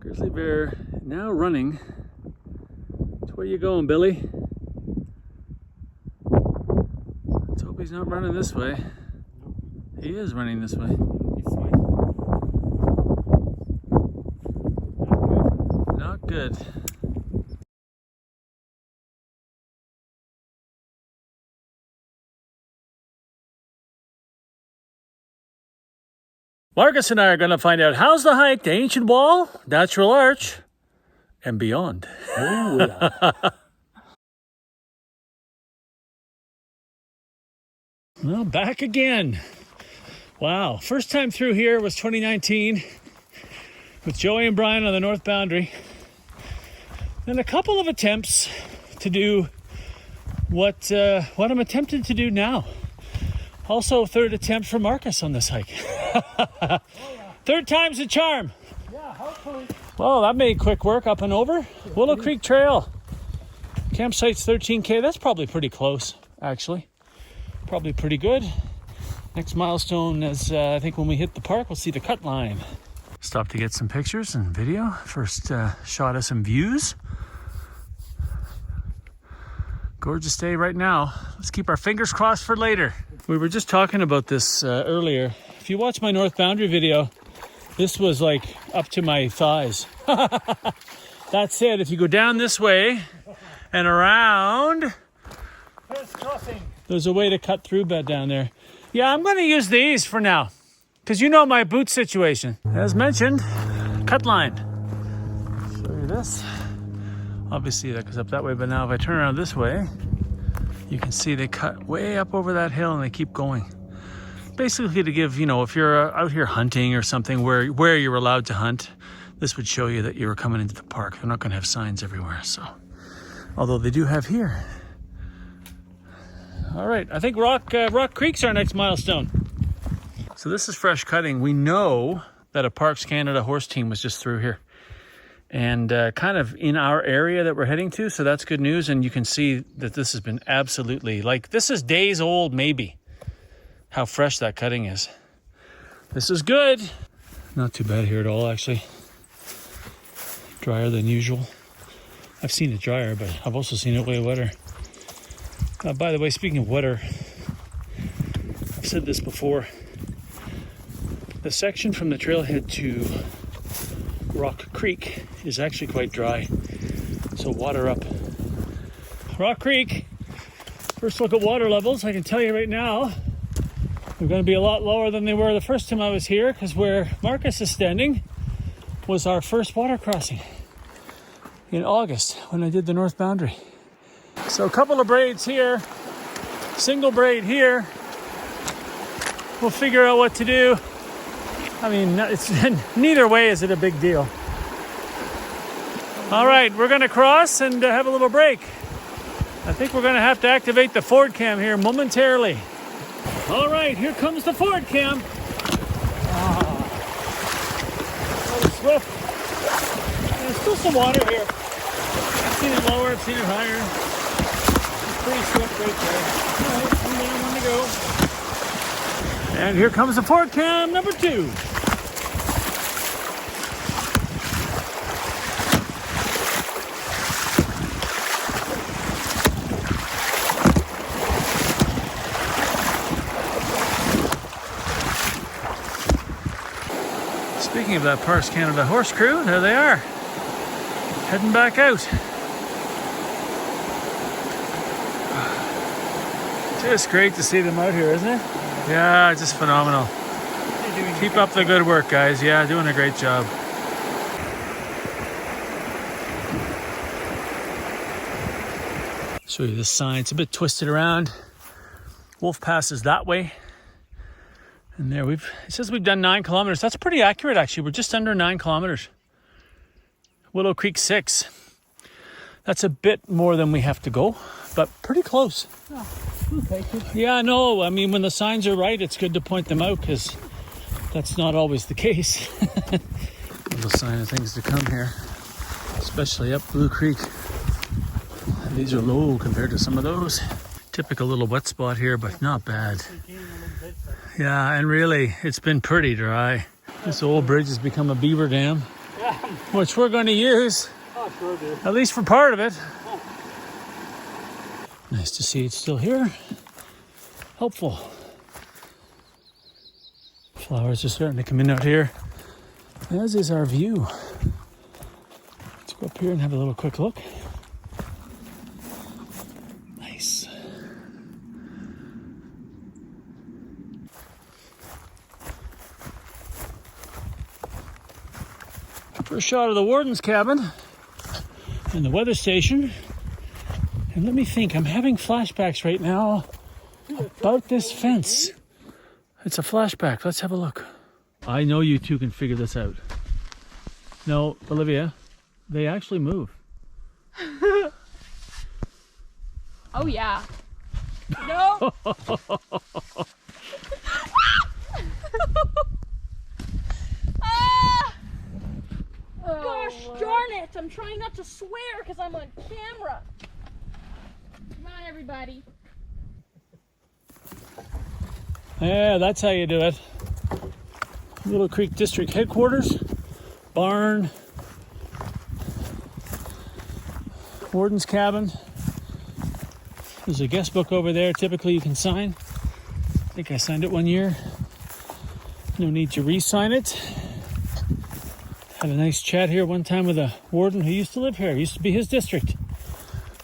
Grizzly Bear now running. Where you going, Billy? Let's hope he's not running this way. He is running this way. Not good. Markus and I are going to find out how's the hike to Ancient Wall, Natural Arch, and beyond. Oh, yeah. Well, back again. Wow, first time through here was 2019 with Joey and Brian on the north boundary. And a couple of attempts to do what I'm attempting to do now. Also, third attempt for Markus on this hike. Third time's a charm. Yeah, hopefully. Well, that made quick work up and over. Willow Creek Trail. Campsite's 13K. That's probably pretty close, actually. Probably pretty good. Next milestone is, I think when we hit the park, we'll see the cut line. Stopped to get some pictures and video. First shot of some views. Gorgeous day right now. Let's keep our fingers crossed for later. We were just talking about this earlier. If you watch my North Boundary video, this was like up to my thighs. That said, if you go down this way and around, there's a way to cut through bed down there. Yeah, I'm going to use these for now because you know my boot situation. As mentioned, cut line. Show you this. Obviously that goes up that way, but now if I turn around this way, you can see they cut way up over that hill and they keep going. Basically to give, if you're out here hunting or something where you're allowed to hunt, this would show you that you were coming into the park. They're not going to have signs everywhere, so. Although they do have here. All right, I think Rock Creek's our next milestone. So this is fresh cutting. We know that a Parks Canada horse team was just through here. And kind of in our area that we're heading to, so that's good news. And you can see that this has been absolutely, this is days old maybe, how fresh that cutting is. This is good. Not too bad here at all, actually. Drier than usual. I've seen it drier, but I've also seen it way wetter. By the way, speaking of wetter, I've said this before. The section from the trailhead to Rock Creek is actually quite dry, so water up. Rock Creek, first look at water levels. I can tell you right now, they're going to be a lot lower than they were the first time I was here, because where Markus is standing was our first water crossing in August when I did the north boundary. So a couple of braids here, single braid here. We'll figure out what to do. I mean, neither way is it a big deal. All right, we're going to cross and have a little break. I think we're going to have to activate the Ford cam here momentarily. All right, here comes the Ford cam. Pretty swift. There's still some water here. I've seen it lower, I've seen it higher. It's pretty swift right there. All right, I'm down, one to go. And here comes the Ford cam number 2. Speaking of that Parks Canada horse crew, there they are, heading back out. Just great to see them out here, isn't it? Yeah, just phenomenal. Keep up the good work, guys. Yeah, doing a great job. Show you this sign. It's a bit twisted around. Wolf Pass is that way. And there it says we've done 9 kilometers. That's pretty accurate, actually. We're just under 9 kilometers. Willow Creek 6. That's a bit more than we have to go, but pretty close. Oh, okay. Yeah, no, I mean, when the signs are right, it's good to point them out because that's not always the case. Little sign of things to come here, especially up Blue Creek. These are low compared to some of those. Typical little wet spot here, but not bad. Yeah, and really, it's been pretty dry. This old bridge has become a beaver dam. Yeah, which we're going to use, Oh, sure do. at least for part of it. Nice to see it's still here. Helpful. Flowers are starting to come in out here, as is our view. Let's go up here and have a little quick look. Nice. First shot of the warden's cabin and the weather station. And let me think, I'm having flashbacks right now about this fence. It's a flashback. Let's have a look. I know you two can figure this out. No, Olivia, they actually move. Oh yeah. No. Ah! Gosh darn it! I'm trying not to swear because I'm on camera. Come on, everybody. Yeah, that's how you do it. Little Creek District Headquarters, barn, warden's cabin. There's a guest book over there. Typically you can sign. I think I signed it one year. No need to re-sign it. Had a nice chat here one time with a warden who used to live here. It used to be his district.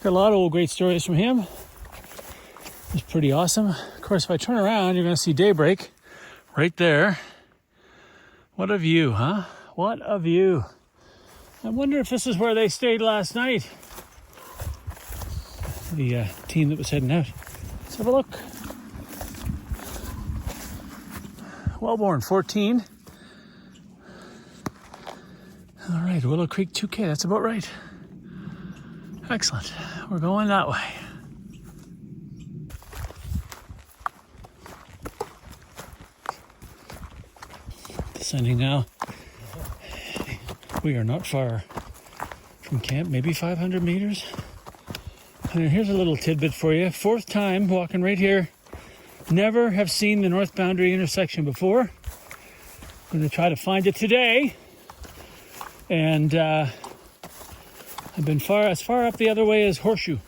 Got a lot of old great stories from him. It was pretty awesome. Of course, if I turn around, you're going to see daybreak right there. What a view, huh? What a view. I wonder if this is where they stayed last night. The team that was heading out. Let's have a look. Wellborn 14. All right, Willow Creek 2K, that's about right. Excellent. We're going that way. Descending now. We are not far from camp, maybe 500 meters. And here's a little tidbit for you. Fourth time walking right here. Never have seen the north boundary intersection before. I'm going to try to find it today. And I've been as far up the other way as Horseshoe,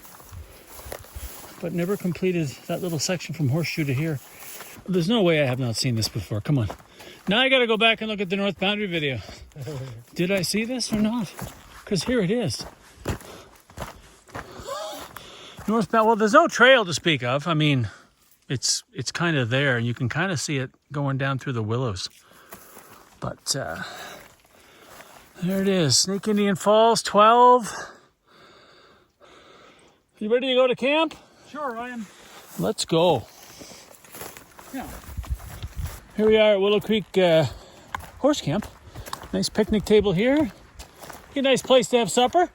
but never completed that little section from Horseshoe to here. There's no way I have not seen this before. Come on. Now I got to go back and look at the north boundary video. Did I see this or not? Because here it is. Northbound. Well, there's no trail to speak of. I mean, it's kind of there, and you can kind of see it going down through the willows. But there it is. Snake Indian Falls 12. You ready to go to camp? Sure, I am. Let's go. Yeah. Here we are at Willow Creek Horse Camp. Nice picnic table here. A nice place to have supper.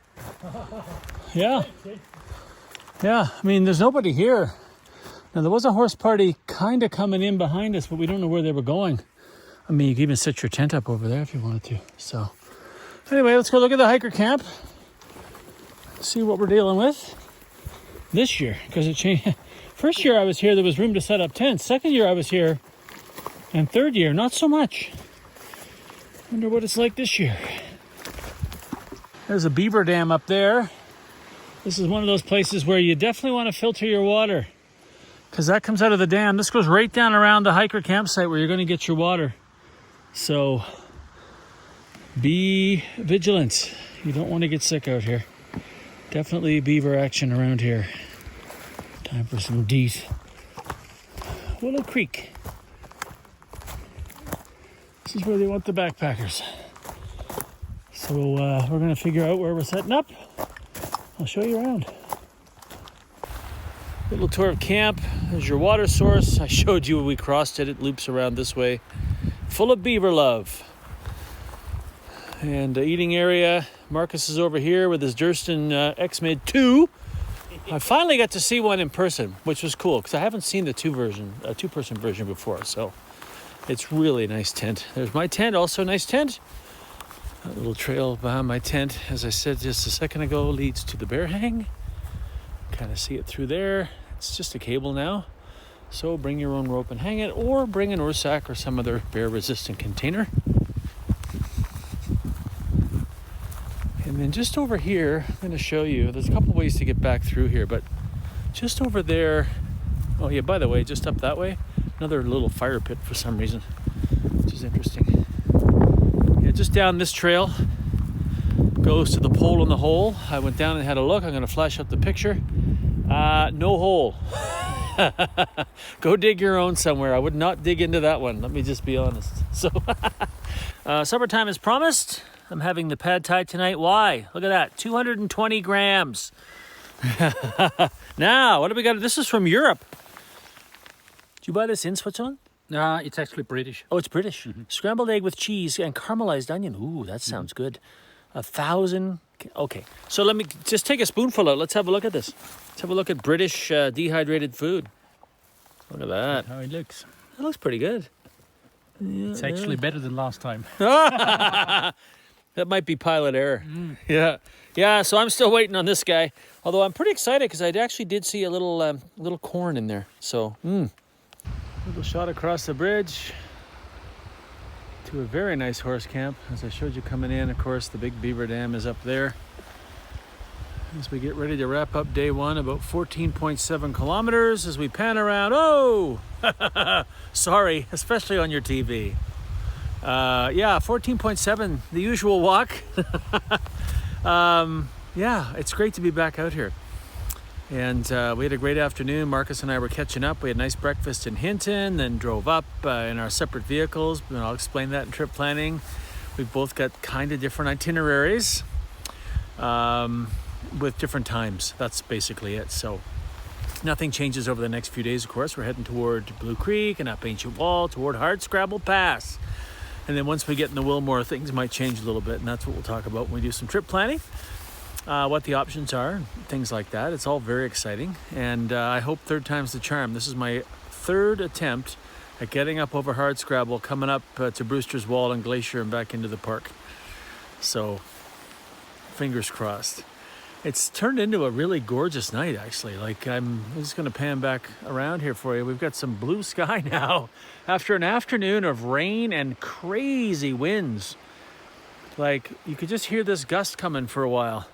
Yeah. Yeah, I mean, there's nobody here. Now, there was a horse party kind of coming in behind us, but we don't know where they were going. I mean, you can even set your tent up over there if you wanted to. So, anyway, let's go look at the hiker camp. See what we're dealing with this year, because it changed. First year I was here, there was room to set up tents. Second year I was here, and third year, not so much. Wonder what it's like this year. There's a beaver dam up there. This is one of those places where you definitely want to filter your water, because that comes out of the dam. This goes right down around the hiker campsite where you're going to get your water. So be vigilant. You don't want to get sick out here. Definitely beaver action around here. Time for some DEET. Willow Creek. This is where they want the backpackers. So we're going to figure out where we're setting up. I'll show you around. Little tour of camp. There's your water source. I showed you when we crossed it. It loops around this way. Full of beaver love. And eating area. Markus is over here with his Durston X-Mid 2. I finally got to see one in person, which was cool, because I haven't seen the two-person version before. So it's really a nice tent. There's my tent, also a nice tent. A little trail behind my tent, as I said just a second ago, leads to the bear hang. Kind of see it through there. It's just a cable now. So bring your own rope and hang it, or bring an Ursack or some other bear-resistant container. And then just over here, I'm going to show you, there's a couple ways to get back through here, but just over there, oh yeah, by the way, just up that way, another little fire pit for some reason, which is interesting. Yeah, just down this trail goes to the pole in the hole. I went down and had a look. I'm going to flash up the picture. No hole. Go dig your own somewhere. I would not dig into that one. Let me just be honest. So, supper time is promised. I'm having the pad thai tonight. Why? Look at that. 220 grams. Now, what do we got? This is from Europe. Did you buy this in Switzerland? It's actually British. Oh, it's British. Mm-hmm. Scrambled egg with cheese and caramelized onion. Ooh, that sounds good. 1,000. Okay, so let me just take a spoonful out. Let's have a look at this. Let's have a look at British dehydrated food. Look at that. How it looks. That looks pretty good. Yeah, It's actually better than last time. That might be pilot error. Yeah, so I'm still waiting on this guy. Although I'm pretty excited because I actually did see a little corn in there. So, little shot across the bridge to a very nice horse camp. As I showed you coming in, of course, the big beaver dam is up there. As we get ready to wrap up day one, about 14.7 kilometers as we pan around. Oh, sorry, especially on your TV. Yeah, 14.7, the usual walk. Yeah, it's great to be back out here. And we had a great afternoon. Markus and I were catching up. We had a nice breakfast in Hinton, then drove up in our separate vehicles. And I'll explain that in trip planning. We've both got kind of different itineraries with different times. That's basically it. So nothing changes over the next few days, of course. We're heading toward Blue Creek and up Ancient Wall, toward Hardscrabble Pass. And then once we get in the Willmore, things might change a little bit. And that's what we'll talk about when we do some trip planning. What the options are, things like that. It's all very exciting. And I hope third time's the charm. This is my third attempt at getting up over Hardscrabble, coming up to Brewster's Wall and Glacier and back into the park. So, fingers crossed. It's turned into a really gorgeous night, actually. Like, I'm just going to pan back around here for you. We've got some blue sky now. After an afternoon of rain and crazy winds. Like, you could just hear this gust coming for a while.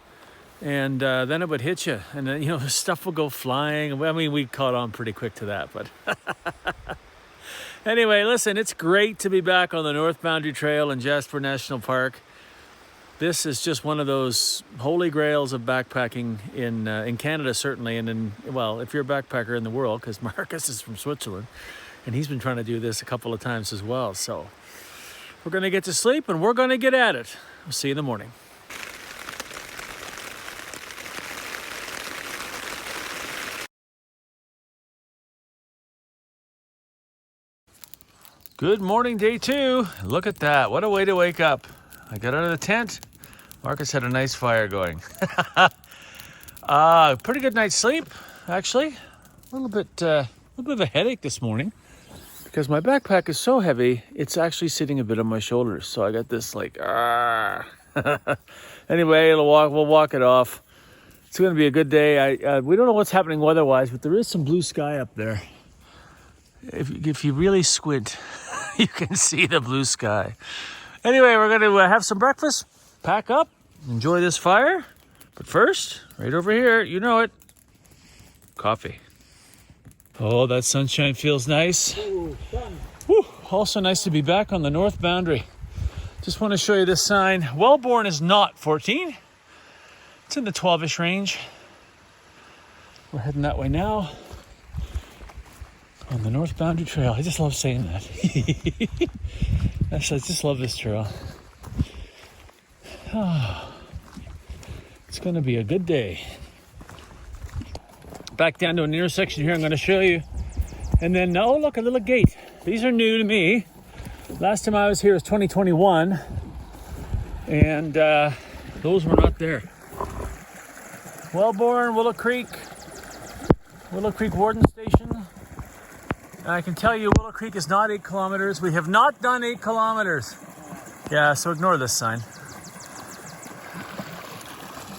And then it would hit you. And then, stuff would go flying. I mean, we caught on pretty quick to that, but... Anyway, listen, it's great to be back on the North Boundary Trail in Jasper National Park. This is just one of those holy grails of backpacking in Canada, certainly, and if you're a backpacker in the world, because Markus is from Switzerland, and he's been trying to do this a couple of times as well. So we're going to get to sleep, and we're going to get at it. We'll see you in the morning. Good morning, day two. Look at that. What a way to wake up. I got out of the tent. Markus had a nice fire going. Pretty good night's sleep, actually. A little bit of a headache this morning because my backpack is so heavy, it's actually sitting a bit on my shoulders. So I got this Anyway, we'll walk it off. It's going to be a good day. We don't know what's happening weather-wise, but there is some blue sky up there. If you really squint, you can see the blue sky. Anyway, we're going to have some breakfast, pack up, enjoy this fire. But first, right over here, you know it, coffee. Oh, that sunshine feels nice. Ooh, Whew, also nice to be back on the North Boundary. Just want to show you this sign. Wellborn is not 14. It's in the 12-ish range. We're heading that way now. On the North Boundary Trail. I just love saying that. Actually, I just love this trail. It's going to be a good day. Back down to an intersection here I'm going to show you. And then, oh, look, a little gate. These are new to me. Last time I was here was 2021. And those were not there. Wellborn, Willow Creek Warden Station. And I can tell you Willow Creek is not 8 kilometers. We have not done 8 kilometers. Yeah, so ignore this sign.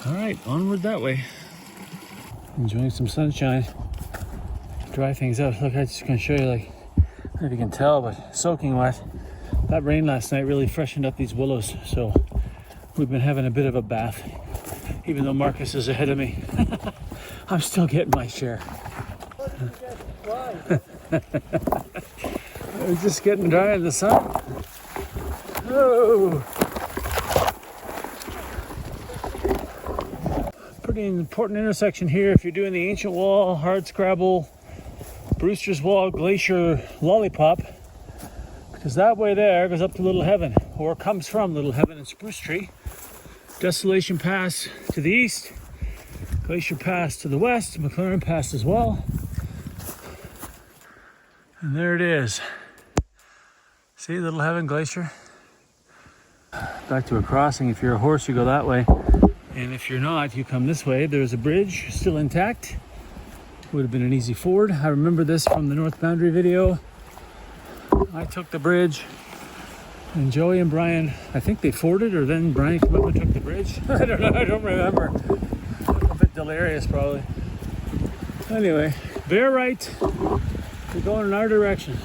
All right, onward that way. Enjoying some sunshine. Dry things out. Look, I'm just gonna show you, I don't know if you can tell, but soaking wet. That rain last night really freshened up these willows. So We've been having a bit of a bath, even though Markus is ahead of me. I'm still getting my share. We're just getting dry in the sun. Oh. Pretty important intersection here if you're doing the Ancient Wall, Hardscrabble, Brewster's Wall, Glacier Lollipop, because that way there goes up to Little Heaven, or comes from Little Heaven and Spruce Tree. Desolation Pass to the east, Glacier Pass to the west, McLaren Pass as well. And there it is. See Little Heaven Glacier? Back to a crossing. If you're a horse, you go that way. And if you're not, you come this way. There's a bridge still intact. Would have been an easy ford. I remember this from the North Boundary video. I took the bridge, and Joey and Brian, I think they forded, or then Brian came up and took the bridge. I don't know, I don't remember. A bit delirious probably. Anyway, bear right. We're going in our direction.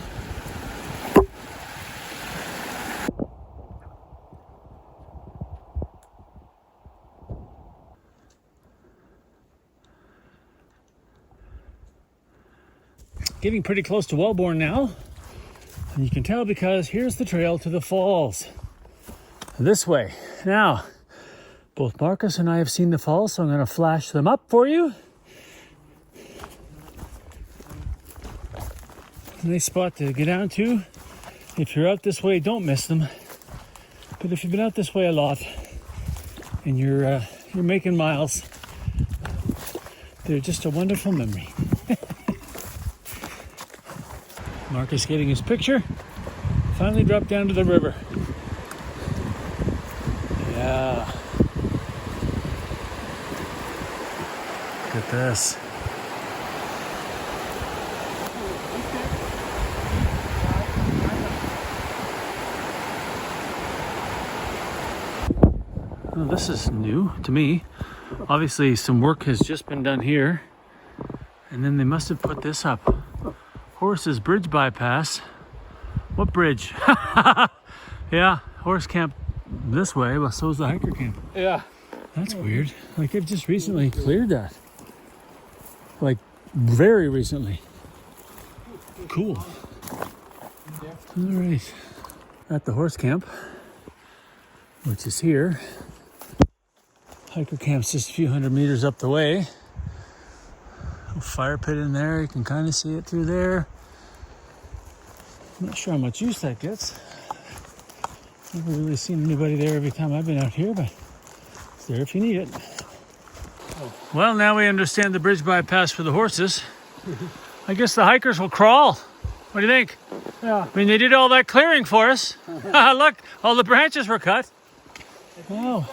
Getting pretty close to Wellborn now. And you can tell because here's the trail to the falls. This way. Now, both Markus and I have seen the falls, so I'm going to flash them up for you. Nice spot to get down to. If you're out this way, don't miss them. But if you've been out this way a lot and you're making miles, they're just a wonderful memory. Markus getting his picture. Finally dropped down to the river. Yeah. Look at this. Well, this is new to me. Obviously some work has just been done here. And then they must have put this up. Horses Bridge Bypass. What bridge? Yeah, horse camp this way, but so's the hiker camp. Yeah. That's weird. Like they've just recently cleared that. Like very recently. Cool. All right. At the horse camp, which is here. Hiker camp's just a few hundred meters up the way. Fire pit in there, you can kind of see it through there. Not sure how much use that gets. Never really seen anybody there every time I've been out here, but it's there if you need it. Well, now we understand the bridge bypass for the horses. I guess the hikers will crawl. What do you think? Yeah. I mean, they did all that clearing for us. Look, all the branches were cut. Wow.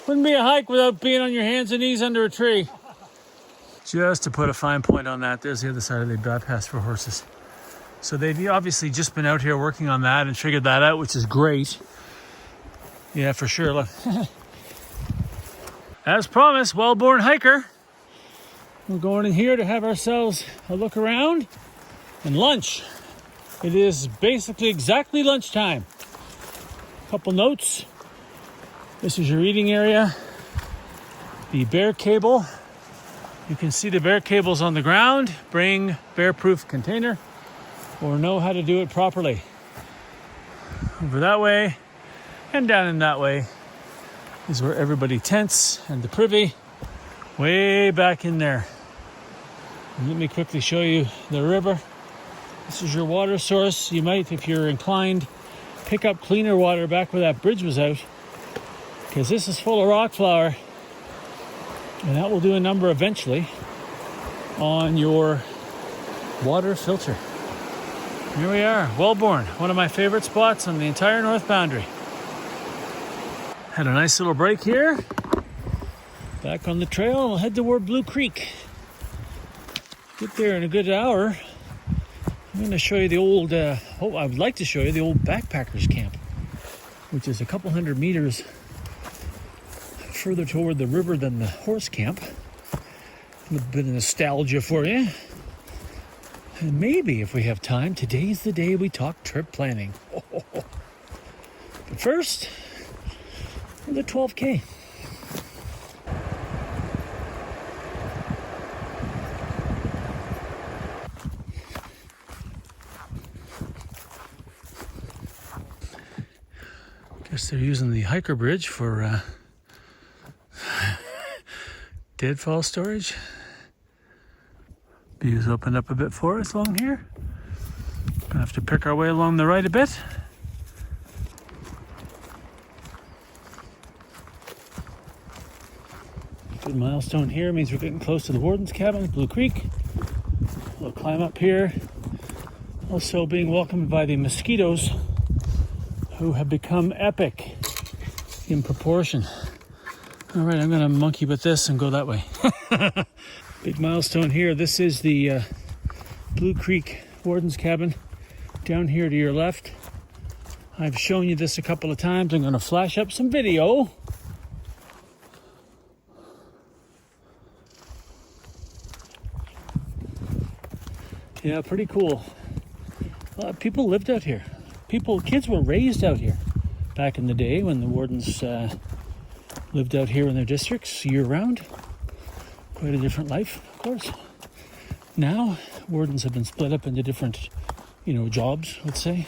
Wouldn't be a hike without being on your hands and knees under a tree. Just to put a fine point on that, there's the other side of the bypass for horses. So they've obviously just been out here working on that and figured that out, which is great. Yeah, for sure. Look. As promised, Wellborn hiker. We're going in here to have ourselves a look around and lunch. It is basically exactly lunchtime. Couple notes. This is your eating area. The bear cable. You can see the bear cables on the ground. Bring bear-proof container or know how to do it properly. Over that way and down in that way is where everybody tents, and the privy way back in there. And let me quickly show you the river. This is your water source. You might, if you're inclined, pick up cleaner water back where that bridge was out, because this is full of rock flour, and that will do a number eventually on your water filter. Here we are, Wellborn, one of my favorite spots on the entire North Boundary. Had a nice little break here. Back on the trail, and we'll head toward Blue Creek. Get there in a good hour. I'm going to show you the old, I would like to show you the old backpackers camp, which is a couple hundred meters further toward the river than the horse camp. A little bit of nostalgia for you. And maybe if we have time, today's the day we talk trip planning. But first, the 12K. Guess they're using the hiker bridge for deadfall storage. View's opened up a bit for us along here. Gonna have to pick our way along the right a bit. Good milestone here means we're getting close to the warden's cabin, Blue Creek. We'll climb up here. Also being welcomed by the mosquitoes, who have become epic in proportion. All right, I'm gonna monkey with this and go that way. Big milestone here. This is the Blue Creek warden's cabin down here to your left. I've shown you this a couple of times. I'm gonna flash up some video. Yeah, pretty cool. People lived out here. Kids were raised out here back in the day when the wardens lived out here in their districts year-round. Quite a different life, of course. Now, wardens have been split up into different, jobs, let's say.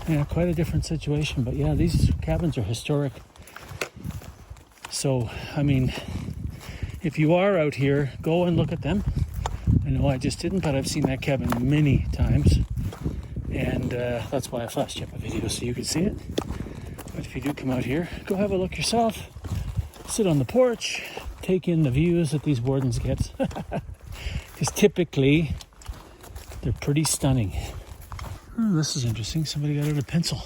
Yeah, quite a different situation. But yeah, these cabins are historic. So, I mean, if you are out here, go and look at them. I know I just didn't, but I've seen that cabin many times. And that's why I flashed up a video so you could see it. But if you do come out here, go have a look yourself. Sit on the porch, take in the views that these wardens get. Because typically, they're pretty stunning. Oh, this is interesting. Somebody got out a pencil.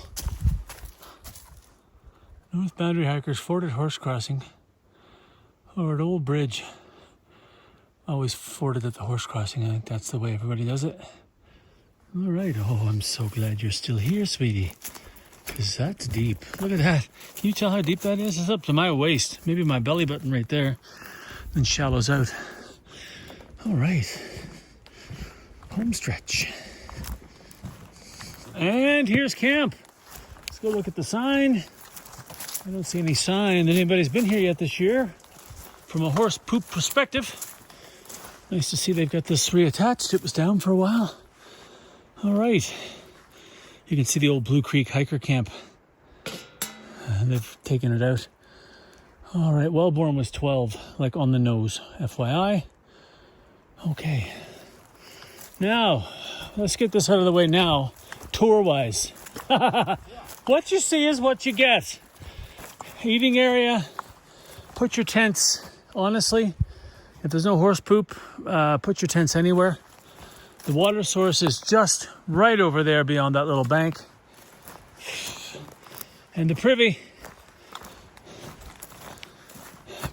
North Boundary hikers forded horse crossing over an old bridge. Always forded at the horse crossing. I think that's the way everybody does it. All right. Oh, I'm so glad you're still here, sweetie. Because that's deep. Look at that. Can you tell how deep that is? It's up to my waist. Maybe my belly button right there. Then shallows out. All right. Home stretch. And here's camp. Let's go look at the sign. I don't see any sign that anybody's been here yet this year. From a horse poop perspective. Nice to see they've got this reattached. It was down for a while. All right. You can see the old Blue Creek hiker camp. They've taken it out. All right. Wellborn was 12, like on the nose, FYI. Okay. Now, let's get this out of the way now, tour-wise. What you see is what you get. Eating area. Put your tents, honestly. If there's no horse poop, put your tents anywhere. The water source is just right over there beyond that little bank. And the privy.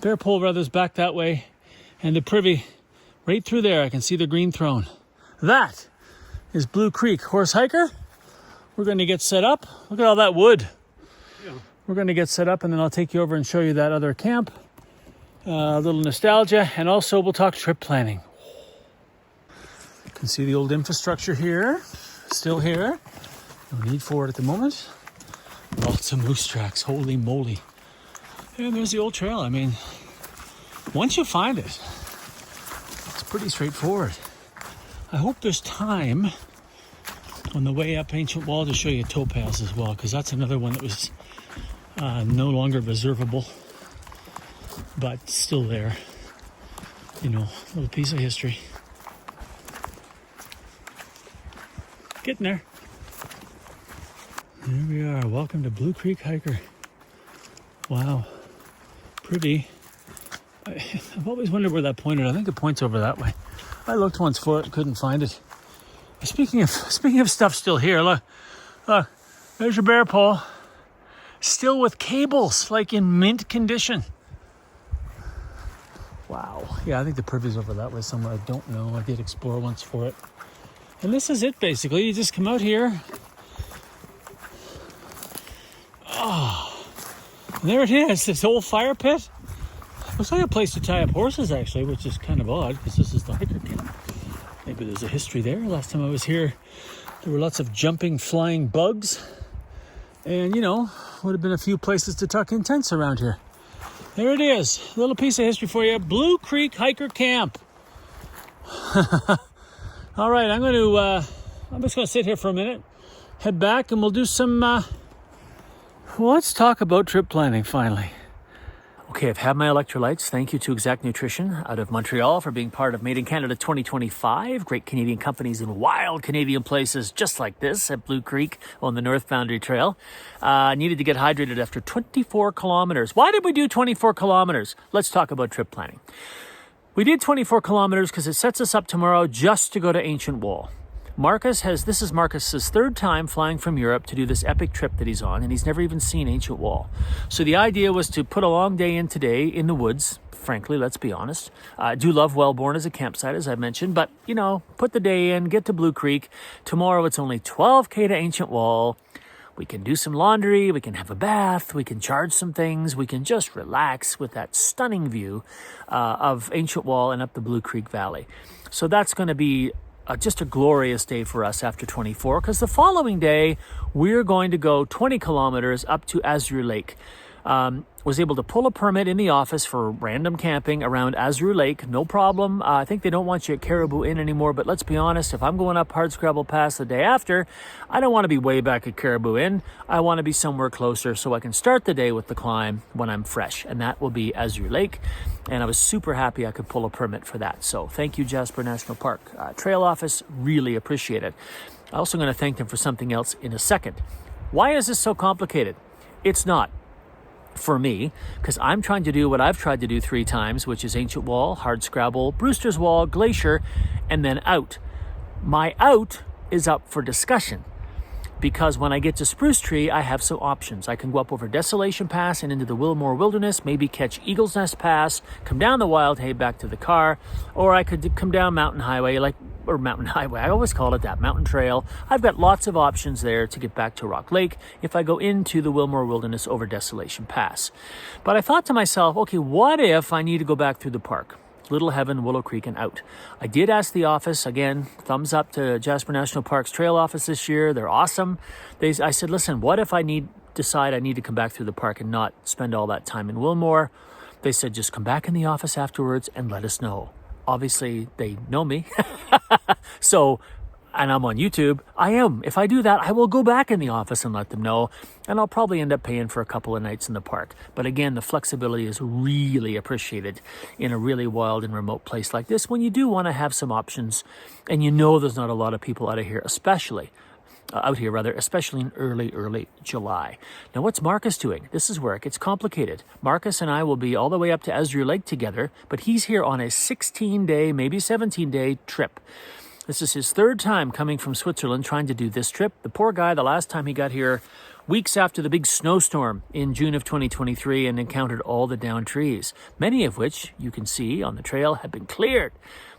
Bear Pole Brothers back that way. And the privy right through there. I can see the green throne. That is Blue Creek Horse Hiker. We're going to get set up. Look at all that wood. Yeah. We're going to get set up and then I'll take you over and show you that other camp. A little nostalgia, and also we'll talk trip planning. You can see the old infrastructure here, still here. No need for it at the moment. Lots of moose tracks, holy moly. And there's the old trail. I mean, once you find it, it's pretty straightforward. I hope there's time on the way up Ancient Wall to show you Topaz as well, because that's another one that was no longer reservable. But still there, little piece of history. Getting there. There we are. Welcome to Blue Creek Hiker. Wow. Pretty. I've always wondered where that pointed. I think it points over that way. I looked once for it, couldn't find it. Speaking of stuff still here, look, there's your bear paw. Still with cables, like in mint condition. Wow. Yeah, I think the privy's over that way somewhere. I don't know. I did explore once for it. And this is it, basically. You just come out here. Oh, and there it is. This old fire pit. Looks like a place to tie up horses, actually, which is kind of odd because this is the hiker camp. Maybe there's a history there. Last time I was here, there were lots of jumping, flying bugs. And, would have been a few places to tuck in tents around here. There it is. A little piece of history for you. Blue Creek Hiker Camp. All right, I'm just going to sit here for a minute, head back, and we'll do some, let's talk about trip planning finally. Okay, I've had my electrolytes. Thank you to Exact Nutrition out of Montreal for being part of Made in Canada 2025. Great Canadian companies in wild Canadian places just like this at Blue Creek on the North Boundary Trail. Needed to get hydrated after 24 kilometers. Why did we do 24 kilometers? Let's talk about trip planning. We did 24 kilometers because it sets us up tomorrow just to go to Ancient Wall. This is Markus's third time flying from Europe to do this epic trip that he's on, and he's never even seen Ancient Wall. So the idea was to put a long day in today in the woods, frankly, let's be honest. I do love Wellborn as a campsite, as I mentioned, but, put the day in, get to Blue Creek. Tomorrow it's only 12K to Ancient Wall. We can do some laundry, we can have a bath, we can charge some things, we can just relax with that stunning view of Ancient Wall and up the Blue Creek Valley. So that's going to be just a glorious day for us after 24, because the following day we're going to go 20 kilometers up to Azure Lake. Was able to pull a permit in the office for random camping around Azure Lake, no problem. I think they don't want you at Caribou Inn anymore, but let's be honest, if I'm going up Hardscrabble Pass the day after, I don't want to be way back at Caribou Inn. I want to be somewhere closer so I can start the day with the climb when I'm fresh, and that will be Azure Lake. And I was super happy I could pull a permit for that. So thank you, Jasper National Park Trail Office. Really appreciate it. I'm also going to thank them for something else in a second. Why is this so complicated? It's not. For me, because I'm trying to do what I've tried to do 3 times, which is Ancient Wall, Hardscrabble, Brewster's Wall, Glacier, and then out. My out is up for discussion, because when I get to Spruce Tree, I have some options. I can go up over Desolation Pass and into the Willmore Wilderness, maybe catch Eagle's Nest Pass, come down the Wild Hay back to the car, or I could come down Mountain Highway, I always call it that, Mountain Trail. I've got lots of options there to get back to Rock Lake if I go into the Willmore Wilderness over Desolation Pass. But I thought to myself, okay, what if I need to go back through the park? Little Heaven, Willow Creek, and out. I did ask the office, again, thumbs up to Jasper National Park's trail office this year. They're awesome. I said, listen, what if I decide I need to come back through the park and not spend all that time in Willmore? They said, just come back in the office afterwards and let us know. Obviously, they know me. So, and I'm on YouTube. If I do that, I will go back in the office and let them know. And I'll probably end up paying for a couple of nights in the park. But again, the flexibility is really appreciated in a really wild and remote place like this, when you do want to have some options. And there's not a lot of people out here, especially in early July. Now, what's Markus doing? This is where it gets complicated. Markus and I will be all the way up to Azure Lake together, but he's here on a 16-day, maybe 17-day trip. This is his third time coming from Switzerland trying to do this trip. The poor guy, the last time he got here, weeks after the big snowstorm in June of 2023, and encountered all the downed trees, many of which you can see on the trail have been cleared,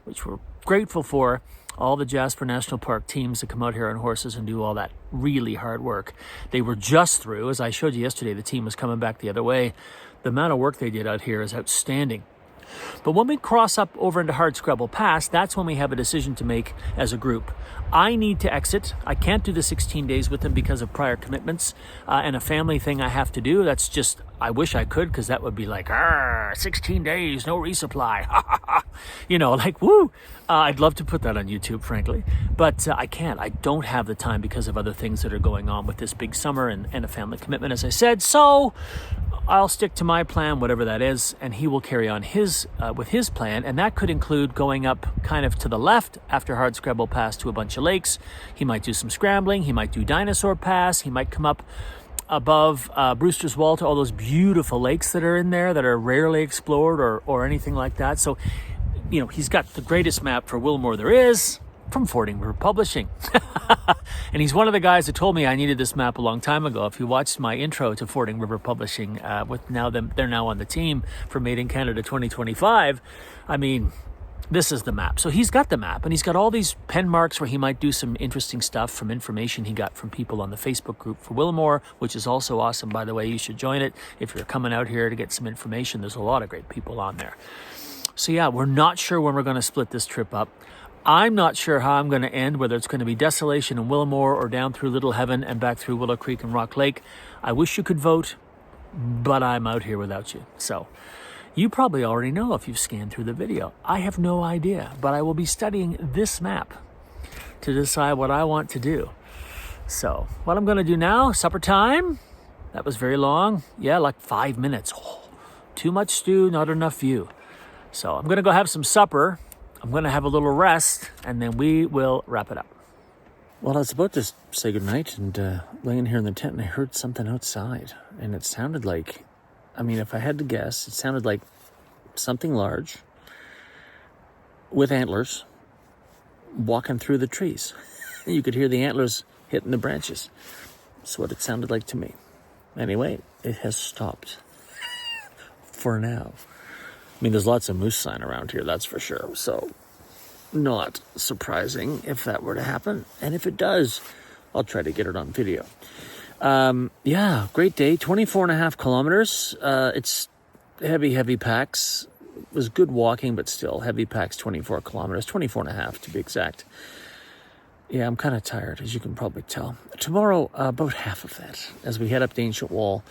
which we're grateful for. All the Jasper National Park teams that come out here on horses and do all that really hard work. They were just through, as I showed you yesterday, the team was coming back the other way. The amount of work they did out here is outstanding. But when we cross up over into Hardscrabble Pass, that's when we have a decision to make as a group. I need to exit. I can't do the 16 days with them because of prior commitments and a family thing I have to do. That's just, I wish I could, because that would be like, 16 days, no resupply. Woo. I'd love to put that on YouTube, frankly. But I can't. I don't have the time because of other things that are going on with this big summer and a family commitment, as I said. So I'll stick to my plan, whatever that is, and he will carry on with his plan, and that could include going up kind of to the left after Hardscrabble Pass to a bunch of lakes. He might do some scrambling. He might do Dinosaur Pass. He might come up above Brewster's Wall to all those beautiful lakes that are in there that are rarely explored or anything like that. So, he's got the greatest map for Willmore there is, from Fording River Publishing. And he's one of the guys that told me I needed this map a long time ago. If you watched my intro to Fording River Publishing, they're now on the team for Made in Canada 2025. This is the map. So he's got the map, and he's got all these pen marks where he might do some interesting stuff from information he got from people on the Facebook group for Willmore, which is also awesome, by the way. You should join it if you're coming out here to get some information. There's a lot of great people on there. So yeah, we're not sure when we're going to split this trip up. I'm not sure how I'm going to end, whether it's going to be desolation in Willmore or down through Little Heaven and back through Willow Creek and Rock Lake. I wish you could vote, but I'm out here without you. So you probably already know if you've scanned through the video. I have no idea, but I will be studying this map to decide what I want to do. So what I'm going to do now, supper time. That was very long. Yeah, like 5 minutes. Oh, too much stew, not enough view. So I'm going to go have some supper. I'm going to have a little rest, and then we will wrap it up. Well, I was about to say goodnight and laying here in the tent, and I heard something outside. And it sounded like, I mean, if I had to guess, it sounded like something large with antlers walking through the trees. You could hear the antlers hitting the branches. That's what it sounded like to me. Anyway, it has stopped for now. I mean, there's lots of moose sign around here, that's for sure. So, not surprising if that were to happen. And if it does, I'll try to get it on video. Yeah, great day. 24.5 kilometers. It's heavy packs. It was good walking, but still, heavy packs, 24 kilometers. 24.5 to be exact. Yeah, I'm kind of tired, as you can probably tell. Tomorrow, about half of that, as we head up the ancient wall.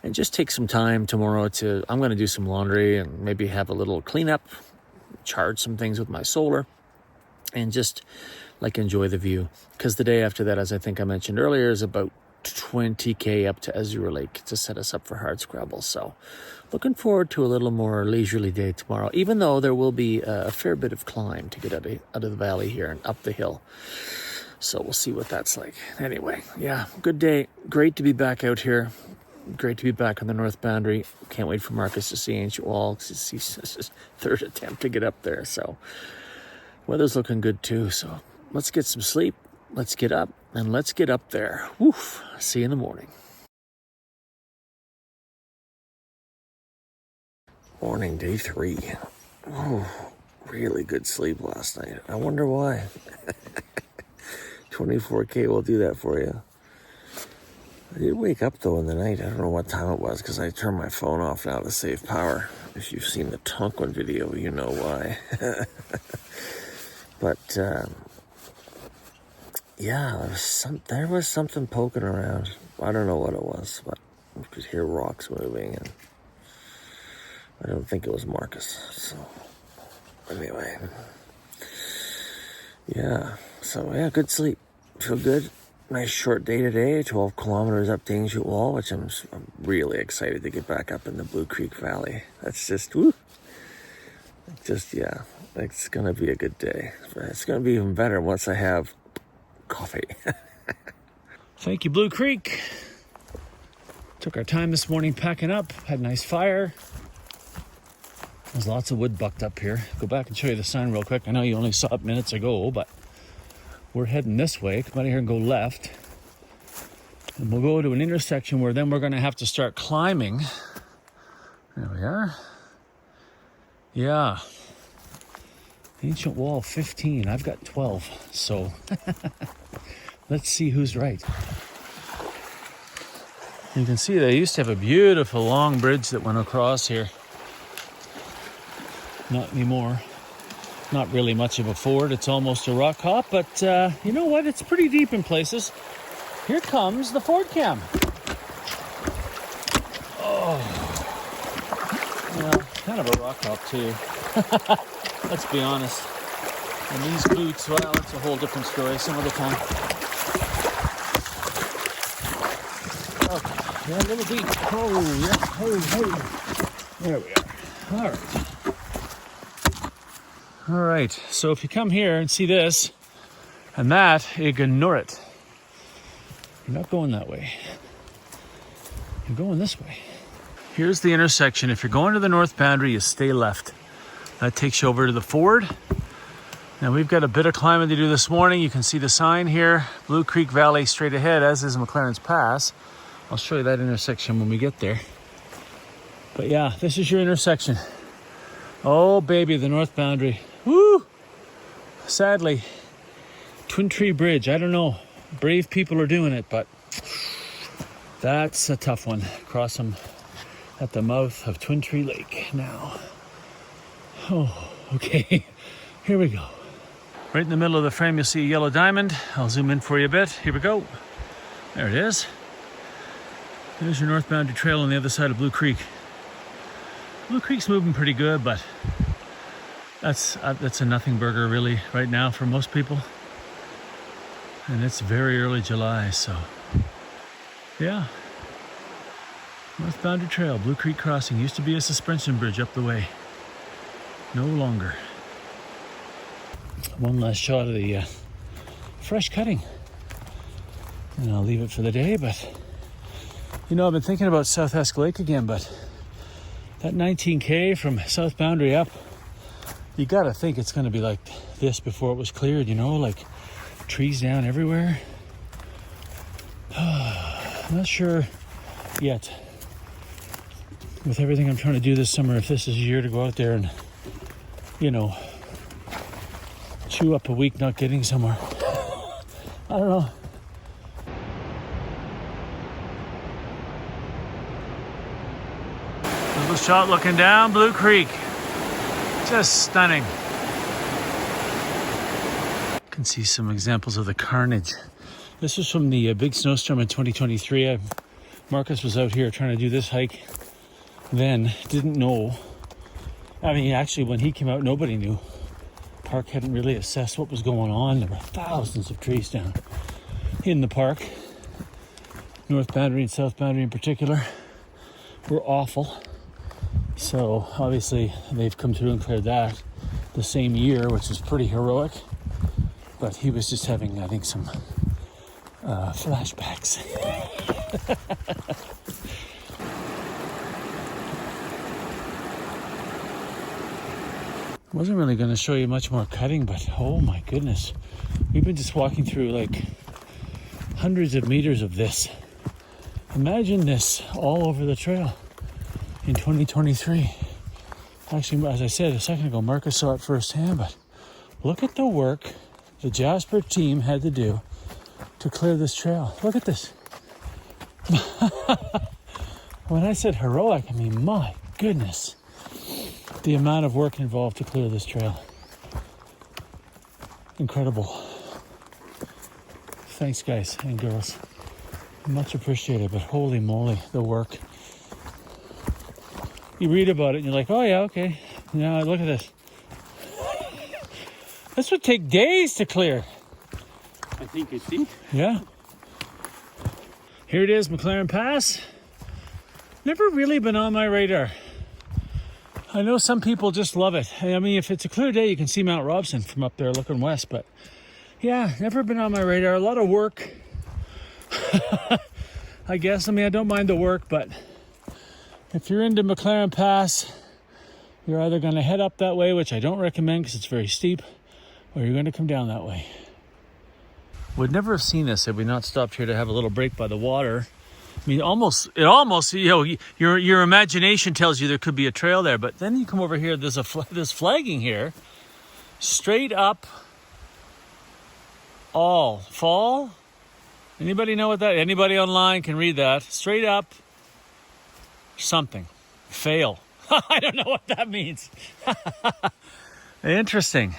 And just take some time tomorrow to, I'm going to do some laundry and maybe have a little cleanup, charge some things with my solar, and just like enjoy the view. Because the day after that, as I think I mentioned earlier, is about 20K up to Azure Lake to set us up for Hardscrabble. So looking forward to a little more leisurely day tomorrow, even though there will be a fair bit of climb to get out of the valley here and up the hill. So we'll see what that's like. Anyway, yeah, good day. Great to be back out here. Great to be back on the north boundary. Can't wait for Markus to see Ancient Wall. It's his third attempt to get up there. So weather's looking good too. So let's get some sleep. Let's get up and let's get up there. Woof. See you in the morning. Morning, day 3. Oh, really good sleep last night. I wonder why. 24K will do that for you. I did wake up though in the night. I don't know what time it was because I turned my phone off now to save power. If you've seen the Tonquin video, you know why. But yeah, there was something poking around. I don't know what it was, but you could hear rocks moving, and I don't think it was Markus. So anyway, yeah. So yeah, good sleep. Feel good. Nice short day today, 12 kilometers up the Ancient Wall, which I'm really excited to get back up in the Blue Creek Valley. That's just, woo. Just, yeah, it's going to be a good day. It's going to be even better once I have coffee. Thank you, Blue Creek. Took our time this morning packing up. Had a nice fire. There's lots of wood bucked up here. Go back and show you the sign real quick. I know you only saw it minutes ago, but we're heading this way. Come out here and go left. And we'll go to an intersection where then we're going to have to start climbing. There we are. Yeah. Ancient Wall 15. I've got 12. So let's see who's right. You can see they used to have a beautiful long bridge that went across here. Not anymore. Not really much of a ford. It's almost a rock hop, but you know what? It's pretty deep in places. Here comes the Ford cam. Oh, yeah, kind of a rock hop too. Let's be honest. And these boots, well, it's a whole different story some other time. Okay, yeah, a little deep. Oh, yeah. Oh. There we are. All right. All right, so if you come here and see this and that, ignore it. You're not going that way. You're going this way. Here's the intersection. If you're going to the north boundary, you stay left. That takes you over to the ford. Now we've got a bit of climbing to do this morning. You can see the sign here, Blue Creek Valley straight ahead, as is McLaren's Pass. I'll show you that intersection when we get there. But yeah, this is your intersection. Oh baby, the north boundary. Woo! Sadly, Twin Tree Bridge. I don't know. Brave people are doing it, but that's a tough one. Cross them at the mouth of Twin Tree Lake now. Oh, okay. Here we go. Right in the middle of the frame, you'll see a yellow diamond. I'll zoom in for you a bit. Here we go. There it is. There's your North Boundary Trail on the other side of Blue Creek. Blue Creek's moving pretty good, but that's a nothing burger really right now for most people. And it's very early July, so yeah. North Boundary Trail, Blue Creek Crossing. Used to be a suspension bridge up the way. No longer. One last shot of the fresh cutting. And I'll leave it for the day, but you know, I've been thinking about South Esk Lake again, but that 19K from South Boundary up, you gotta think it's gonna be like this before it was cleared, you know, like trees down everywhere. I'm not sure yet, with everything I'm trying to do this summer, if this is a year to go out there and, you know, chew up a week not getting somewhere. I don't know. Little shot looking down Blue Creek. Just stunning. You can see some examples of the carnage. This was from the big snowstorm in 2023. Markus was out here trying to do this hike then, didn't know. I mean, actually, when he came out, nobody knew. Park hadn't really assessed what was going on. There were thousands of trees down in the park. North Boundary and South Boundary in particular were awful. So obviously they've come through and cleared that the same year, which is pretty heroic. But he was just having, I think, some flashbacks. Wasn't really going to show you much more cutting, but oh my goodness. We've been just walking through like hundreds of meters of this. Imagine this all over the trail in 2023. Actually, as I said a second ago, Markus saw it firsthand, but look at the work the Jasper team had to do to clear this trail. Look at this. When I said heroic, I mean, my goodness, the amount of work involved to clear this trail. Incredible. Thanks, guys and girls. Much appreciated, but holy moly, the work. You read about it and you're like, oh yeah, okay. Yeah, look at this. This would take days to clear. I think it's deep. Yeah. Here it is, McLaren Pass. Never really been on my radar. I know some people just love it. I mean, if it's a clear day, you can see Mount Robson from up there looking west, but yeah, never been on my radar. A lot of work. I guess. I mean, I don't mind the work, but if you're into McLaren Pass, you're either going to head up that way, which I don't recommend because it's very steep, or you're going to come down that way. Would never have seen this had we not stopped here to have a little break by the water. I mean, it almost, you know, your imagination tells you there could be a trail there, but then you come over here, there's this flagging here, straight up, all fall. Anybody know what that? Anybody online can read that. Straight up, something, fail. I don't know what that means. Interesting.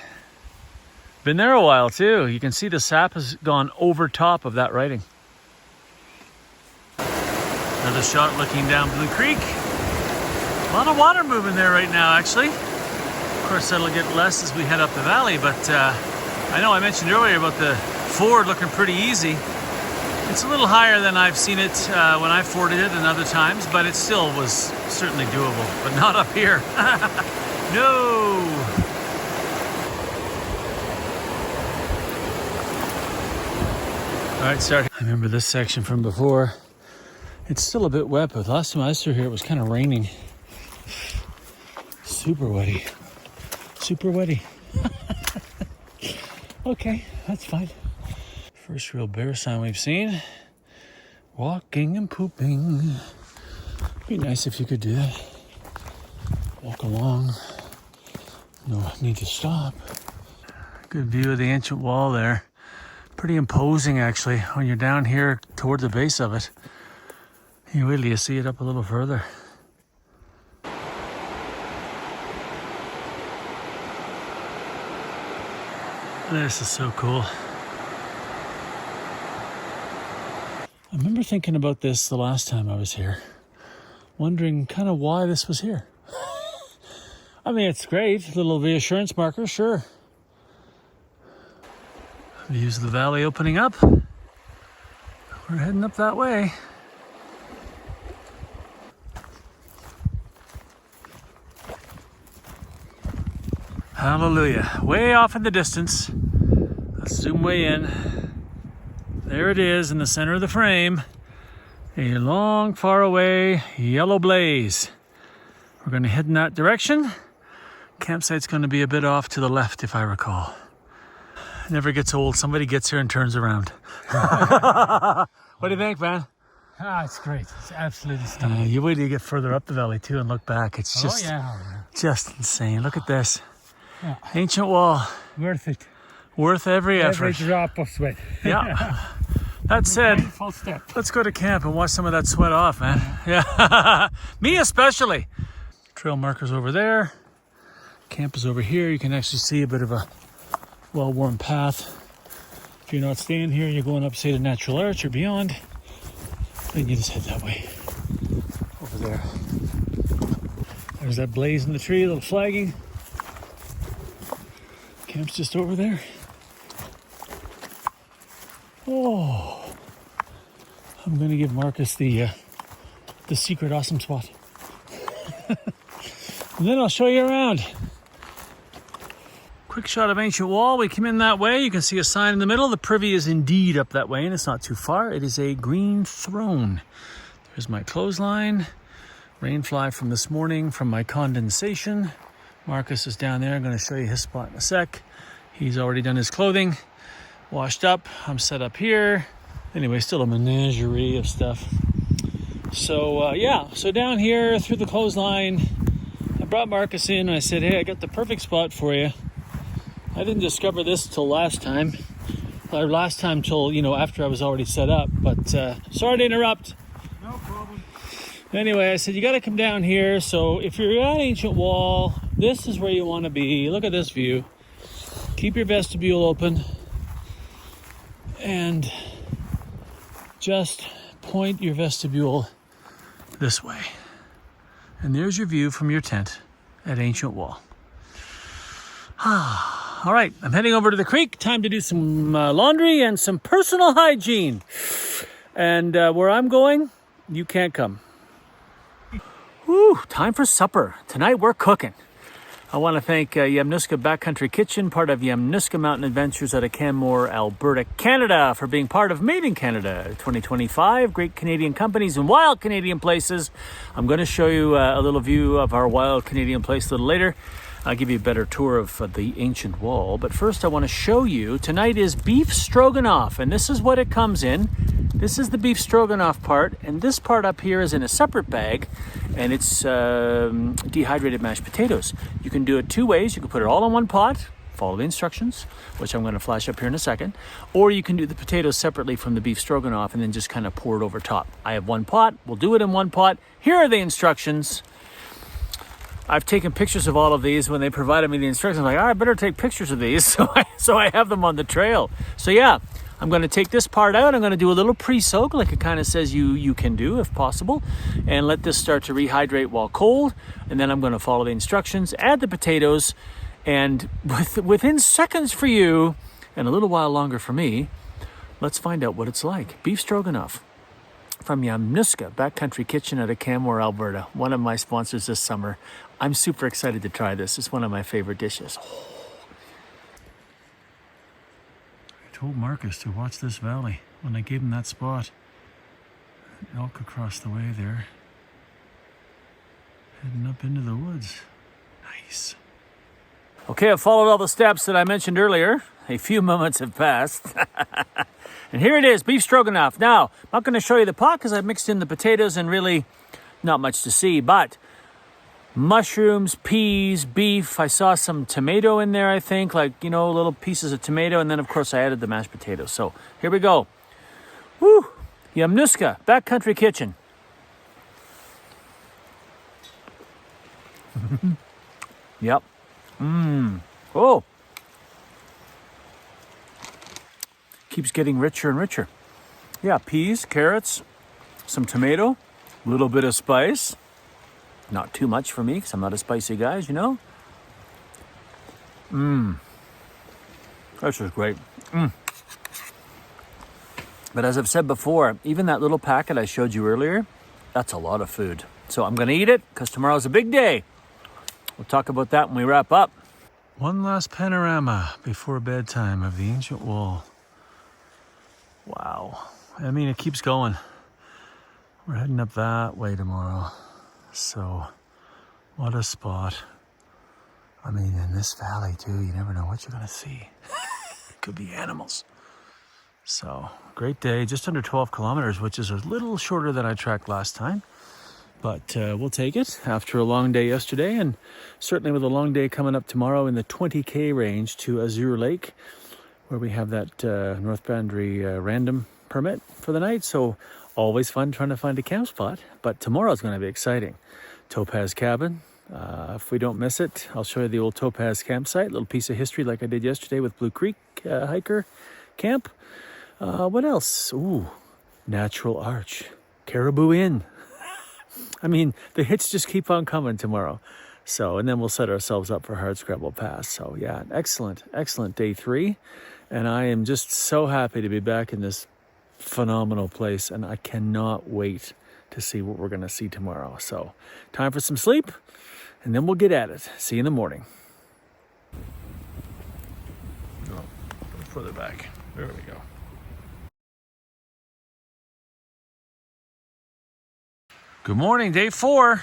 Been there a while too. You can see the sap has gone over top of that writing. Another shot looking down Blue Creek. A lot of water moving there right now, actually. Of course, that'll get less as we head up the valley, but I know I mentioned earlier about the ford looking pretty easy. It's a little higher than I've seen it when I forded it and other times, but it still was certainly doable, but not up here. No! All right, start. I remember this section from before. It's still a bit wet, but last time I was through here, it was kind of raining. Super wetty. Super wetty. Okay, that's fine. First real bear sign we've seen. Walking and pooping. Be nice if you could do that. Walk along. No need to stop. Good view of the ancient wall there. Pretty imposing, actually, when you're down here toward the base of it. You wait till you see it up a little further. This is so cool. I remember thinking about this the last time I was here, wondering kind of why this was here. I mean, it's great, little reassurance marker, sure. Views of the valley opening up. We're heading up that way. Hallelujah. Way off in the distance. Let's zoom way in. There it is in the center of the frame. A long, far away yellow blaze. We're going to head in that direction. Campsite's going to be a bit off to the left, if I recall. Never gets old. Somebody gets here and turns around. What do you think, man? Ah, it's great. It's absolutely stunning. You wait till you get further up the valley too and look back. It's just, just insane. Look at this. Yeah. Ancient wall. Worth it. Worth every effort. Every drop of sweat. Yeah. That said, Full step. let's go to camp and wash some of that sweat off, man. Yeah. Me especially. Trail markers over there. Camp is over here. You can actually see a bit of a well-worn path. If you're not staying here, you're going up, say, to Natural Arch or beyond, then you just head that way. Over there. There's that blaze in the tree, a little flagging. Camp's just over there. Oh, I'm gonna give Markus the secret awesome spot. And then I'll show you around. Quick shot of ancient wall. We come in that way. You can see a sign in the middle. The privy is indeed up that way, and it's not too far. It is a green throne. There's my clothesline. Rainfly from this morning from my condensation. Markus is down there. I'm going to show you his spot in a sec. He's already done his clothing. Washed up. I'm set up here. Anyway, still a menagerie of stuff. So, yeah. So down here through the clothesline, I brought Markus in and I said, hey, I got the perfect spot for you. I didn't discover this till last time. Last time till, after I was already set up. But sorry to interrupt. No problem. Anyway, I said, you got to come down here. So if you're at Ancient Wall, this is where you want to be. Look at this view. Keep your vestibule open. And just point your vestibule this way. And there's your view from your tent at Ancient Wall. All right, I'm heading over to the creek. Time to do some laundry and some personal hygiene. And where I'm going, you can't come. Woo, time for supper. Tonight we're cooking. I want to thank Yamnuska Backcountry Kitchen, part of Yamnuska Mountain Adventures out of Canmore, Alberta, Canada, for being part of Made in Canada 2025. Great Canadian companies and wild Canadian places. I'm going to show you a little view of our wild Canadian place a little later. I'll give you a better tour of the ancient wall. But first I want to show you, tonight is beef stroganoff, and this is what it comes in. This is the beef stroganoff part, and this part up here is in a separate bag, and it's dehydrated mashed potatoes. You can do it two ways. You can put it all in one pot, follow the instructions, which I'm going to flash up here in a second, or you can do the potatoes separately from the beef stroganoff and then just kind of pour it over top. I have one pot. We'll do it in one pot. Here are the instructions. I've taken pictures of all of these when they provided me the instructions. I'm like, I better take pictures of these so I have them on the trail. So yeah, I'm going to take this part out. I'm going to do a little pre-soak like it kind of says you can do if possible, and let this start to rehydrate while cold. And then I'm going to follow the instructions, add the potatoes, and within seconds for you and a little while longer for me, let's find out what it's like. Beef stroganoff from Yamnuska Backcountry Kitchen out of Canmore, Alberta. One of my sponsors this summer. I'm super excited to try this. It's one of my favorite dishes. I told Markus to watch this valley when I gave him that spot. An elk across the way there. Heading up into the woods. Nice. Okay, I've followed all the steps that I mentioned earlier. A few moments have passed. And here it is, beef stroganoff. Now, I'm not going to show you the pot because I mixed in the potatoes and really not much to see, but mushrooms, peas, beef. I saw some tomato in there, I think, like, little pieces of tomato. And then, of course, I added the mashed potatoes. So here we go. Woo! Yamnuska Backcountry Kitchen. Yep. Oh. keeps getting richer and richer. Yeah, peas, carrots, some tomato, a little bit of spice. Not too much for me because I'm not a spicy guy, as you know. That's just great. But as I've said before, even that little packet I showed you earlier, that's a lot of food. So I'm going to eat it because tomorrow's a big day. We'll talk about that when we wrap up. One last panorama before bedtime of the ancient wall. Wow. I mean, it keeps going. We're heading up that way tomorrow. So, what a spot. I mean, in this valley too, you never know what you're going to see. Could be animals. So, great day. Just under 12 kilometers, which is a little shorter than I tracked last time. But we'll take it after a long day yesterday, and certainly with a long day coming up tomorrow in the 20K range to Azure Lake, where we have that North Boundary random permit for the night. So always fun trying to find a camp spot, but tomorrow's going to be exciting. Topaz cabin. If we don't miss it, I'll show you the old Topaz campsite, little piece of history like I did yesterday with Blue Creek hiker camp. What else? Ooh, Natural Arch, Caribou Inn. I mean, the hits just keep on coming tomorrow. So, and then we'll set ourselves up for Hardscrabble Pass. So yeah, excellent day 3. And I am just so happy to be back in this phenomenal place. And I cannot wait to see what we're going to see tomorrow. So time for some sleep and then we'll get at it. See you in the morning. Oh, further back. There we go. Good morning, day 4.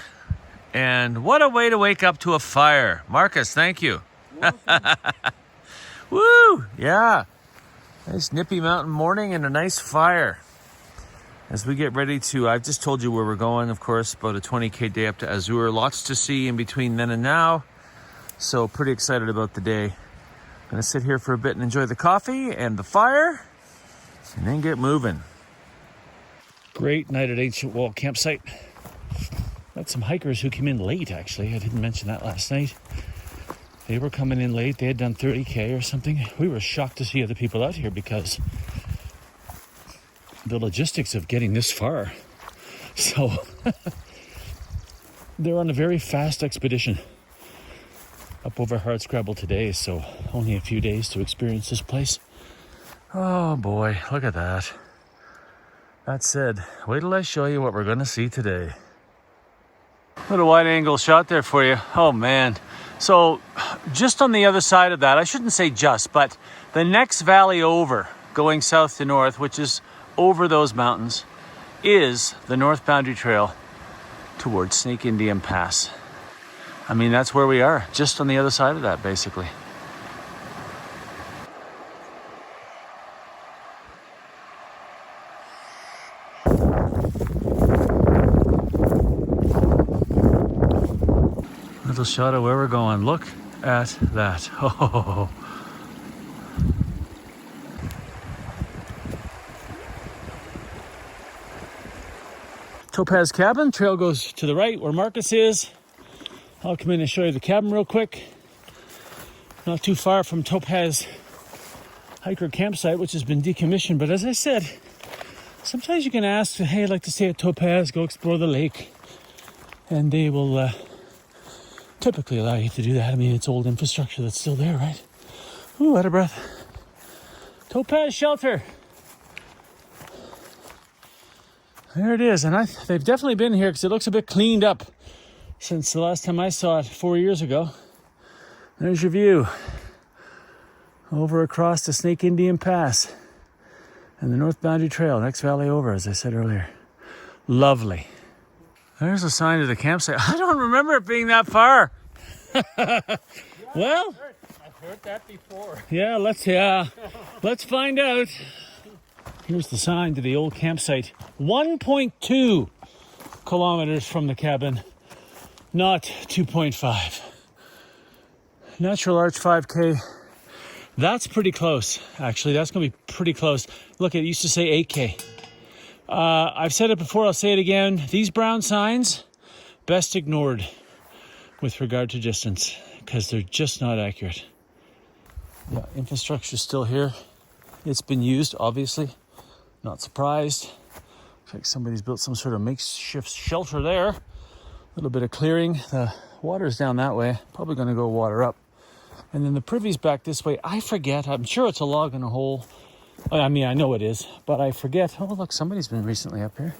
And what a way to wake up to a fire. Markus, thank you. Woo! Yeah. Nice nippy mountain morning and a nice fire. As we get ready to, I've just told you where we're going, of course, about a 20K day up to Azure. Lots to see in between then and now. So pretty excited about the day. Gonna sit here for a bit and enjoy the coffee and the fire and then get moving. Great night at Ancient Wall campsite. Got some hikers who came in late, actually. I didn't mention that last night. They were coming in late. They had done 30K or something. We were shocked to see other people out here because the logistics of getting this far. So they're on a very fast expedition up over Hardscrabble today. So only a few days to experience this place. Oh boy, look at that. That said, wait till I show you what we're going to see today. What a wide angle shot there for you. Oh man. So just on the other side of that, I shouldn't say just, but the next valley over, going south to north, which is over those mountains, is the North Boundary Trail towards Snake Indian Pass. I mean, that's where we are, just on the other side of that, basically. Little shot of where we're going. Look at that. Oh. Topaz cabin. Trail goes to the right where Markus is. I'll come in and show you the cabin real quick. Not too far from Topaz hiker campsite, which has been decommissioned. But as I said, sometimes you can ask, hey, I'd like to stay at Topaz, go explore the lake. And they will typically allow you to do that. I mean, it's old infrastructure that's still there, right? Ooh, out of breath. Topaz shelter. There it is. And they've definitely been here because it looks a bit cleaned up since the last time I saw it 4 years ago. There's your view. Over across the Snake Indian Pass and the North Boundary Trail, next valley over, as I said earlier. Lovely. There's a sign of the campsite. I don't remember it being that far. Well, I've heard that before. yeah, let's find out. Here's the sign to the old campsite. 1.2 kilometers from the cabin, not 2.5. Natural Arch 5K. That's pretty close, actually. That's going to be pretty close. Look, it used to say 8K. I've said it before, I'll say it again. These brown signs, best ignored with regard to distance because they're just not accurate. Yeah, infrastructure's still here. it's been used, obviously. Not surprised. Looks like somebody's built some sort of makeshift shelter there. A little bit of clearing. The water's down that way. Probably going to go water up. And then the privy's back this way. I forget. I'm sure it's a log in a hole. I mean, I know it is, but I forget. Oh, look, somebody's been recently up here.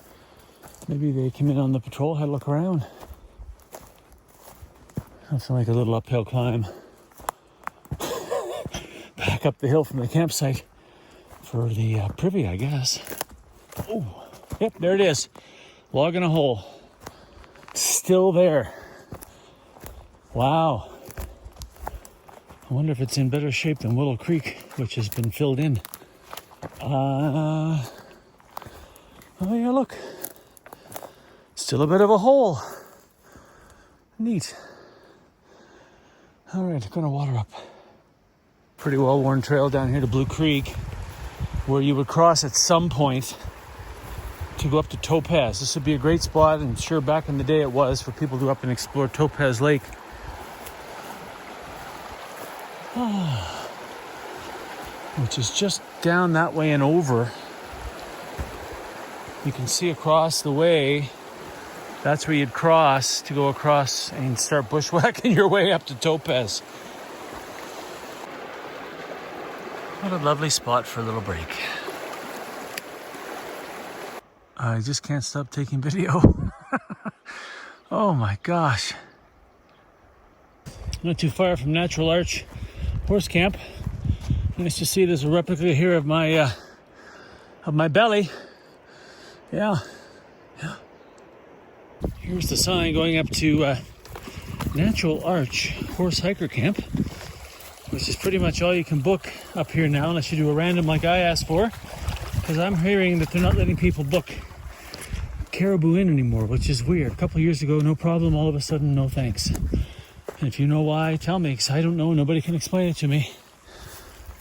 Maybe they came in on the patrol, had a look around. Something like a little uphill climb. Back up the hill from the campsite for the privy, I guess. Oh, yep, there it is. Log in a hole. Still there. Wow. I wonder if it's in better shape than Willow Creek, which has been filled in. Oh yeah, look. Still a bit of a hole. Neat. All right, gonna water up. Pretty well-worn trail down here to Blue Creek, where you would cross at some point to go up to Topaz. This would be a great spot, and sure, back in the day it was, for people to go up and explore Topaz Lake. Which is just down that way and over. You can see across the way, that's where you'd cross to go across and start bushwhacking your way up to Topaz. What a lovely spot for a little break. I just can't stop taking video. Oh my gosh. Not too far from Natural Arch Horse Camp. Nice to see there's a replica here of my belly. Yeah. Here's the sign going up to Natural Arch Horse Hiker Camp, which is pretty much all you can book up here now, unless you do a random like I asked for, because I'm hearing that they're not letting people book Caribou in anymore, which is weird. A couple years ago, no problem. All of a sudden, no thanks. And if you know why, tell me, because I don't know. Nobody can explain it to me.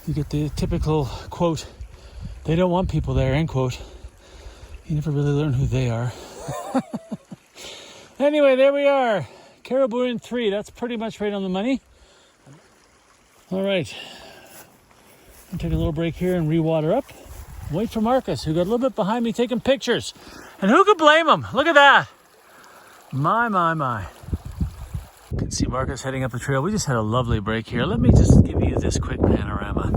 You get the typical quote, they don't want people there, end quote. You never really learn who they are. Anyway, there we are. Caribou in 3. That's pretty much right on the money. All right. I'll take a little break here and re-water up. Wait for Markus, who got a little bit behind me taking pictures. And who could blame him? Look at that. My. You can see Markus heading up the trail. We just had a lovely break here. Let me just give you this quick panorama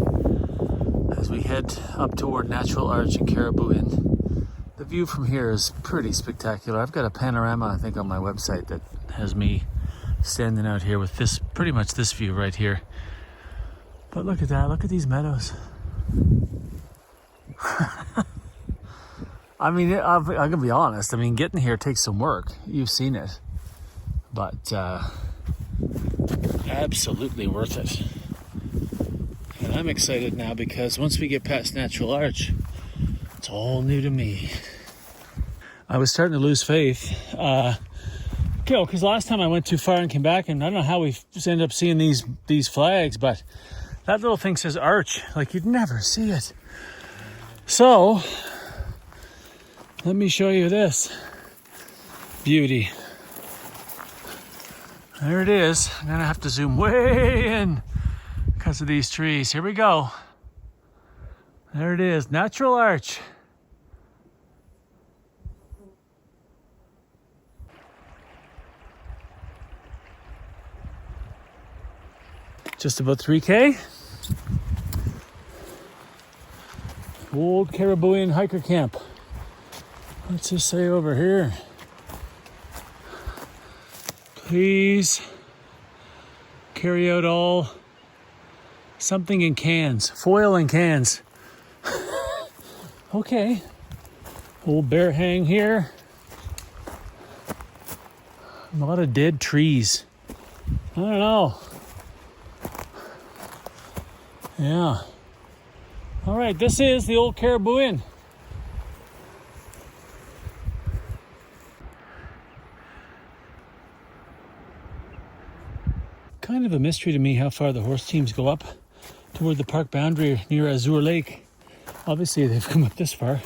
as we head up toward Natural Arch and Caribou Inn. The view from here is pretty spectacular. I've got a panorama, I think, on my website that has me standing out here with this, pretty much this view right here. But look at that. Look at these meadows. I mean, I'm going to be honest. I mean, getting here takes some work. You've seen it. But absolutely worth it. And I'm excited now because once we get past Natural Arch, it's all new to me. I was starting to lose faith. Because last time I went too far and came back, and I don't know how we just ended up seeing these flags, but that little thing says Arch. Like, you'd never see it. So, let me show you this beauty. There it is. I'm gonna have to zoom way in because of these trees. Here we go. There it is, Natural Arch. Just about 3K. Old Caribouian hiker camp. What's this say over here? Please carry out all something in cans, foil in cans. Okay. Old bear hang here. A lot of dead trees. I don't know. Yeah. All right, this is the old Caribou Inn. Kind of a mystery to me how far the horse teams go up toward the park boundary near Azure Lake. Obviously, they've come up this far.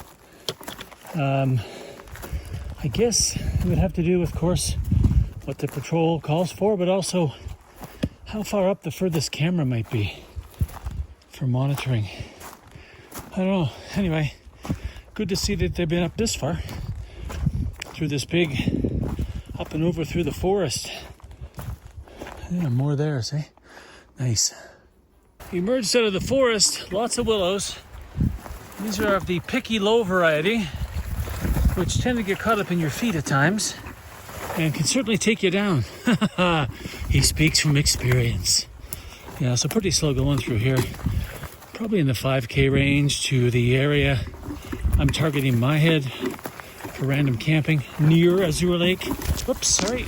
I guess it would have to do, of course, what the patrol calls for, but also how far up the furthest camera might be for monitoring. I don't know. Anyway, good to see that they've been up this far. Through this big, up and over through the forest. Yeah, more there, see? Nice. Emerged out of the forest, lots of willows. These are of the picky low variety, which tend to get caught up in your feet at times and can certainly take you down. He speaks from experience. Yeah, so pretty slow going through here. Probably in the 5K range to the area I'm targeting my head for random camping near Azure Lake. Whoops, sorry.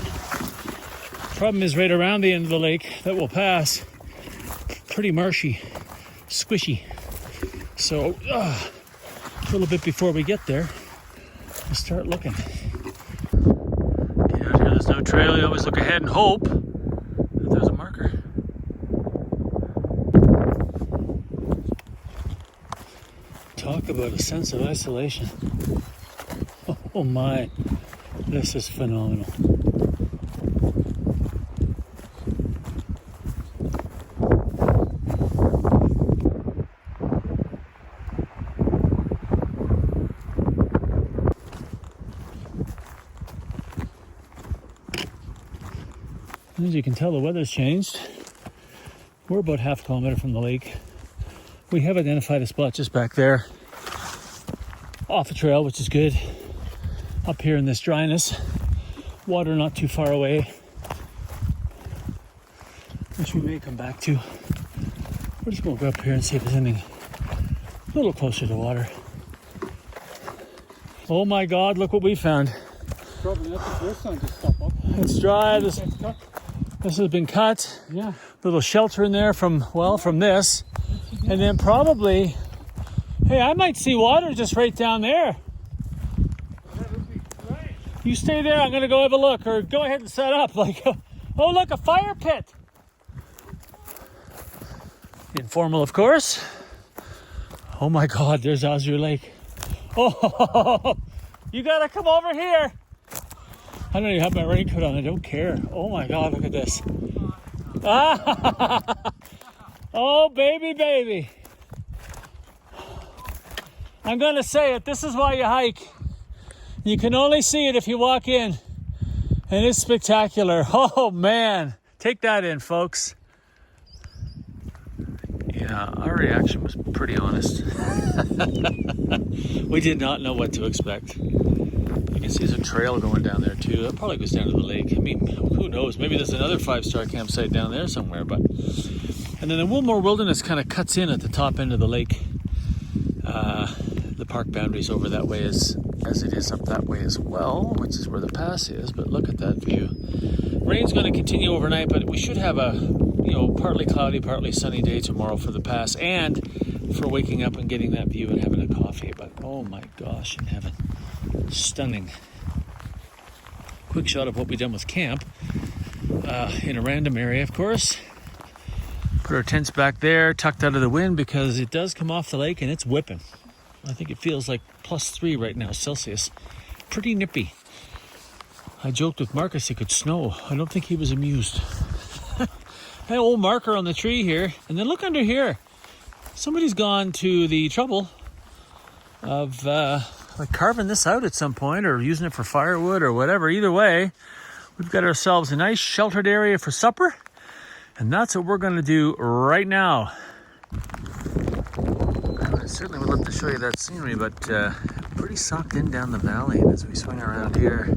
Problem is right around the end of the lake that we'll pass. Pretty marshy, squishy. So a little bit before we get there, we'll start looking. Get out here, there's no trail. You always look ahead and hope that there's a marker. Talk about a sense of isolation. Oh my, this is phenomenal. As you can tell, the weather's changed. We're about half a kilometer from the lake. We have identified a spot just back there off the trail, which is good. Up here in this dryness, water not too far away, which we may come back to. We're just going to go up here and see if there's anything a little closer to water. Oh my God, look what we found. Probably not the first time to stop up. It's dry. This has been cut. Yeah. Little shelter in there from this. And then probably, hey, I might see water just right down there. That would be great. You stay there, I'm gonna go have a look, or go ahead and set up. Like, oh look, a fire pit. Informal, of course. Oh my God, there's Azure Lake. Oh, you gotta come over here. I don't even have my raincoat on, I don't care. Oh my God, look at this. Ah, oh baby, baby. I'm gonna say it, this is why you hike. You can only see it if you walk in. And it's spectacular. Oh man, take that in, folks. Yeah, our reaction was pretty honest. We did not know what to expect. You can see there's a trail going down there too. That probably goes down to the lake. I mean, who knows? Maybe there's another 5-star campsite down there somewhere. But and then the Willmore Wilderness kind of cuts in at the top end of the lake. The park boundaries over that way as it is up that way as well, which is where the pass is. But look at that view. Rain's going to continue overnight, but we should have a partly cloudy, partly sunny day tomorrow for the pass and for waking up and getting that view and having a coffee. But oh my gosh, in heaven. Stunning. Quick shot of what we've done with camp in a random area, of course. Put our tents back there, tucked out of the wind because it does come off the lake and it's whipping. I think it feels like +3 right now, Celsius. Pretty nippy. I joked with Markus it could snow. I don't think he was amused. That old marker on the tree here, and then look under here. Somebody's gone to the trouble of like carving this out at some point or using it for firewood or whatever. Either way, we've got ourselves a nice sheltered area for supper, and that's what we're going to do right now. I certainly would love to show you that scenery, but pretty socked in down the valley. And as we swing around here,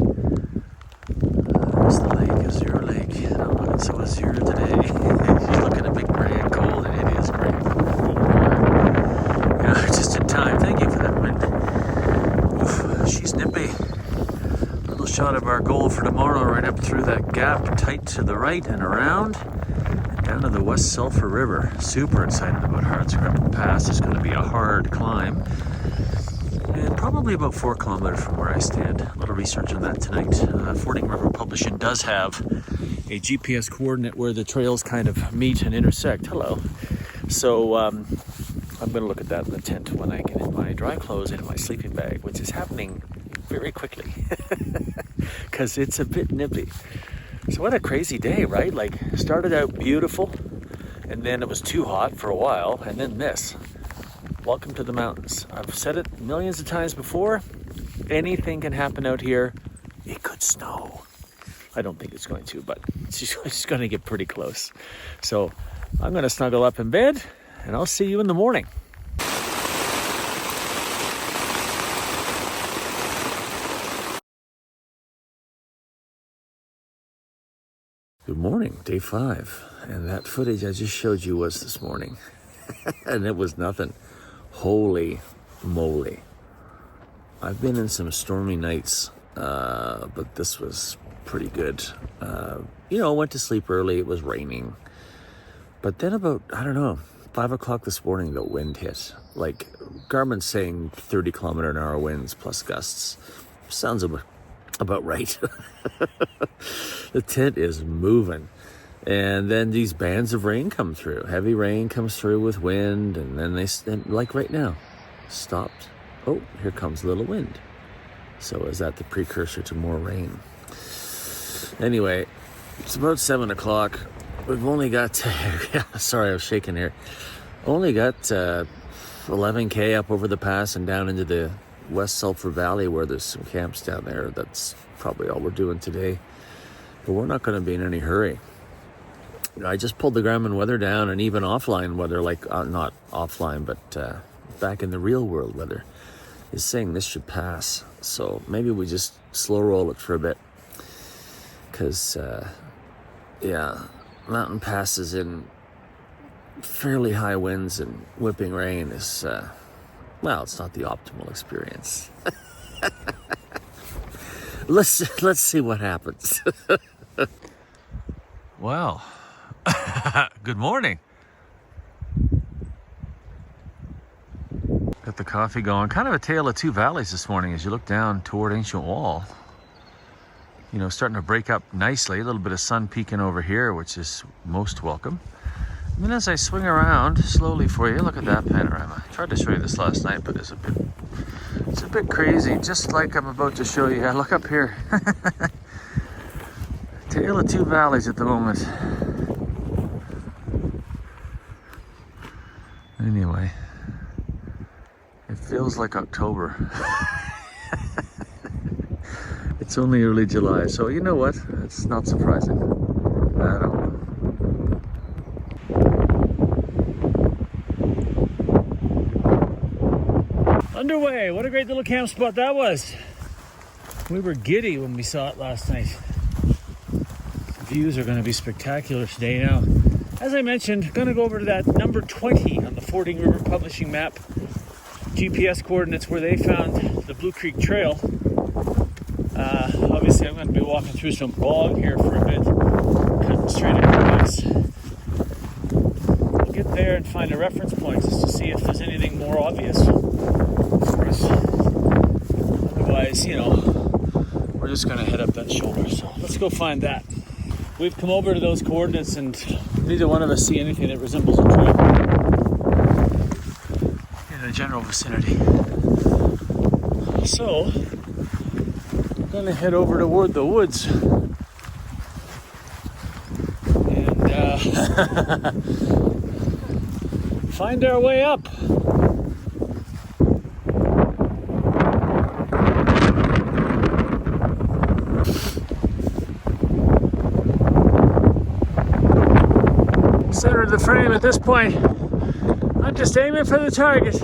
there's the lake, Azure Lake. Not looking so azure today. She's looking a bit gray and cold, and it is gray. Yeah, just in time. Thank you for that wind. Oof, she's nippy. Little shot of our goal for tomorrow, right up through that gap, tight to the right and around, and down to the West Sulphur River. Super excited about Hardscrabble Pass. It's going to be a hard climb. And probably about 4 kilometers from where I stand. A little research on that tonight. Fording River Publishing does have a GPS coordinate where the trails kind of meet and intersect. Hello. So I'm going to look at that in the tent when I get in my dry clothes and in my sleeping bag, which is happening very quickly because it's a bit nippy. So what a crazy day, right? Like, started out beautiful and then it was too hot for a while and then this. welcome to the mountains. I've said it millions of times before. Anything can happen out here. It could snow. I don't think it's going to, but it's just going to get pretty close. So I'm going to snuggle up in bed, and I'll see you in the morning. Good morning, day 5. And that footage I just showed you was this morning. And it was nothing. Holy moly. I've been in some stormy nights, but this was pretty good. Went to sleep early. It was raining. But then about, 5 o'clock this morning, the wind hit. Like, Garmin's saying 30 kilometer an hour winds plus gusts. Sounds about right. The tent is moving. And then these bands of rain come through. Heavy rain comes through with wind. And then like right now, stopped. Oh, here comes a little wind. So is that the precursor to more rain? Anyway, it's about 7 o'clock. We've only got, sorry, I was shaking here. Only got 11K up over the pass and down into the West Sulphur Valley where there's some camps down there. That's probably all we're doing today. But we're not going to be in any hurry. I just pulled the Garmin weather down, and even offline weather, not offline, but back in the real world weather, is saying this should pass. So maybe we just slow roll it for a bit. Because, mountain passes in fairly high winds and whipping rain is, it's not the optimal experience. Let's see what happens. Wow. Good morning. Got the coffee going. Kind of a tale of two valleys this morning as you look down toward Ancient Wall. Starting to break up nicely. A little bit of sun peeking over here, which is most welcome. And then as I swing around slowly for you, look at that panorama. I tried to show you this last night, but it's a bit crazy. Just like I'm about to show you. Look up here. Tale of two valleys at the moment. Anyway, it feels like October. It's only early July, so you know what? It's not surprising at all. Underway. What a great little camp spot that was. We were giddy when we saw it last night. The views are going to be spectacular today. Now, as I mentioned, going to go over to that number 20 on the Fording River Publishing Map GPS coordinates where they found the Blue Creek Trail. Obviously, I'm going to be walking through some bog here for a bit, cutting straight across. We'll get there and find a reference point just to see if there's anything more obvious for us. Otherwise, we're just going to head up that shoulder. So let's go find that. We've come over to those coordinates and neither one of us see anything that resembles a trail in the general vicinity. So, I'm going to head over toward the woods and find our way up. Center of the frame at this point. I'm just aiming for the target.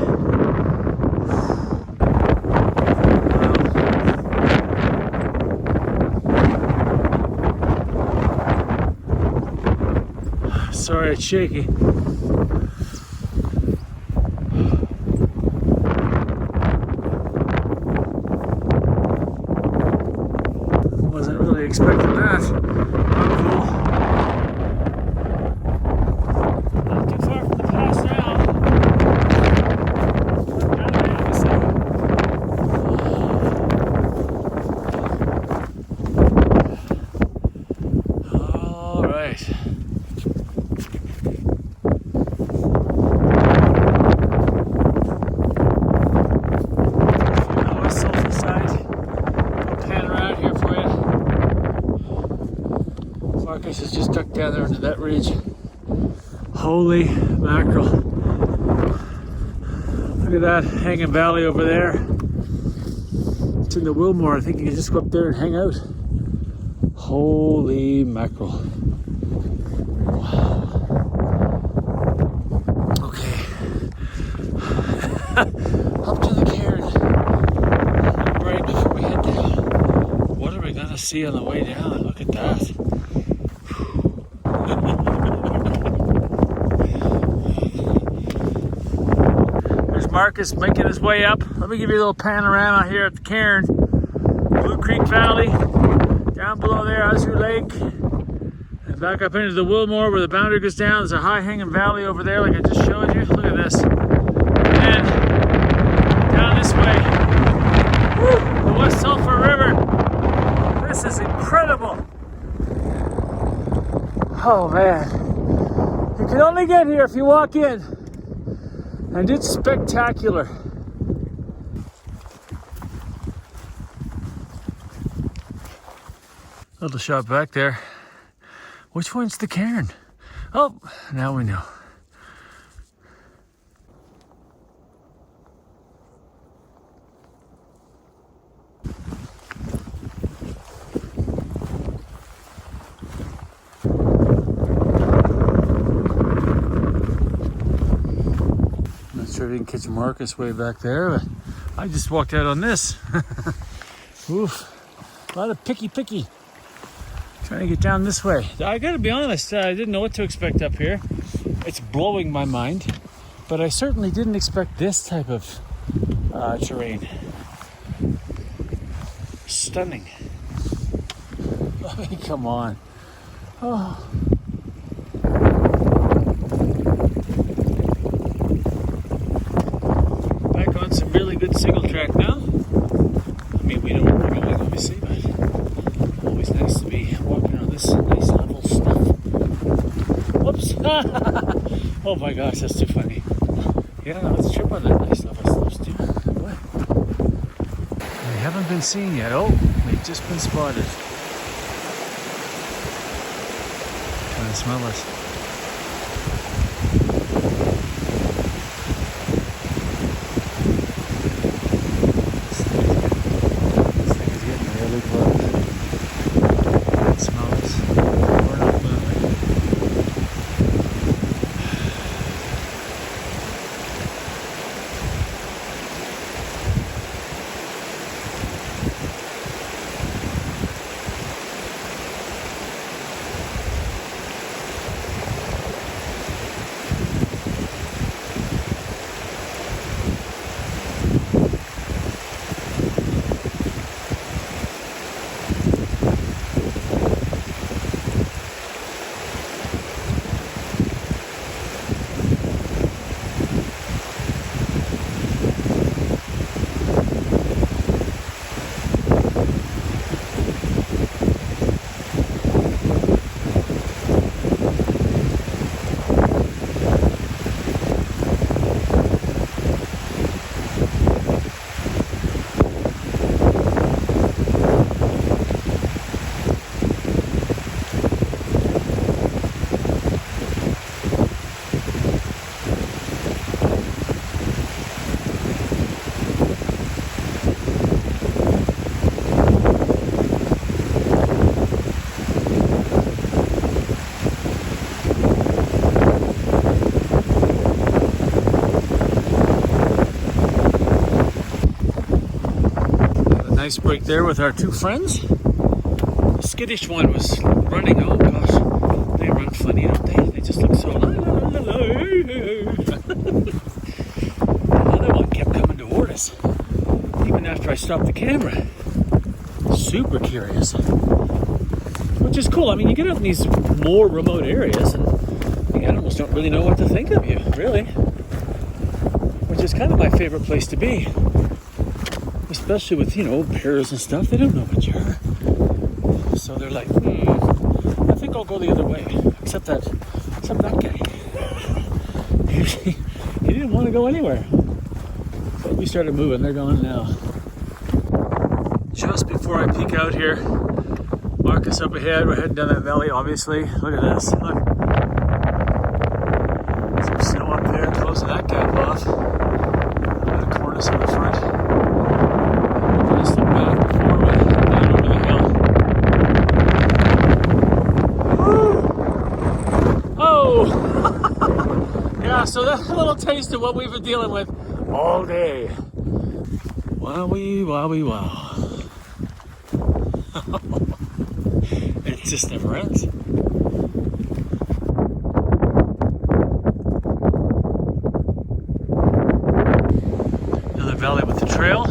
Sorry, it's shaky. Wasn't really expecting that. Oh, cool. Not too far from the pass now. All right. Markus has just ducked down there into that ridge. Holy mackerel. at that hanging valley over there. It's in the Willmore. I think you can just go up there and hang out. Holy mackerel. Wow. Okay. Up to the cairn. Right before we head down. What are we going to see on the way down? Look at that. Markus making his way up. Let me give you a little panorama here at the cairn. Blue Creek Valley, down below there, Azure Lake, and back up into the Willmore where the boundary goes down. There's a high hanging valley over there, like I just showed you. Look at this. And down this way, woo, the West Sulphur River. This is incredible. Oh man, you can only get here if you walk in. And it's spectacular. Little shot back there. Which one's the cairn? Oh, now we know. Sure we can catch Markus way back there, but I just walked out on this. Oof, a lot of picky. Trying to get down this way. I gotta be honest, I didn't know what to expect up here. It's blowing my mind, but I certainly didn't expect this type of terrain. Stunning. I mean, come on. Oh. Some really good single track now. I mean, we know where we're going, obviously, but always nice to be walking on this nice level stuff. Whoops! Oh my gosh, that's too funny. Yeah, let's trip on that nice level stuff too. What? We haven't been seen yet. Oh, we've just been spotted. Trying to smell us. Nice break there with our two friends. The skittish one was running. Oh gosh, they run funny, don't they? They just look so. Another one kept coming toward us, even after I stopped the camera. Super curious, which is cool. I mean, you get out in these more remote areas, and the animals don't really know what to think of you, really. Which is kind of my favorite place to be. Especially with, bears and stuff, they don't know what you are. So they're like, I think I'll go the other way. Except that guy. He didn't want to go anywhere. But we started moving, they're going now. Just before I peek out here, Markus up ahead, we're heading down that valley, obviously. Look at this, look. Some snow up there, closing that gap off. harness on the front. Kind of slip back before we head down over the hill. Woo! Oh! Yeah, so that's a little taste of what we've been dealing with all day. Wowie, wowie, wow. It just never ends. Another valley with the trail.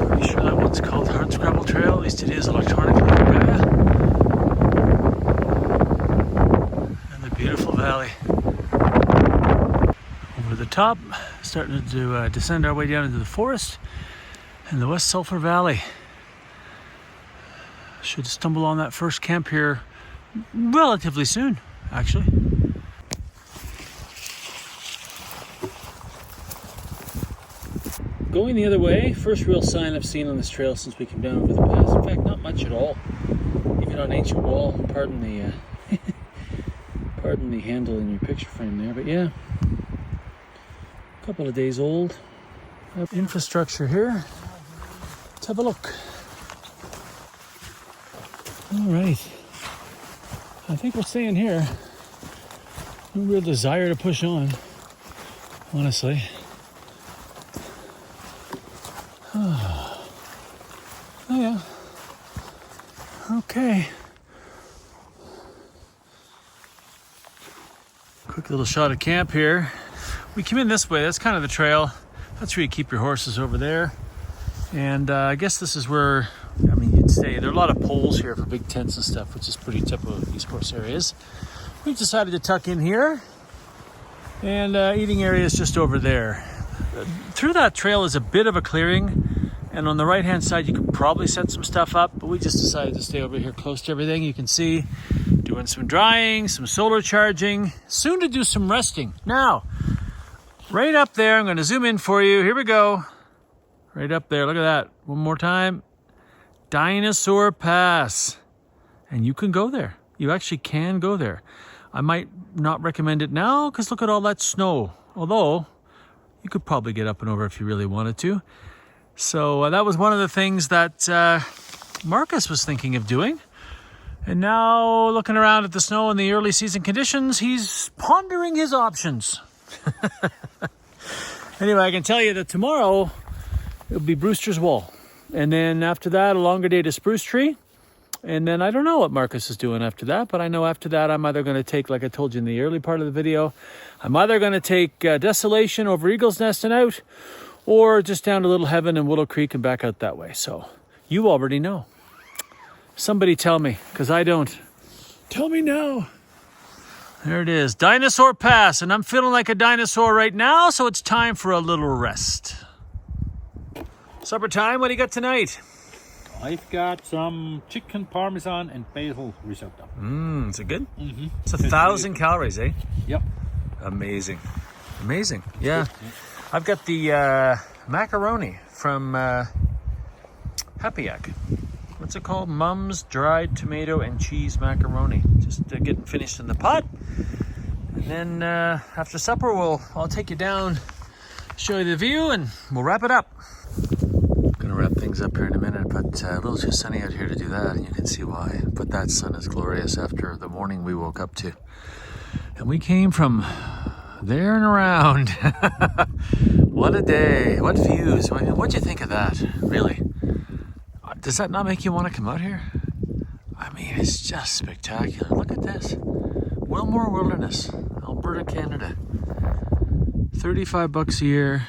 Pretty sure that one's called Hardscrabble Trail, at least it is electronically. Yeah. And the beautiful valley. Over the top, starting to descend our way down into the forest and the West Sulphur Valley. Should stumble on that first camp here relatively soon, actually. Going the other way, first real sign I've seen on this trail since we came down over the pass. In fact, not much at all. Even on Ancient Wall, pardon the pardon the handle in your picture frame there, but yeah. A couple of days old. Infrastructure here. Let's have a look. All right. I think we're staying here. No real desire to push on, honestly. Oh yeah. Okay. Quick little shot of camp here. We came in this way. That's kind of the trail. That's where you keep your horses over there. And I guess this is where, I mean, you'd stay. There are a lot of poles here for big tents and stuff, which is pretty typical of East Coast areas. We've decided to tuck in here. And eating area is just over there. Through that trail is a bit of a clearing. And on the right-hand side, you could probably set some stuff up. But we just decided to stay over here close to everything. You can see doing some drying, some solar charging. Soon to do some resting. Now, right up there, I'm going to zoom in for you. Here we go. Right up there. Look at that. One more time. Dinosaur Pass. And you can go there. You actually can go there. I might not recommend it now because look at all that snow. Although, you could probably get up and over if you really wanted to. So that was one of the things that Markus was thinking of doing. And now, looking around at the snow and the early season conditions, he's pondering his options. Anyway, I can tell you that tomorrow it'll be Brewster's Wall. And then after that, a longer day to Spruce Tree. And then I don't know what Markus is doing after that, but I know after that I'm either going to take, like I told you in the early part of the video, I'm either going to take Desolation over Eagle's Nest and out, or just down to Little Heaven and Willow Creek and back out that way. So you already know. Somebody tell me, because I don't. Tell me now. There it is, Dinosaur Pass, and I'm feeling like a dinosaur right now, so it's time for a little rest. Supper time, what do you got tonight? I've got some chicken parmesan and basil risotto. Is it good? Mm-hmm. It's 1,000 calories, eh? Yep. Amazing. Amazing, yeah. I've got the macaroni from Happy Yak. What's it called? Mum's dried tomato and cheese macaroni. Just getting finished in the pot. And then after supper, I'll take you down, show you the view, and we'll wrap it up. Gonna wrap things up here in a minute, but a little too sunny out here to do that, and you can see why. But that sun is glorious after the morning we woke up to. And we came from there and around. What a day. What views. I mean, what'd you think of that, really? Does that not make you want to come out here? I mean, it's just spectacular. Look at this. Willmore Wilderness, Alberta, Canada. $35 a year.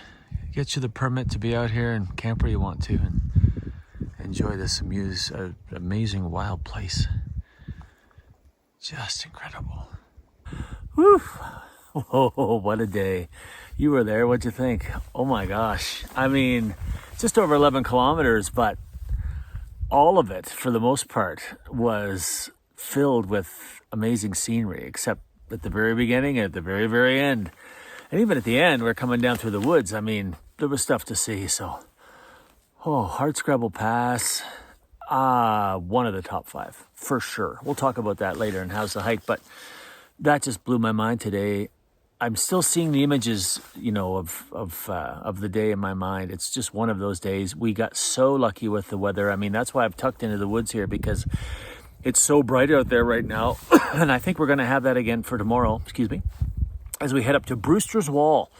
Gets you the permit to be out here and camp where you want to and enjoy this amazing wild place. Just incredible. Woo! Oh, what a day. You were there. What'd you think? Oh my gosh. I mean, just over 11 kilometers, but all of it, for the most part, was filled with amazing scenery, except at the very beginning and at the very, very end. And even at the end, we're coming down through the woods. I mean, there was stuff to see, so. Oh, Hardscrabble Pass, one of the top 5, for sure. We'll talk about that later and how's the hike, but that just blew my mind today. I'm still seeing the images, of the day in my mind. It's just one of those days. We got so lucky with the weather. I mean, that's why I've tucked into the woods here, because it's so bright out there right now. And I think we're going to have that again for tomorrow, as we head up to Brewster's Wall,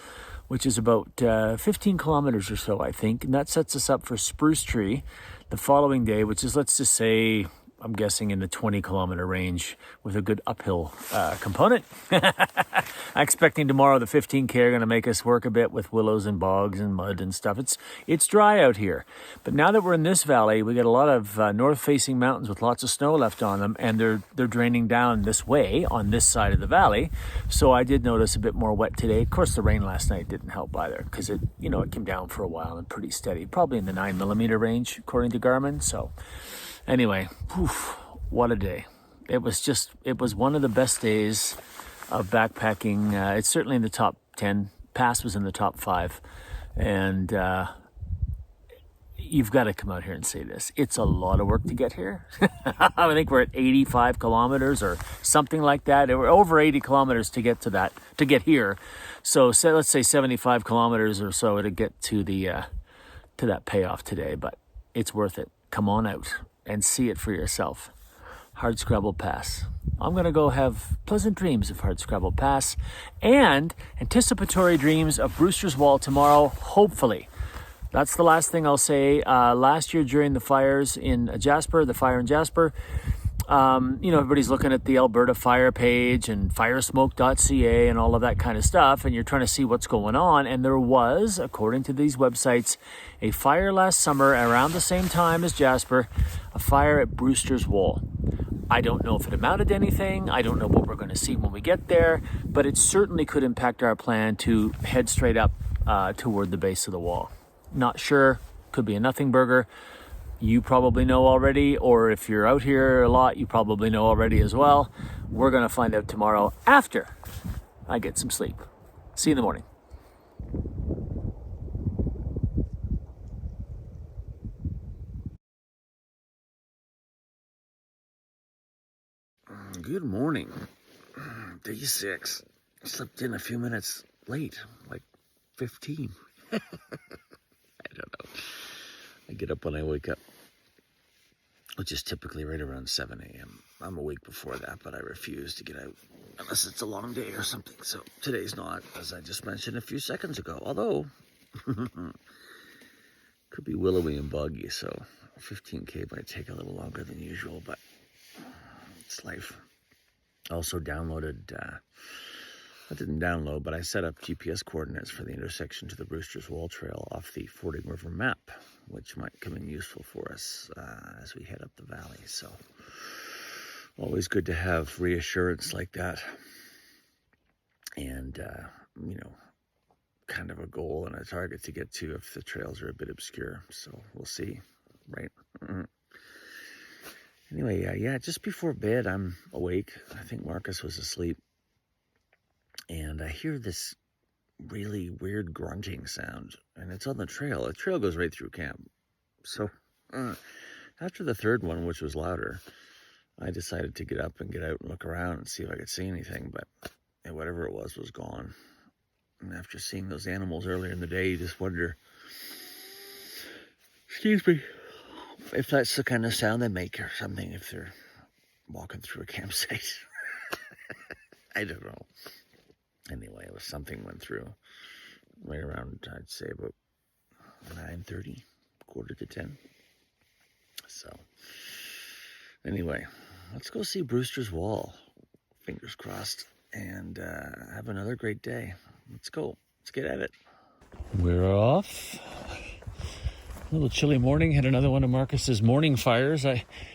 which is about 15 kilometers or so, I think. And that sets us up for Spruce Tree the following day, which is, let's just say, I'm guessing in the 20 kilometer range with a good uphill component. I'm expecting tomorrow the 15K are going to make us work a bit with willows and bogs and mud and stuff. It's dry out here. But now that we're in this valley, we got a lot of north-facing mountains with lots of snow left on them, and they're draining down this way on this side of the valley. So I did notice a bit more wet today. Of course, the rain last night didn't help either, because it came down for a while and pretty steady, probably in the 9 millimeter range, according to Garmin. So anyway, what a day. It was one of the best days of backpacking. It's certainly in the top 10. Pass was in the top 5. And you've got to come out here and say this. It's a lot of work to get here. I think we're at 85 kilometers or something like that. We're over 80 kilometers to get here. So let's say 75 kilometers or so to get to that payoff today. But it's worth it. Come on out and see it for yourself. Hardscrabble Pass. I'm going to go have pleasant dreams of Hardscrabble Pass and anticipatory dreams of Brewster's Wall tomorrow, hopefully. That's the last thing I'll say. Last year during the fires in Jasper, the fire in Jasper, everybody's looking at the Alberta fire page and firesmoke.ca and all of that kind of stuff, and you're trying to see what's going on. And there was, according to these websites, a fire last summer around the same time as Jasper, a fire at Brewster's Wall. I don't know if it amounted to anything. I don't know what we're going to see when we get there, but it certainly could impact our plan to head straight up toward the base of the wall. Not sure. Could be a nothing burger. You probably know already, or if you're out here a lot, you probably know already as well. We're going to find out tomorrow after I get some sleep. See you in the morning. Good morning. Day 6. Slept in a few minutes late, like 15. I don't know. I get up when I wake up, which is typically right around 7 a.m. I'm awake before that, but I refuse to get out unless it's a long day or something. So today's not, as I just mentioned a few seconds ago, although could be willowy and boggy, so 15K might take a little longer than usual, but it's life. Also downloaded, I didn't download, but I set up GPS coordinates for the intersection to the Brewster's Wall Trail off the Fording River map, which might come in useful for us as we head up the valley. So always good to have reassurance like that. And, kind of a goal and a target to get to if the trails are a bit obscure. So we'll see, right? Anyway, just before bed, I'm awake. I think Markus was asleep. And I hear this really weird grunting sound. And it's on the trail. The trail goes right through camp. So after the third one, which was louder, I decided to get up and get out and look around and see if I could see anything. But whatever it was gone. And after seeing those animals earlier in the day, you just wonder, excuse me, if that's the kind of sound they make or something, if they're walking through a campsite. I don't know. Anyway, it was something went through right around, I'd say, about 9:30, 9:45. So, anyway, let's go see Brewster's Wall. Fingers crossed. And have another great day. Let's go. Let's get at it. We're off. A little chilly morning. Had another one of Markus's morning fires.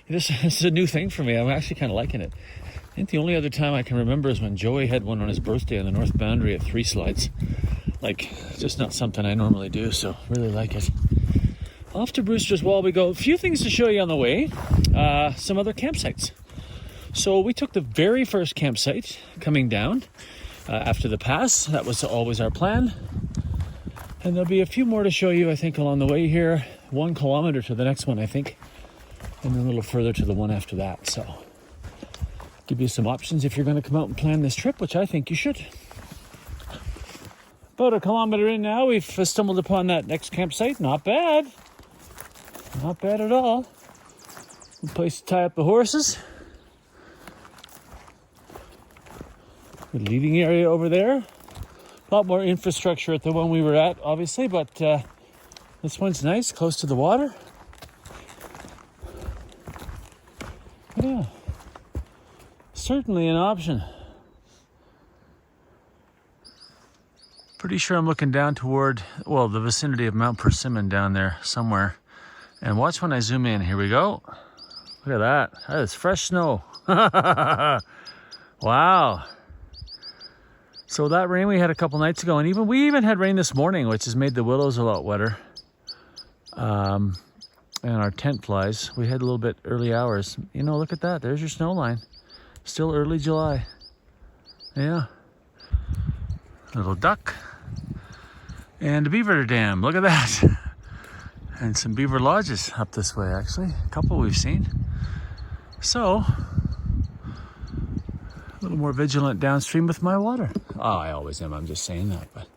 This is a new thing for me. I'm actually kind of liking it. I think the only other time I can remember is when Joey had one on his birthday on the north boundary at 3 Slides. Just not something I normally do, so really like it. Off to Brewster's Wall we go. A few things to show you on the way. Some other campsites. So we took the very first campsite coming down after the pass. That was always our plan. And there'll be a few more to show you, I think, along the way here. 1 kilometer to the next one, I think. And then a little further to the one after that. So give you some options if you're going to come out and plan this trip, which I think you should. About a kilometer in now, we've stumbled upon that next campsite. Not bad. Not bad at all. Good place to tie up the horses. Good leading area over there. A lot more infrastructure at the one we were at, obviously, but this one's nice, close to the water. Yeah, certainly an option. Pretty sure I'm looking down toward, well, the vicinity of Mount Persimmon down there somewhere. And watch when I zoom in. Here we go. Look at that. That is fresh snow. Wow. So that rain we had a couple nights ago, and we even had rain this morning, which has made the willows a lot wetter. And our tent flies. We had a little bit early hours. You know, look at that. There's your snow line. Still early July. Yeah. Little duck. And a beaver dam. Look at that. And some beaver lodges up this way, actually. A couple we've seen. So, a little more vigilant downstream with my water. Oh, I always am. I'm just saying that. But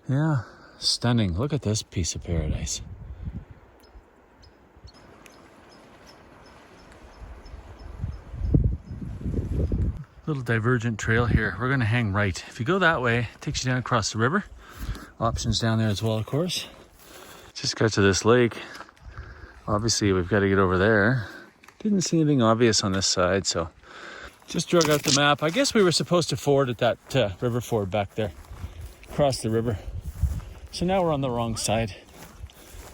yeah, stunning. Look at this piece of paradise. Little divergent trail here. We're going to hang right. If you go that way, it takes you down across the river. Options down there as well, of course. Just got to this lake. Obviously, we've got to get over there. Didn't see anything obvious on this side, so just drug out the map. I guess we were supposed to ford at that river ford back there, across the river. So now we're on the wrong side.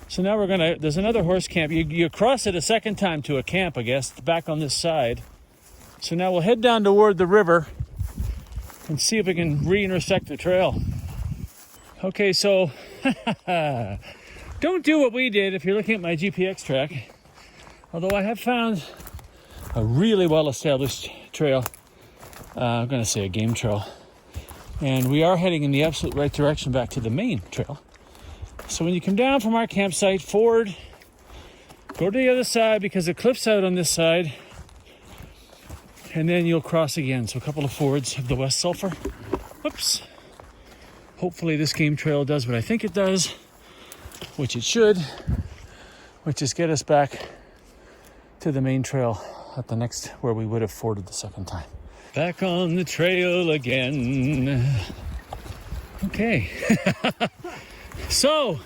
So now we're gonna, there's another horse camp. You cross it a second time to a camp, I guess, back on this side. So now we'll head down toward the river and see if we can re-intersect the trail. Okay, so don't do what we did if you're looking at my GPX track. Although I have found a really well-established trail. I'm going to say a game trail. And we are heading in the absolute right direction back to the main trail. So when you come down from our campsite, ford, go to the other side because the cliff's out on this side. And then you'll cross again. So a couple of fords of the West Sulphur. Whoops. Hopefully this game trail does what I think it does, which it should, which is get us back to the main trail at the next where we would have forded the second time. Back on the trail again. Okay. So,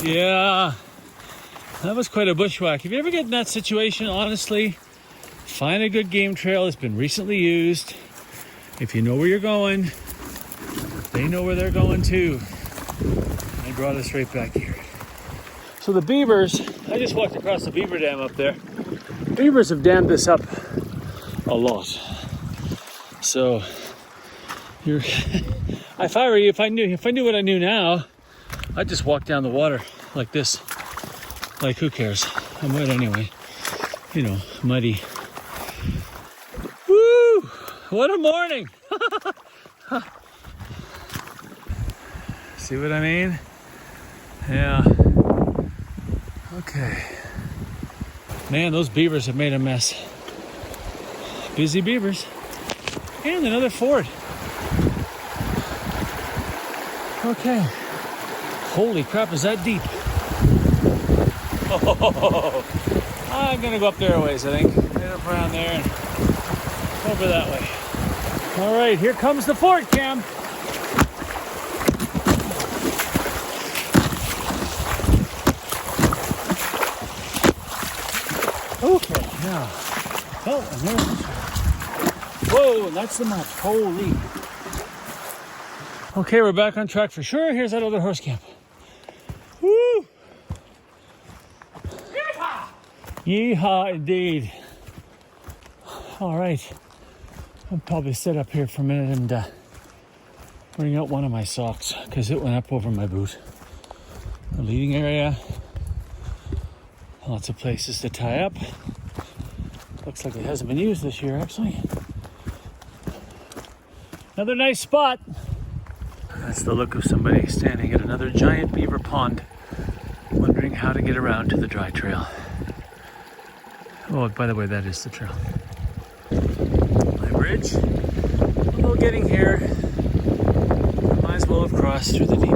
yeah, that was quite a bushwhack. If you ever get in that situation, honestly, find a good game trail that's been recently used. If you know where you're going, they know where they're going too. They brought us right back here. So the beavers, I just walked across the beaver dam up there. Beavers have dammed this up a lot. So if I were you, if I knew what I knew now, I'd just walk down the water like this. Like, who cares? I'm wet anyway. You know, muddy. Woo! What a morning! See what I mean? Yeah. Okay. Man, those beavers have made a mess. Busy beavers. And another ford. Okay. Holy crap, is that deep? Oh, I'm gonna go up there a ways, I think. Right up around there and over that way. All right, here comes the ford cam. Okay, now. Oh, and there's the track. Whoa, and that's the map. Holy. Okay, we're back on track for sure. Here's that other horse camp. Woo! Yeehaw! Yeehaw, indeed. All right. I'll probably sit up here for a minute and bring out one of my socks because it went up over my boot. The leading area. Lots of places to tie up. Looks like it hasn't been used this year, actually. Another nice spot. That's the look of somebody standing at another giant beaver pond, wondering how to get around to the dry trail. Oh, by the way, that is the trail. My bridge. Although well getting here. Might as well have crossed through the deep.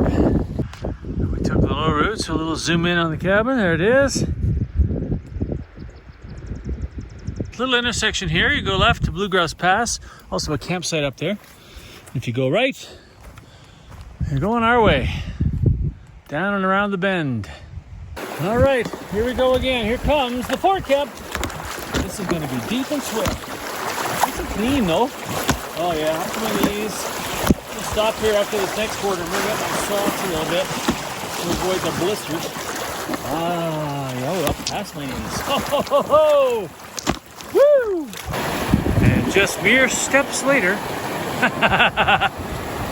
We took the low route, so a little zoom in on the cabin. There it is. Little intersection here. You go left to Bluegrass Pass. Also a campsite up there. If you go right, you're going our way. Down and around the bend. All right, here we go again. Here comes the fort camp. This is going to be deep and swift. Nice and clean though. Oh yeah, up to my knees. I'll stop here after this next quarter and bring up my socks a little bit to avoid the blisters. Up past my knees. Ho, ho, ho, ho. Woo! And just mere steps later,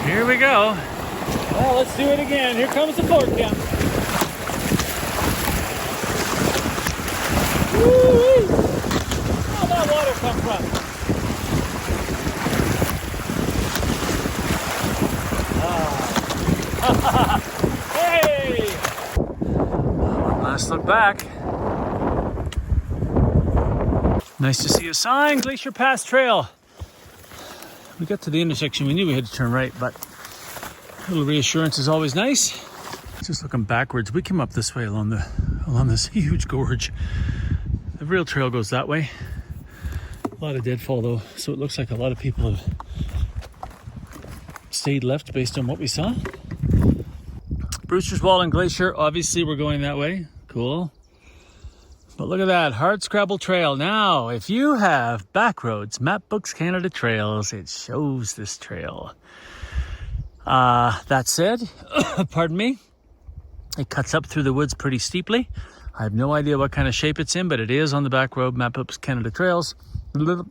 here we go. Well, let's do it again. Here comes the fort camp. Woo-wee! Where'd that water come from? Hey! One last look back. Nice to see a sign, Glacier Pass Trail. We got to the intersection, we knew we had to turn right, but a little reassurance is always nice. Just looking backwards, we came up this way along this huge gorge. The real trail goes that way. A lot of deadfall though, so it looks like a lot of people have stayed left based on what we saw. Brewster's Wall and Glacier, obviously we're going that way. Cool. But look at that, Hardscrabble Trail. Now, if you have Backroads, Mapbooks Canada Trails, it shows this trail. That said, pardon me, it cuts up through the woods pretty steeply. I have no idea what kind of shape it's in, but it is on the back road, Mapbooks Canada Trails. Although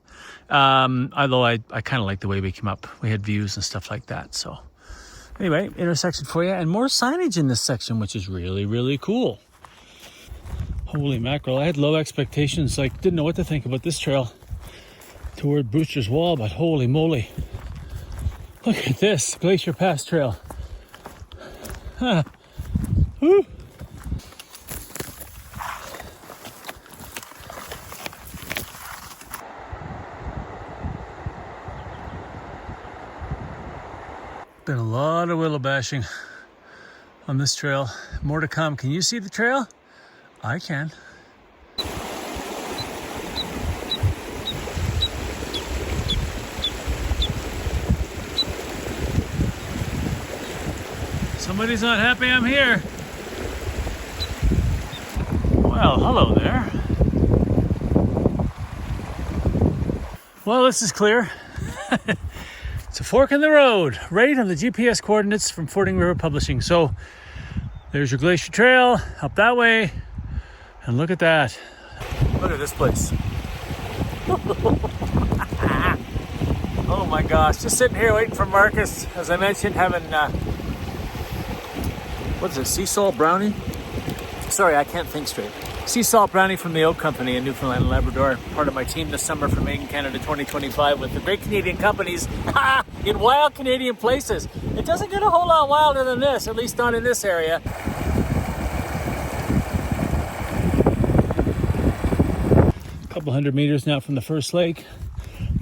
I kind of like the way we came up. We had views and stuff like that. So anyway, intersection for you, and more signage in this section, which is really, really cool. Holy mackerel, I had low expectations, like didn't know what to think about this trail toward Brewster's Wall, but holy moly. Look at this, Glacier Pass Trail. Huh. Woo. Been a lot of willow bashing on this trail. More to come. Can you see the trail? I can. Somebody's not happy I'm here. Well, hello there. Well, this is clear. It's a fork in the road, right on the GPS coordinates from Fording River Publishing. So there's your Glacier Trail up that way. And look at that. Look at this place. Oh my gosh, just sitting here waiting for Markus. As I mentioned, having, what is it, sea salt brownie? Sorry, I can't think straight. Sea salt brownie from the Oak Company in Newfoundland and Labrador. Part of my team this summer for Made in Canada 2025 with the great Canadian companies in wild Canadian places. It doesn't get a whole lot wilder than this, at least not in this area. Couple 100 meters now from the first lake.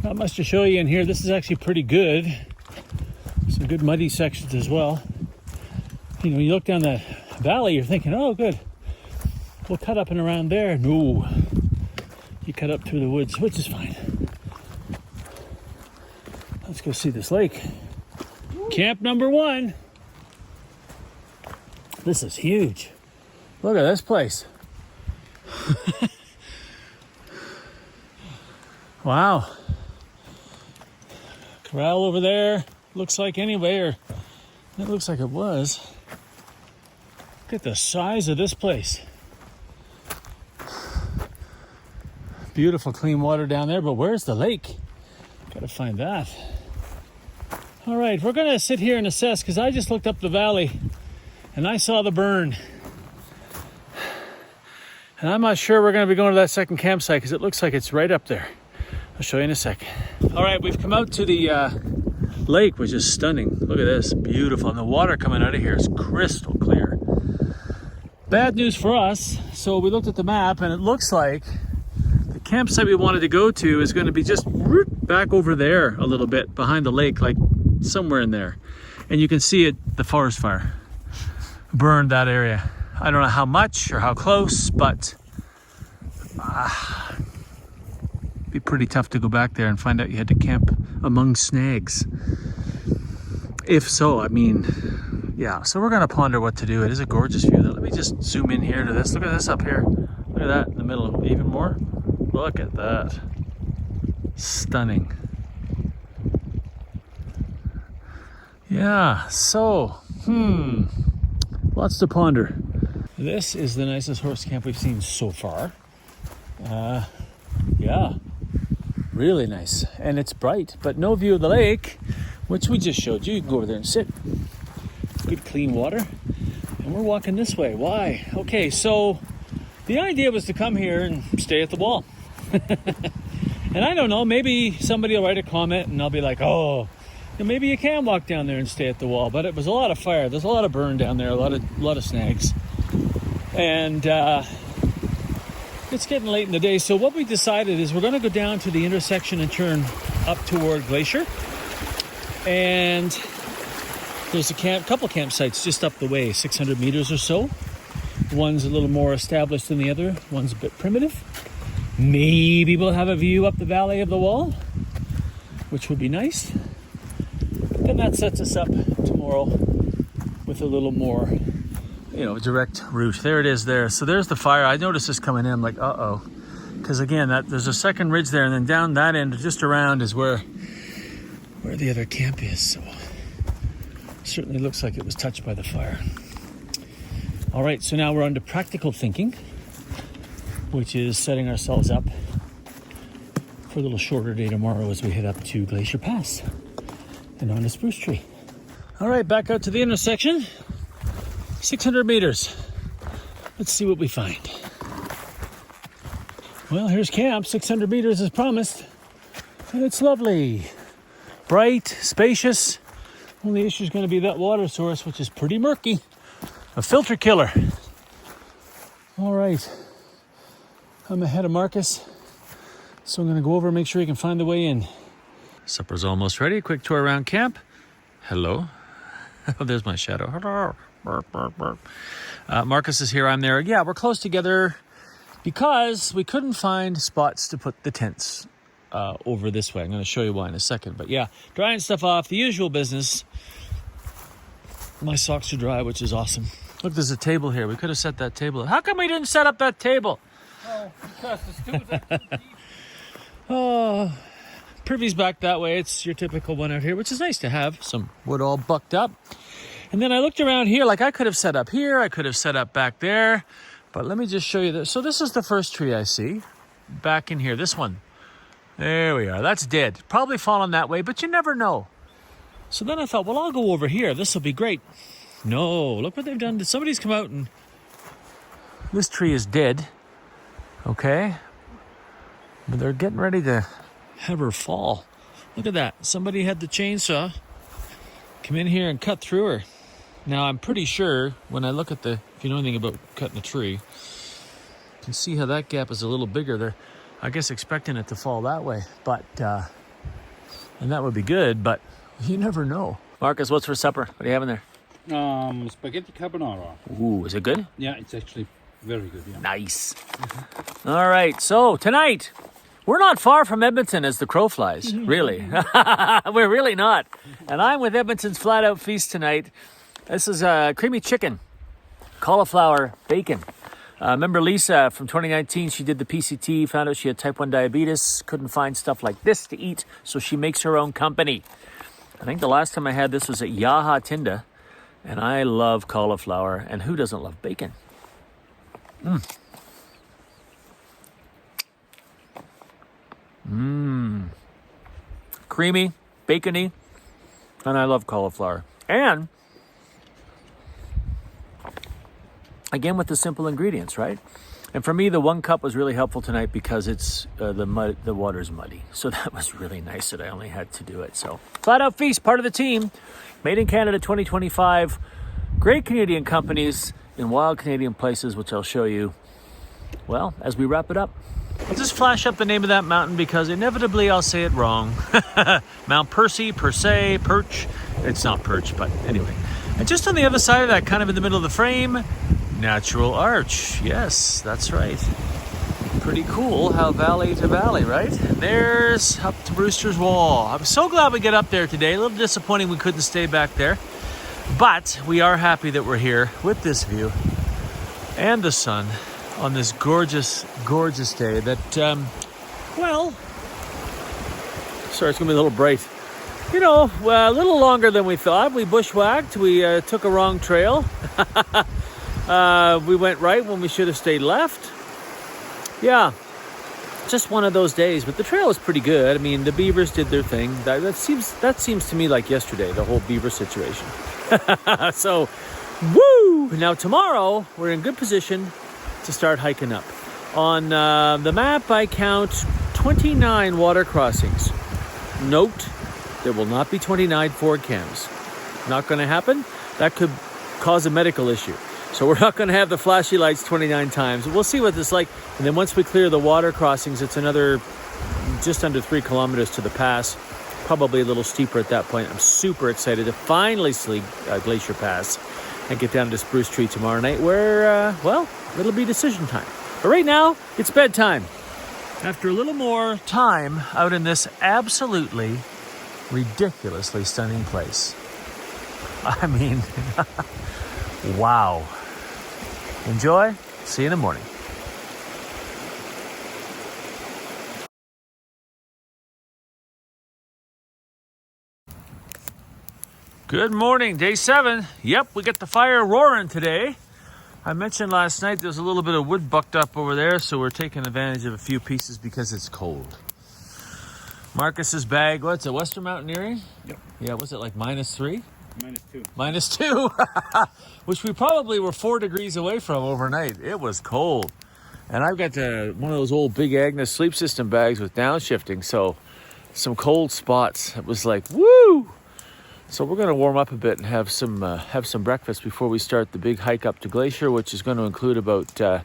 Not much to show you in here. This is actually pretty good. Some good muddy sections as well. You know, you look down that valley, you're thinking, oh, good. We'll cut up and around there. No. You cut up through the woods, which is fine. Let's go see this lake. Camp number 1. This is huge. Look at this place. Wow. Corral over there. Looks like anyway, or it looks like it was. Look at the size of this place. Beautiful clean water down there, but where's the lake? Gotta find that. All right, we're gonna sit here and assess because I just looked up the valley and I saw the burn. And I'm not sure we're gonna be going to that second campsite because it looks like it's right up there. I'll show you in a second. All right, we've come out to the lake, which is stunning. Look at this, beautiful. And the water coming out of here is crystal clear. Bad news for us. So we looked at the map and it looks like the campsite we wanted to go to is going to be just back over there a little bit behind the lake, like somewhere in there. And you can see it, the forest fire burned that area. I don't know how much or how close, but it'd be pretty tough to go back there and find out you had to camp among snags. If so, I mean, yeah. So we're gonna ponder what to do. It is a gorgeous view. Let me just zoom in here to this. Look at this up here. Look at that in the middle. Even more. Look at that. Stunning. Yeah, so, lots to ponder. This is the nicest horse camp we've seen so far. Yeah, really nice. And it's bright, but no view of the lake, which we just showed you. You can go over there and sit. Good clean water. And we're walking this way. Why? Okay, so the idea was to come here and stay at the wall. And I don't know, maybe somebody will write a comment and I'll be like, oh, maybe you can walk down there and stay at the wall. But it was a lot of fire. There's a lot of burn down there, a lot of snags. And it's getting late in the day. So what we decided is we're going to go down to the intersection and turn up toward Glacier. And there's a couple campsites just up the way, 600 meters or so. One's a little more established than the other. One's a bit primitive. Maybe we'll have a view up the valley of the wall, which would be nice. Then that sets us up tomorrow with a little more, direct route. There it is there. So there's the fire. I noticed this coming in. I'm like, uh-oh. Because again, there's a second ridge there, and then down that end, just around, is where the other camp is. So it certainly looks like it was touched by the fire. All right, so now we're on to practical thinking, which is setting ourselves up for a little shorter day tomorrow as we head up to Glacier Pass and on to Spruce Tree. All right, back out to the intersection. 600 meters. Let's see what we find. Well, here's camp, 600 meters as promised. And it's lovely. Bright, spacious. Only issue is going to be that water source, which is pretty murky. A filter killer. All right. I'm ahead of Markus, so I'm going to go over and make sure he can find the way in. Supper's almost ready. Quick tour around camp. Hello. Oh, there's my shadow. Hello. Markus is here. I'm there. Yeah, we're close together because we couldn't find spots to put the tents over this way. I'm going to show you why in a second. But yeah, drying stuff off, the usual business. My socks are dry, which is awesome. Look, there's a table here. We could have set that table. How come we didn't set up that table? Oh, because the stools are too deep. Oh, privy's back that way. It's your typical one out here, which is nice to have. Some wood all bucked up. And then I looked around here, like I could have set up here. I could have set up back there. But let me just show you this. So this is the first tree I see. Back in here, this one. There we are. That's dead. Probably fallen that way, but you never know. So then I thought, well, I'll go over here. This will be great. No, look what they've done. Somebody's come out and this tree is dead. Okay. But they're getting ready to have her fall. Look at that. Somebody had the chainsaw come in here and cut through her. Now, I'm pretty sure when I look at if you know anything about cutting a tree, you can see how that gap is a little bigger there. I guess expecting it to fall that way. But, and that would be good, but you never know. Markus, what's for supper? What are you having there? Spaghetti carbonara. Ooh, is it good? Yeah, it's actually very good. Yeah. Nice. All right, so tonight, we're not far from Edmonton as the crow flies, really. We're really not. And I'm with Edmonton's Flat Out Feast tonight. This is creamy chicken, cauliflower, bacon. Remember Lisa from 2019, she did the PCT, found out she had type 1 diabetes, couldn't find stuff like this to eat, so she makes her own company. I think the last time I had this was at Yaha Tinda, and I love cauliflower, and who doesn't love bacon? Creamy, bacony, and I love cauliflower. And again with the simple ingredients, right? And for me, the 1 cup was really helpful tonight because it's the water's muddy. So that was really nice that I only had to do it. So Flat Out Feast, part of the team, made in Canada 2025. Great Canadian companies in wild Canadian places, which I'll show you, well, as we wrap it up. I'll just flash up the name of that mountain because inevitably I'll say it wrong. Mount Percy, Per se, Perch. It's not Perch, but anyway. And just on the other side of that, kind of in the middle of the frame, Natural Arch. Yes, that's right. Pretty cool how valley to valley, right? And there's up to Brewster's Wall. I'm so glad we get up there today. A little disappointing we couldn't stay back there. But we are happy that we're here with this view and the sun on this gorgeous, gorgeous day that, well, sorry, it's gonna be a little bright. You know, a little longer than we thought. We bushwhacked, we took a wrong trail. We went right when we should have stayed left. Yeah, just one of those days, but the trail was pretty good. I mean, the beavers did their thing. That seems to me like yesterday, the whole beaver situation. So, woo! Now tomorrow, we're in good position to start hiking up. On the map, I count 29 water crossings. Note, there will not be 29 ford cams. Not going to happen. That could cause a medical issue. So we're not going to have the flashy lights 29 times. We'll see what this is like. And then once we clear the water crossings, it's another just under 3 kilometers to the pass. Probably a little steeper at that point. I'm super excited to finally see Glacier Pass and get down to Spruce Tree tomorrow night where, well, it'll be decision time. But right now, it's bedtime. After a little more time out in this absolutely ridiculously stunning place. I mean, wow. Enjoy. See you in the morning. Good morning, day 7. Yep, we got the fire roaring today. I mentioned last night there's a little bit of wood bucked up over there, so we're taking advantage of a few pieces because it's cold. Markus's bag, what's it, Western Mountaineering? Yep. Yeah, was it like -3? -2. -2, which we probably were 4 degrees away from overnight. It was cold. And I've got one of those old Big Agnes sleep system bags with downshifting, so some cold spots. It was like, woo! So we're going to warm up a bit and have some breakfast before we start the big hike up to Glacier, which is going to include about, I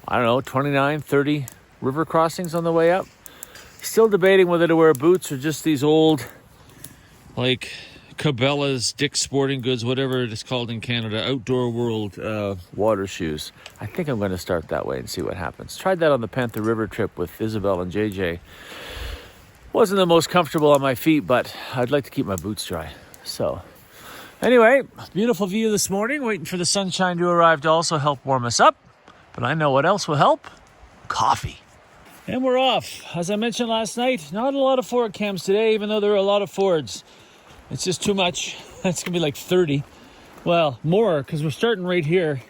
don't know, 29, 30 river crossings on the way up. Still debating whether to wear boots or just these old, like, Cabela's, Dick's Sporting Goods, whatever it is called in Canada, Outdoor World water shoes. I think I'm going to start that way and see what happens. Tried that on the Panther River trip with Isabel and JJ. Wasn't the most comfortable on my feet, but I'd like to keep my boots dry. So, anyway, beautiful view this morning. Waiting for the sunshine to arrive to also help warm us up. But I know what else will help. Coffee. And we're off. As I mentioned last night, not a lot of ford cams today, even though there are a lot of fords. It's just too much. It's going to be like 30. Well, more, because we're starting right here.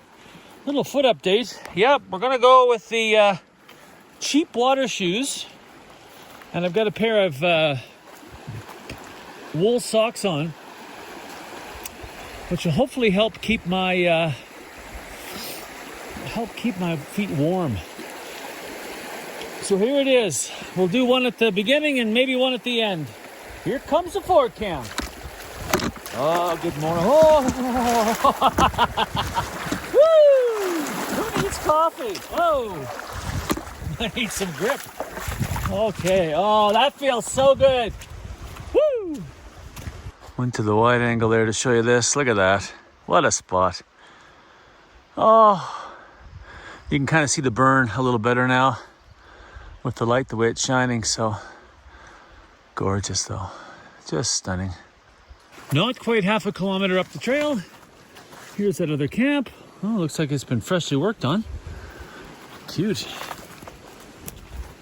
Little foot update. Yep, we're going to go with the cheap water shoes. And I've got a pair of wool socks on, which will hopefully help keep my feet warm. So here it is. We'll do one at the beginning and maybe one at the end. Here comes the ford cam. Oh, good morning. Oh. Woo! Who needs coffee? Oh, I need some grip. Okay. Oh, that feels so good. Woo! Went to the wide angle there to show you this. Look at that. What a spot. Oh, you can kind of see the burn a little better now with the light, the way it's shining. So gorgeous though. Just stunning. Not quite half a kilometer up the trail. Here's that other camp. Oh, looks like it's been freshly worked on. Cute.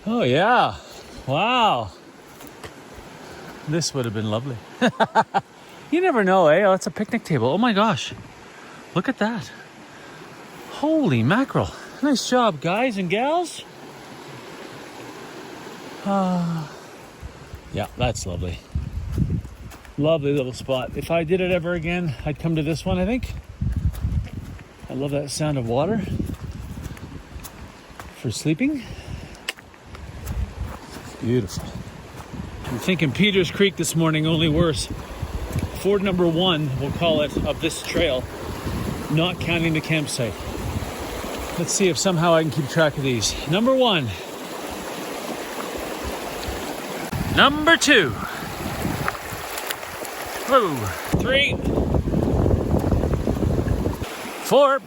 Oh yeah. Wow. This would have been lovely. You never know, eh? Oh, it's a picnic table. Oh my gosh. Look at that. Holy mackerel. Nice job, guys and gals. Yeah, that's lovely. Lovely little spot. If I did it ever again, I'd come to this one, I think. I love that sound of water for sleeping. It's beautiful. I'm thinking Peters Creek this morning, only worse. Ford number 1, we'll call it, of this trail, not counting the campsite. Let's see if somehow I can keep track of these. Number 1, Number 2. Whoa. 3. 4.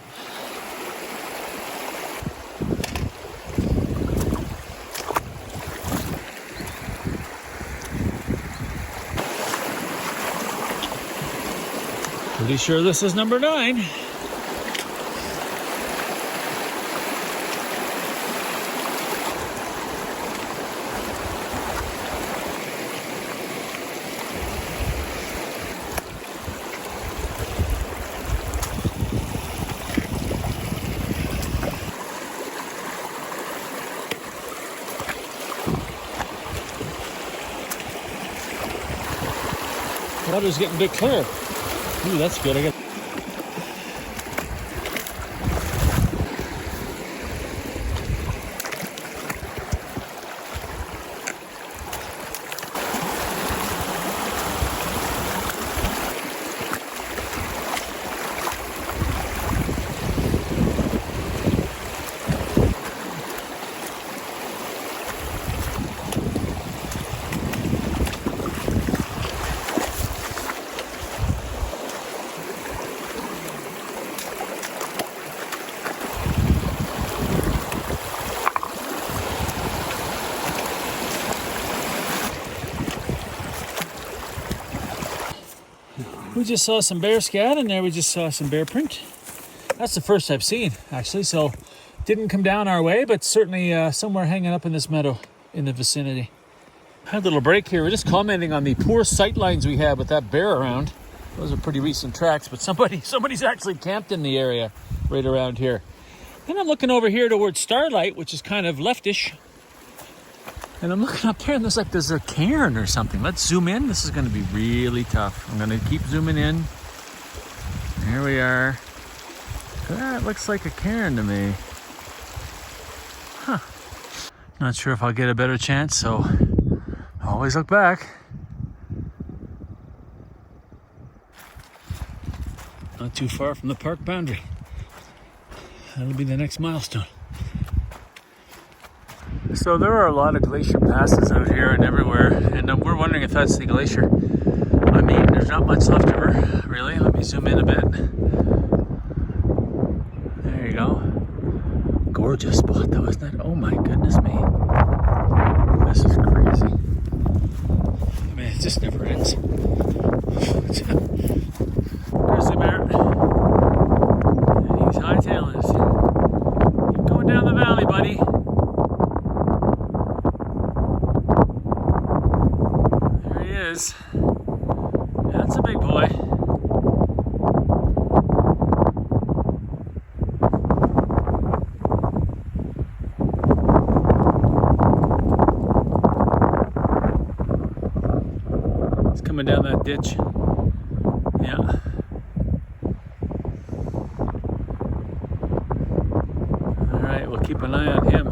Pretty sure this is number 9. Water's getting a bit clear. Ooh, that's good. I got. We just saw some bear scat, and there we just saw some bear print. That's the first I've seen, actually, so didn't come down our way, but certainly somewhere hanging up in this meadow in the vicinity. Had a little break here. We're just commenting on the poor sight lines we had with that bear around. Those are pretty recent tracks, but somebody's actually camped in the area right around here. Then I'm looking over here towards Starlight, which is kind of leftish. And I'm looking up there and there's a cairn or something. Let's zoom in. This is going to be really tough. I'm going to keep zooming in. Here we are. That looks like a cairn to me. Huh. Not sure if I'll get a better chance, so always look back. Not too far from the park boundary. That'll be the next milestone. So there are a lot of glacier passes out here and everywhere, and we're wondering if that's the glacier. I mean, there's not much left of her, really. Let me zoom in a bit. There you go. Gorgeous spot though, isn't it? Oh my goodness me. This is crazy. I mean, it just never ends. Grizzly Bear. And he's hightailing it. Keep going down the valley, buddy. That's a big boy. He's coming down that ditch. Yeah. All right, we'll keep an eye on him.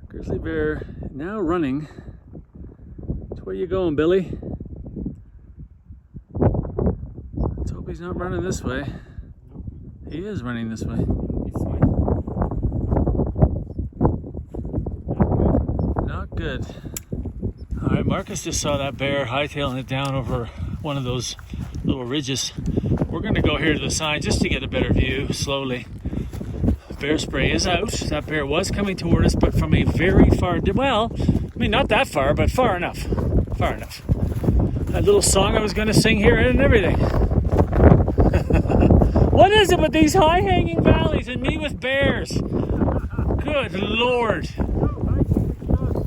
Grizzly Bear now running. Where you going, Billy? Let's hope he's not running this way. He is running this way. Not good. All right, Markus just saw that bear hightailing it down over one of those little ridges. We're going to go here to the sign just to get a better view slowly. Bear spray is out. That bear was coming toward us, but from a very far, well, I mean, not that far, but far enough. Far enough. That little song I was going to sing here and everything. What is it with these high-hanging valleys and me with bears? Good Lord.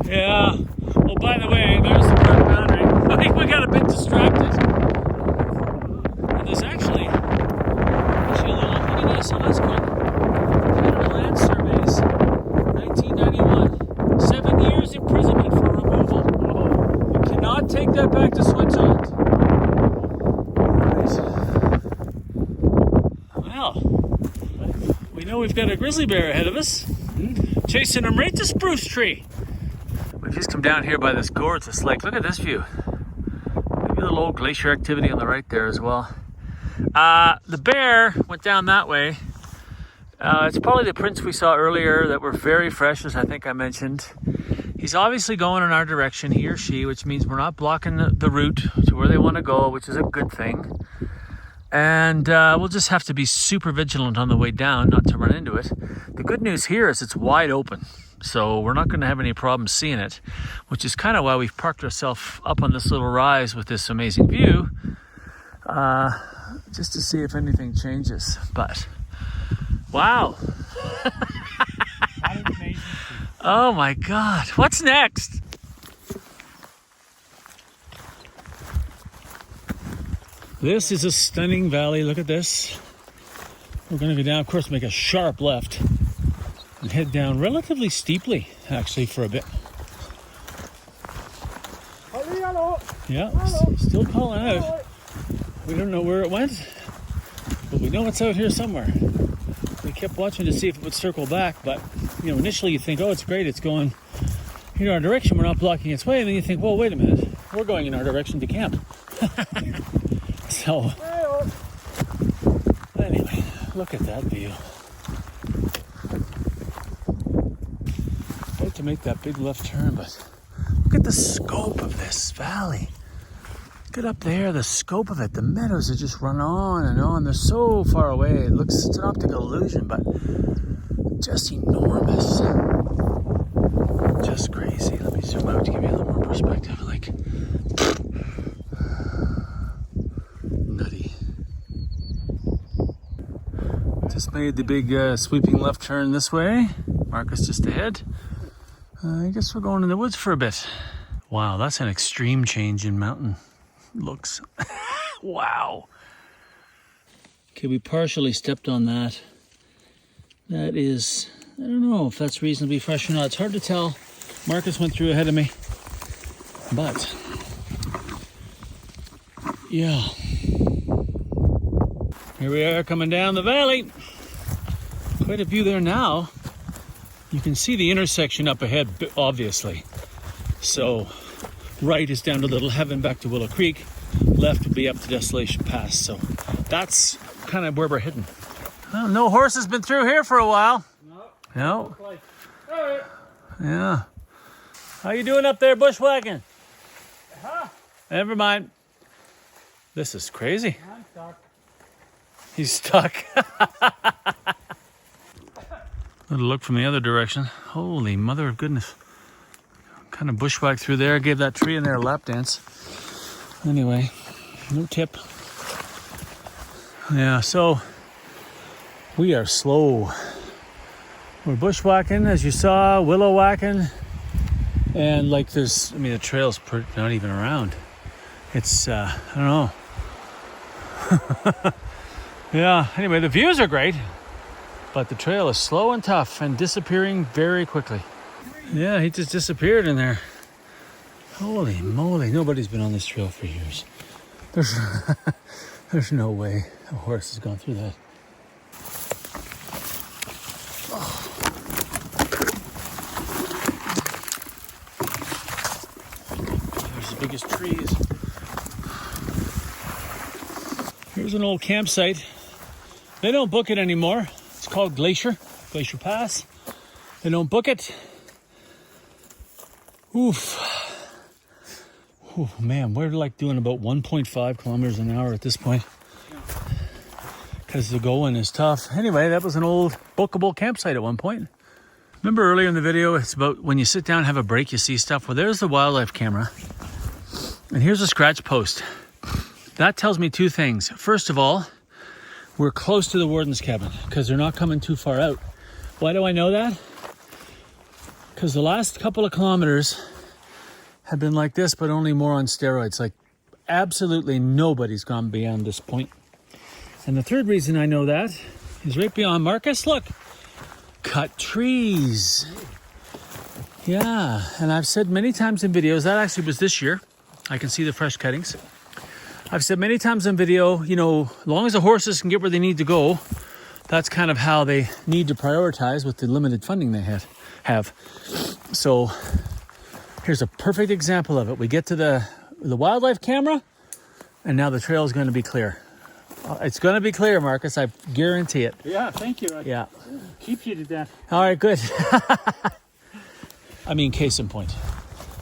Yeah. Oh, by the way, there's the park boundary. I think we got a bit distracted. And there's actually a little, look at this, so that's cool. Land surveys, 1991. 7 years imprisonment for removal. You cannot not take that back to Switzerland. Well, we know we've got a grizzly bear ahead of us, chasing him right to spruce tree. We've just come down here by this gorgeous lake. Look at this view. Maybe a little old glacier activity on the right there as well. The bear went down that way. It's probably the prints we saw earlier that were very fresh, as I think I mentioned. He's obviously going in our direction, he or she, which means we're not blocking the route to where they want to go, which is a good thing. And we'll just have to be super vigilant on the way down, not to run into it. The good news here is it's wide open, so we're not going to have any problems seeing it, which is kind of why we've parked ourselves up on this little rise with this amazing view, just to see if anything changes. But wow. Oh my God. What's next? This is a stunning valley. Look at this. We're going to go down, of course, make a sharp left and head down relatively steeply, actually, for a bit. Yeah, still calling out. We don't know where it went, but we know it's out here somewhere. We kept watching to see if it would circle back, but you know, initially you think, oh, it's great, it's going in our direction, we're not blocking its way, and then you think, well, wait a minute, we're going in our direction to camp. So anyway, look at that view. I had to make that big left turn, but look at the scope of this valley. Look at up there, the scope of it. The meadows that just run on and on. They're so far away. It's an optical illusion, but just enormous. Just crazy. Let me zoom out to give you a little more perspective. Like, nutty. Just made the big sweeping left turn this way. Markus just ahead. I guess we're going in the woods for a bit. Wow, that's an extreme change in mountain looks. Wow. Okay, we partially stepped on that. That is, I don't know if that's reasonably fresh or not. It's hard to tell. Markus went through ahead of me. But, yeah. Here we are coming down the valley. Quite a view there now. You can see the intersection up ahead, obviously. So, right is down to Little Heaven, back to Willow Creek. Left would be up to Desolation Pass. So, that's kind of where we're heading. Well, no horse has been through here for a while. No. Yeah. How you doing up there, bushwhacking? Never mind. This is crazy. I'm stuck. He's stuck. Little look from the other direction. Holy mother of goodness. Kind of bushwhacked through there. Gave that tree in there a lap dance. Anyway, no tip. Yeah, so we are slow. We're bushwhacking, as you saw, willow whacking. And like there's, I mean, the trail's not even around. It's, I don't know. Yeah, anyway, the views are great. But the trail is slow and tough and disappearing very quickly. Yeah, he just disappeared in there. Holy moly, nobody's been on this trail for years. There's no way a horse has gone through that. Oh. There's the biggest trees. Here's an old campsite. They don't book it anymore. It's called Glacier Pass. They don't book it. Oof. Oh man, we're like doing about 1.5 kilometers an hour at this point. Because the going is tough. Anyway, that was an old bookable campsite at one point. Remember earlier in the video, it's about when you sit down and have a break, you see stuff. Well, there's the wildlife camera. And here's a scratch post. That tells me two things. First of all, we're close to the warden's cabin because they're not coming too far out. Why do I know that? Because the last couple of kilometers have been like this, but only more on steroids. Like absolutely nobody's gone beyond this point. And the third reason I know that is right beyond Markus. Look, cut trees. Yeah, and I've said many times in videos, that actually was this year. I can see the fresh cuttings. I've said many times on video, you know, as long as the horses can get where they need to go, that's kind of how they need to prioritize with the limited funding they have. So here's a perfect example of it. We get to the wildlife camera, and now the trail is going to be clear. It's going to be clear, Markus. I guarantee it. Yeah, thank you. Yeah. Keep you to that. All right, good. I mean, case in point.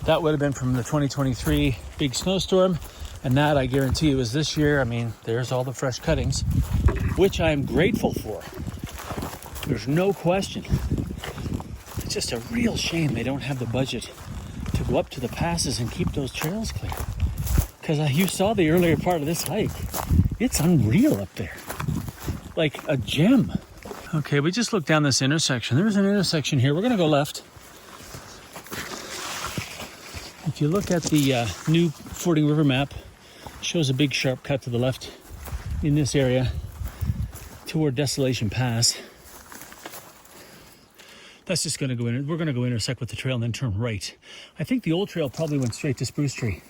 That would have been from the 2023 big snowstorm. And that, I guarantee you, is this year. I mean, there's all the fresh cuttings, which I'm grateful for. There's no question. It's just a real shame they don't have the budget to go up to the passes and keep those trails clear. Because you saw the earlier part of this hike. It's unreal up there. Like a gem. Okay, we just looked down this intersection. There's an intersection here. We're going to go left. If you look at the new Fording River map, it shows a big sharp cut to the left in this area toward Desolation Pass. That's just going to go in. We're going to go intersect with the trail and then turn right. I think the old trail probably went straight to Spruce Tree.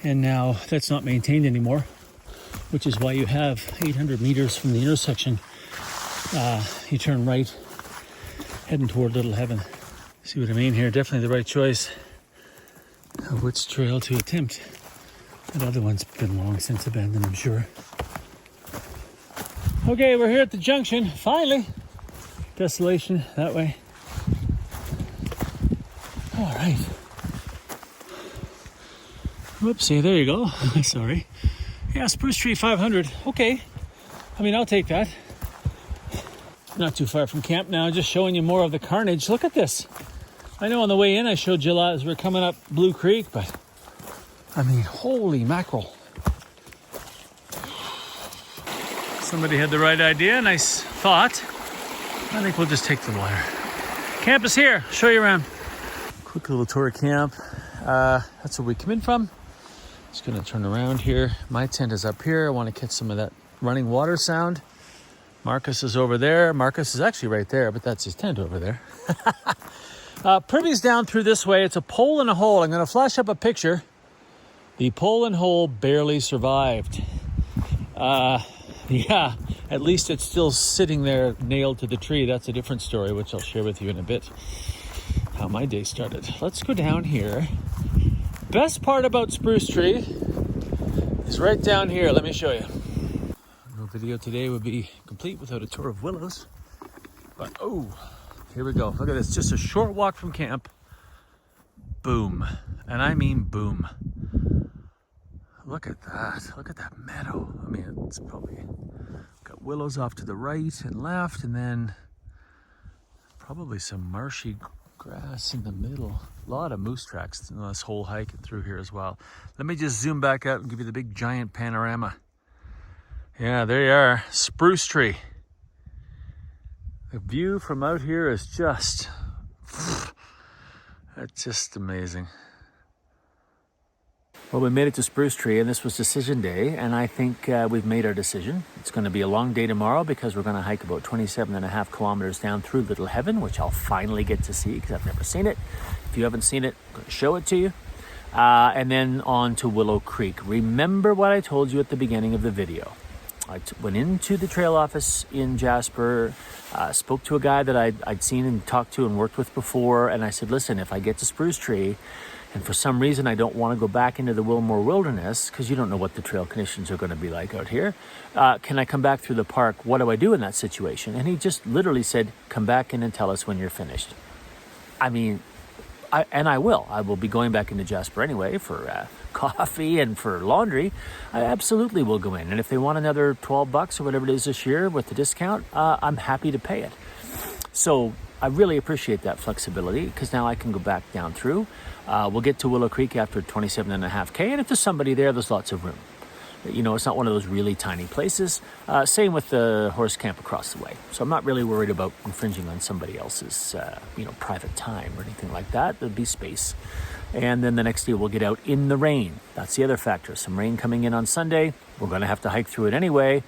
And now that's not maintained anymore, which is why you have 800 meters from the intersection. You turn right, heading toward Little Heaven. See what I mean here? Definitely the right choice of which trail to attempt. That other one's been long since abandoned, I'm sure. Okay, we're here at the junction, finally. Desolation, that way. All right. Whoopsie, there you go. Sorry. Yeah, Spruce Tree 500. Okay. I mean, I'll take that. Not too far from camp now, just showing you more of the carnage. Look at this. I know on the way in I showed you a lot as we're coming up Blue Creek, but I mean, holy mackerel. Somebody had the right idea, nice thought. I think we'll just take the water. Camp is here, show you around. Quick little tour of camp. That's where we come in from. Just gonna turn around here. My tent is up here. I wanna catch some of that running water sound. Markus is over there. Markus is actually right there, but that's his tent over there. Privy's down through this way. It's a pole and a hole. I'm gonna flash up a picture. The pole and hole barely survived. Yeah, at least it's still sitting there nailed to the tree. That's a different story, which I'll share with you in a bit. How my day started. Let's go down here. Best part about Spruce Tree is right down here. Let me show you. No video today would be complete without a tour of willows. But, oh, here we go. Look at this. Just a short walk from camp. Boom. And I mean boom. Look at that. Look at that meadow. I mean, it's probably got willows off to the right and left, and then probably some marshy grass in the middle. A lot of moose tracks in this whole hike and through here as well. Let me just zoom back out and give you the big giant panorama. Yeah, there you are. Spruce Tree. The view from out here is just, it's just amazing. Well, we made it to Spruce Tree, and this was decision day, and I think we've made our decision. It's going to be a long day tomorrow because we're going to hike about 27.5 kilometers down through Little Heaven, which I'll finally get to see because I've never seen it. If you haven't seen it, I'm going to show it to you. And then on to Willow Creek. Remember what I told you at the beginning of the video. I went into the trail office in Jasper, spoke to a guy that I'd seen and talked to and worked with before, and I said, listen, if I get to Spruce Tree, and for some reason I don't want to go back into the Willmore Wilderness, because you don't know what the trail conditions are going to be like out here, can I come back through the park? What do I do in that situation? And he just literally said, come back in and tell us when you're finished. I mean, I will. I will be going back into Jasper anyway for coffee and for laundry. I absolutely will go in. And if they want another $12 or whatever it is this year with the discount, I'm happy to pay it. So I really appreciate that flexibility because now I can go back down through. We'll get to Willow Creek after 27.5K, and if there's somebody there, there's lots of room. You know, it's not one of those really tiny places. Same with the horse camp across the way. So I'm not really worried about infringing on somebody else's, private time or anything like that. There'll be space. And then the next day we'll get out in the rain. That's the other factor. Some rain coming in on Sunday. We're going to have to hike through it anyway.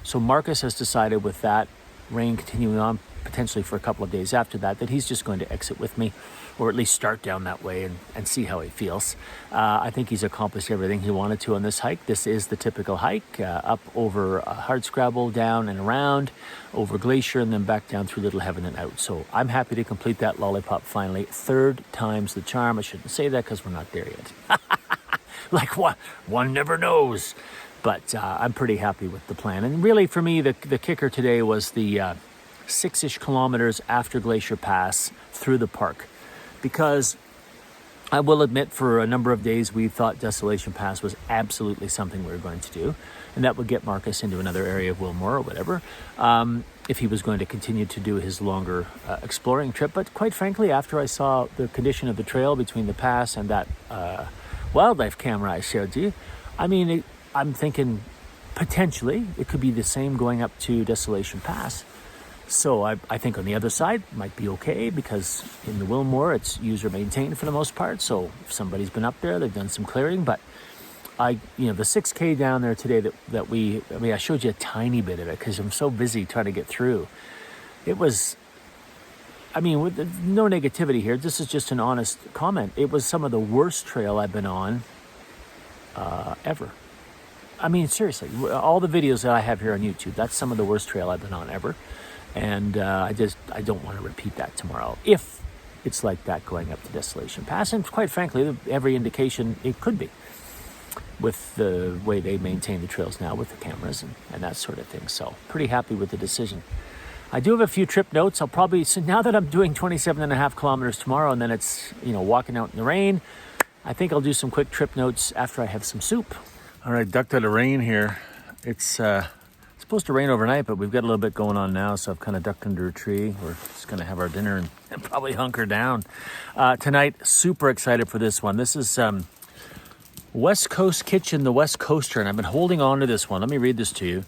So Markus has decided with that rain continuing on potentially for a couple of days after that, that he's just going to exit with me, or at least start down that way and see how he feels. I think he's accomplished everything he wanted to on this hike. This is the typical hike, up over Hardscrabble, down and around, over Glacier, and then back down through Little Heaven and out. So I'm happy to complete that lollipop finally. 3rd time's the charm. I shouldn't say that because we're not there yet. Like what? One never knows. But I'm pretty happy with the plan. And really for me, the kicker today was the 6-ish kilometers after Glacier Pass through the park. Because I will admit, for a number of days, we thought Desolation Pass was absolutely something we were going to do. And that would get Markus into another area of Willmore or whatever, if he was going to continue to do his longer exploring trip. But quite frankly, after I saw the condition of the trail between the pass and that wildlife camera I showed you, I mean, I'm thinking potentially it could be the same going up to Desolation Pass. So I think on the other side might be okay, because in the Willmore it's user maintained for the most part. So if somebody's been up there, they've done some clearing. But the 6K down there today I showed you a tiny bit of it because I'm so busy trying to get through. It was, with no negativity here, this is just an honest comment. It was some of the worst trail I've been on ever. Seriously, all the videos that I have here on YouTube, that's some of the worst trail I've been on ever. And I don't want to repeat that tomorrow if it's like that going up to Desolation Pass. And quite frankly, every indication it could be, with the way they maintain the trails now with the cameras and that sort of thing. So pretty happy with the decision. I do have a few trip notes. I'll probably, so now that I'm doing 27.5 kilometers tomorrow, and then it's, walking out in the rain, I think I'll do some quick trip notes after I have some soup. All right, ducked out of rain here. It's supposed to rain overnight, but we've got a little bit going on now, so I've kind of ducked under a tree. We're just going to have our dinner and probably hunker down. Tonight, super excited for this one. This is West Coast Kitchen, the West Coaster, and I've been holding on to this one. Let me read this to you.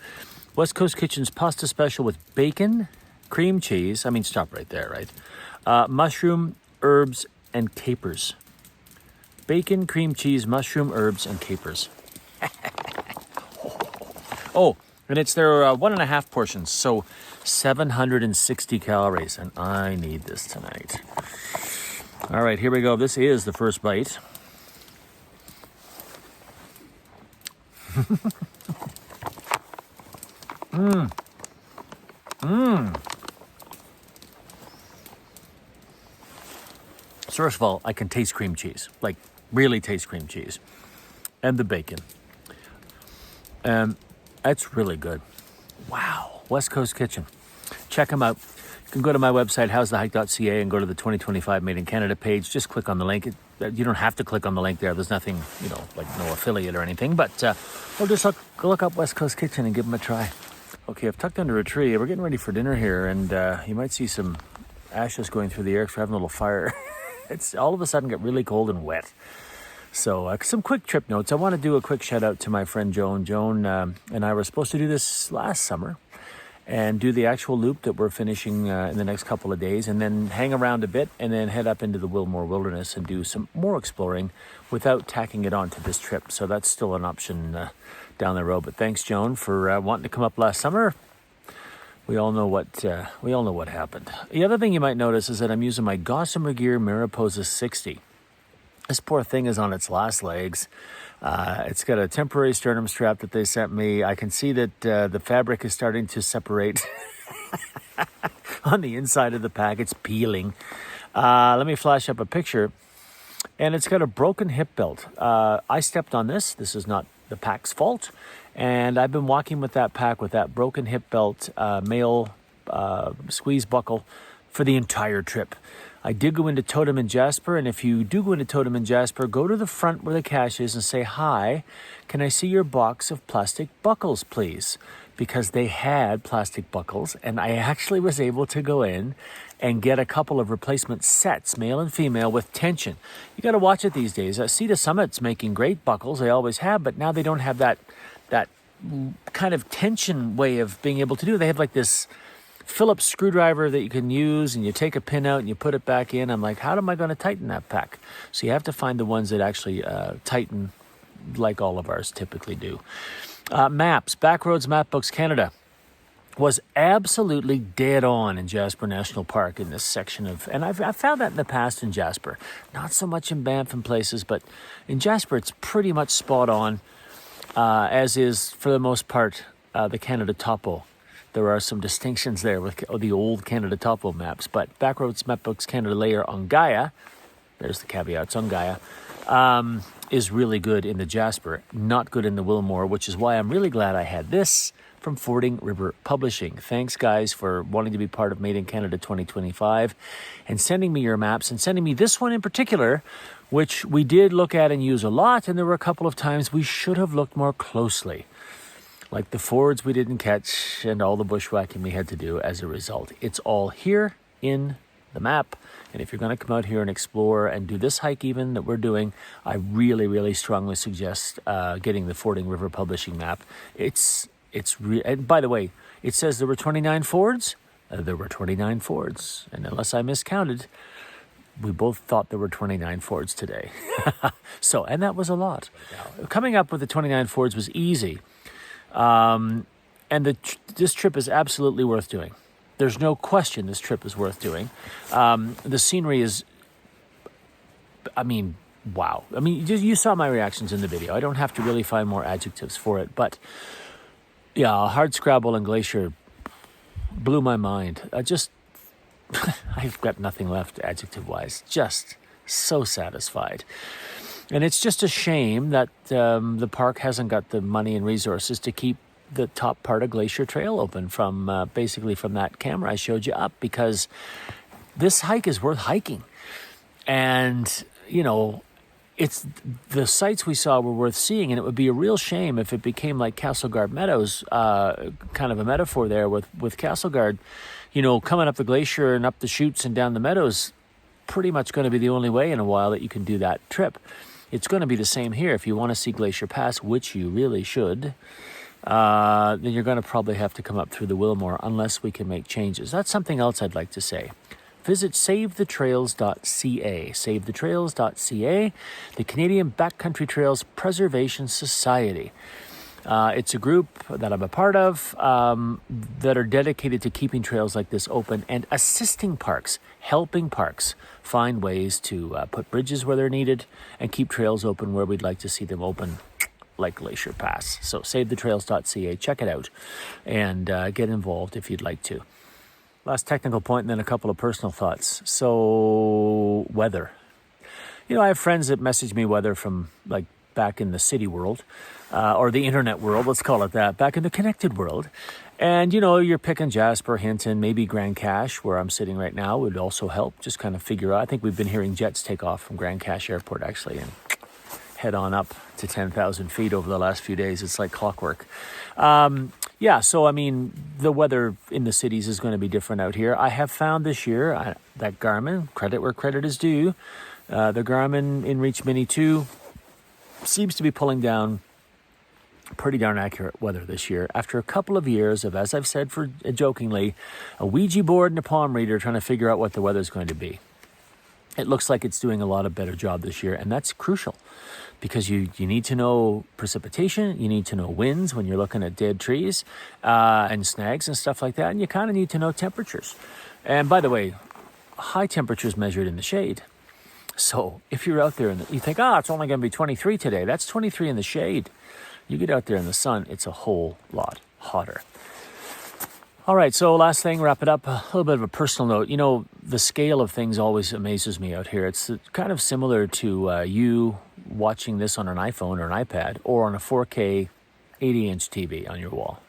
West Coast Kitchen's pasta special with bacon, cream cheese. Stop right there, right? Mushroom, herbs, and capers. Bacon, cream cheese, mushroom, herbs, and capers. Oh, and it's their 1.5 portions, so 760 calories, and I need this tonight. All right, here we go. This is the first bite. So first of all, I can taste cream cheese, like really taste cream cheese, and the bacon. That's really good. Wow. West Coast Kitchen. Check them out. You can go to my website, howsthehike.ca, and go to the 2025 Made in Canada page. Just click on the link. You don't have to click on the link there. There's nothing, like no affiliate or anything. But we'll just look up West Coast Kitchen and give them a try. Okay, I've tucked under a tree. We're getting ready for dinner here. And you might see some ashes going through the air because we're having a little fire. It's all of a sudden get really cold and wet. So some quick trip notes. I want to do a quick shout out to my friend Joan. Joan and I were supposed to do this last summer and do the actual loop that we're finishing in the next couple of days, and then hang around a bit and then head up into the Willmore Wilderness and do some more exploring without tacking it on to this trip. So that's still an option down the road. But thanks, Joan, for wanting to come up last summer. We all know what happened. The other thing you might notice is that I'm using my Gossamer Gear Mariposa 60. This poor thing is on its last legs. It's got a temporary sternum strap that they sent me. I can see that the fabric is starting to separate on the inside of the pack. It's peeling. Let me flash up a picture. And it's got a broken hip belt. I stepped on this. This is not the pack's fault. And I've been walking with that pack with that broken hip belt, male squeeze buckle for the entire trip. I did go into Totem and Jasper, and if you do go into Totem and Jasper, go to the front where the cash is and say, "Hi, can I see your box of plastic buckles, please?" Because they had plastic buckles, and I actually was able to go in and get a couple of replacement sets, male and female, with tension. You got to watch it these days. Sea to Summit's making great buckles. They always have, but now they don't have that kind of tension way of being able to do it. They have like this Phillips screwdriver that you can use, and you take a pin out and you put it back in. I'm like, how am I going to tighten that pack? So you have to find the ones that actually tighten like all of ours typically do. Maps, Backroads Mapbooks Canada. was absolutely dead on in Jasper National Park in this section of, and I've found that in the past in Jasper, not so much in Banff and places, but in Jasper it's pretty much spot on, as is for the most part the Canada Topo. There are some distinctions there with the old Canada Topo maps, but Backroads Mapbooks Canada layer on Gaia, there's the caveats on Gaia, is really good in the Jasper, not good in the Willmore, which is why I'm really glad I had this from Fording River Publishing. Thanks, guys, for wanting to be part of Made in Canada 2025 and sending me your maps and sending me this one in particular, which we did look at and use a lot, and there were a couple of times we should have looked more closely, like the fords we didn't catch and all the bushwhacking we had to do as a result. It's all here in the map, and if you're going to come out here and explore and do this hike even that we're doing, I really, really strongly suggest getting the Fording River Publishing map. And by the way, it says there were 29 fords. There were 29 fords, and unless I miscounted, we both thought there were 29 fords today. So, and that was a lot. Coming up with the 29 fords was easy, and this trip is absolutely worth doing. There's no question this trip is worth doing. The scenery is, I mean, wow. I mean, you saw my reactions in the video. I don't have to really find more adjectives for it, but yeah, Hardscrabble and Glacier blew my mind. I've got nothing left adjective-wise. Just so satisfied. And it's just a shame that the park hasn't got the money and resources to keep the top part of Glacier Trail open from basically from that camera I showed you up, because this hike is worth hiking. And, you know, it's the sights we saw were worth seeing, and it would be a real shame if it became like Castleguard Meadows, kind of a metaphor there with Castleguard, you know, coming up the glacier and up the chutes and down the meadows, pretty much going to be the only way in a while that you can do that trip. It's going to be the same here. If you want to see Glacier Pass, which you really should, then you're going to probably have to come up through the Willmore unless we can make changes. That's something else I'd like to say. Visit savethetrails.ca, savethetrails.ca, the Canadian Backcountry Trails Preservation Society. It's a group that I'm a part of that are dedicated to keeping trails like this open and assisting parks, helping parks find ways to put bridges where they're needed and keep trails open where we'd like to see them open, like Glacier Pass. So savethetrails.ca, check it out and get involved if you'd like to. Last technical point and then a couple of personal thoughts. So, weather. You know, I have friends that message me weather from like back in the city world, or the internet world, let's call it that, back in the connected world. And, you know, you're picking Jasper, Hinton, maybe Grand Cache, where I'm sitting right now, would also help. Just kind of figure out. I think we've been hearing jets take off from Grand Cache Airport, actually, and head on up to 10,000 feet over the last few days. It's like clockwork. Yeah, so I mean, the weather in the cities is going to be different out here. I have found this year that Garmin, credit where credit is due, the Garmin InReach Mini 2 seems to be pulling down pretty darn accurate weather this year after a couple of years of, as I've said for jokingly, a Ouija board and a palm reader trying to figure out what the weather's going to be. It looks like it's doing a lot of better job this year, and that's crucial because you need to know precipitation, you need to know winds when you're looking at dead trees and snags and stuff like that, and you kind of need to know temperatures. And by the way, high temperatures measured in the shade. So if you're out there and you think, it's only going to be 23 today, that's 23 in the shade. You get out there in the sun, it's a whole lot hotter. All right, so last thing, wrap it up, a little bit of a personal note. You know, the scale of things always amazes me out here. It's kind of similar to you watching this on an iPhone or an iPad or on a 4K 80-inch TV on your wall.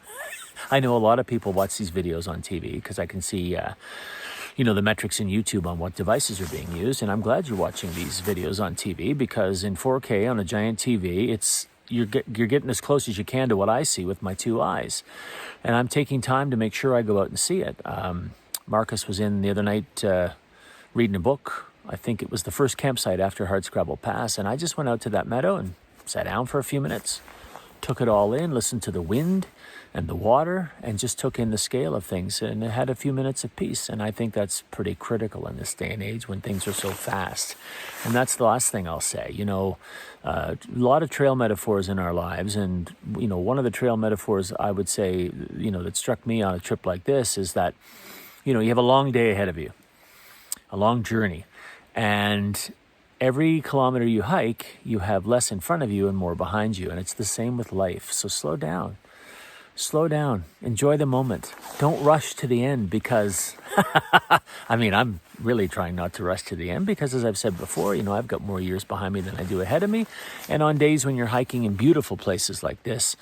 I know a lot of people watch these videos on TV because I can see, you know, the metrics in YouTube on what devices are being used. And I'm glad you're watching these videos on TV because in 4K on a giant TV, you're getting as close as you can to what I see with my two eyes. And I'm taking time to make sure I go out and see it. Markus was in the other night reading a book. I think it was the first campsite after Hardscrabble Pass. And I just went out to that meadow and sat down for a few minutes, took it all in, listened to the wind and the water, and just took in the scale of things, and had a few minutes of peace. And I think that's pretty critical in this day and age when things are so fast. And that's the last thing I'll say. You know, a lot of trail metaphors in our lives, and you know, one of the trail metaphors I would say, you know, that struck me on a trip like this is that, you know, you have a long day ahead of you, a long journey, and every kilometer you hike, you have less in front of you and more behind you. And it's the same with life. So slow down. Slow down. Enjoy the moment. Don't rush to the end because, I mean, I'm really trying not to rush to the end because, as I've said before, you know, I've got more years behind me than I do ahead of me. And on days when you're hiking in beautiful places like this,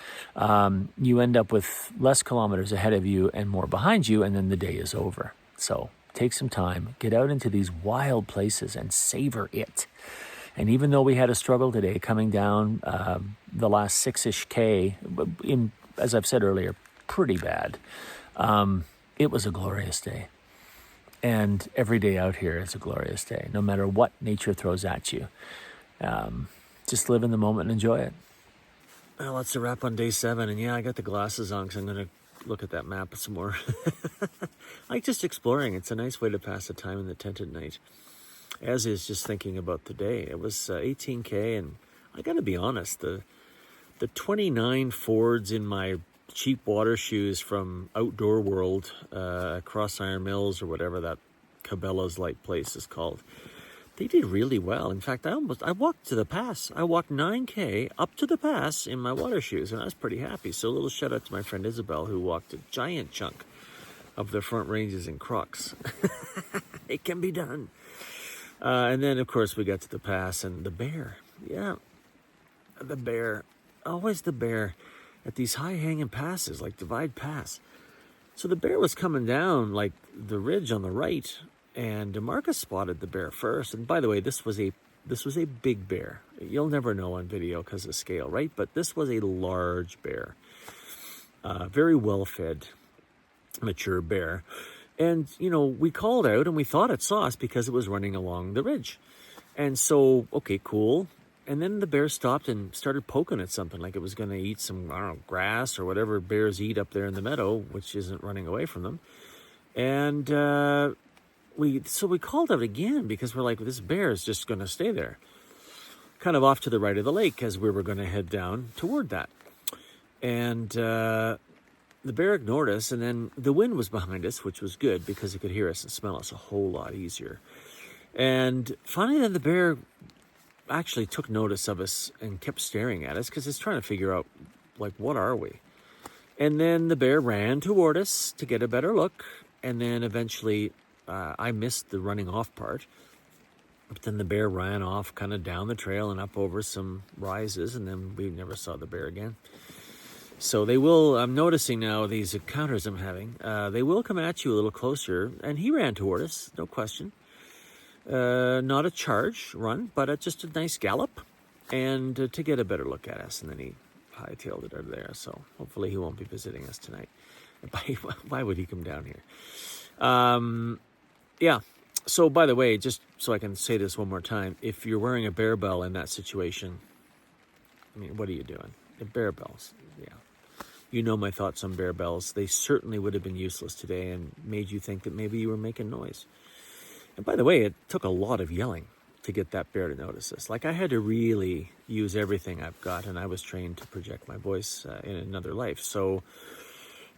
you end up with less kilometers ahead of you and more behind you, and then the day is over. So take some time, get out into these wild places and savor it. And even though we had a struggle today coming down the last 6-ish K, as I've said earlier, pretty bad, it was a glorious day. And every day out here is a glorious day, no matter what nature throws at you. Just live in the moment and enjoy it. Well, that's a wrap on day 7. And yeah, I got the glasses on because I'm going to look at that map some more. I like just exploring. It's a nice way to pass the time in the tent at night, as is just thinking about the day. It was 18K, and I got to be honest, the 29 Fords in my cheap water shoes from Outdoor World, Cross Iron Mills or whatever that Cabela's like place is called, they did really well. In fact, I walked to the pass. I walked 9K up to the pass in my water shoes, and I was pretty happy. So a little shout out to my friend Isabel, who walked a giant chunk of the front ranges in Crocs. It can be done. And then, of course, we got to the pass and the bear. Yeah, the bear. Always the bear at these high-hanging passes, like Divide Pass. So the bear was coming down, like the ridge on the right, and Markus spotted the bear first. And by the way, this was a big bear. You'll never know on video because of scale, right? But this was a large bear. Very well-fed, mature bear. And, you know, we called out and we thought it saw us because it was running along the ridge. And so, okay, cool. And then the bear stopped and started poking at something like it was going to eat some, I don't know, grass or whatever bears eat up there in the meadow, which isn't running away from them. And we called out again because we're like, this bear is just going to stay there, kind of off to the right of the lake as we were going to head down toward that. And the bear ignored us, and then the wind was behind us, which was good because it could hear us and smell us a whole lot easier. And finally, then the bear actually took notice of us and kept staring at us because it's trying to figure out, like, what are we? And then the bear ran toward us to get a better look, and then eventually I missed the running off part. But then the bear ran off kind of down the trail and up over some rises, and then we never saw the bear again. So they will, I'm noticing now these encounters I'm having, they will come at you a little closer, and he ran toward us, no question. Not a charge run, but just a nice gallop, and to get a better look at us, and then he hightailed it out of there, so hopefully he won't be visiting us tonight. Why would he come down here? Yeah, so by the way, just so I can say this one more time, if you're wearing a bear bell in that situation, I mean, what are you doing? The bear bells, yeah. You know my thoughts on bear bells. They certainly would have been useless today and made you think that maybe you were making noise. And by the way, it took a lot of yelling to get that bear to notice us. Like, I had to really use everything I've got, and I was trained to project my voice in another life. So,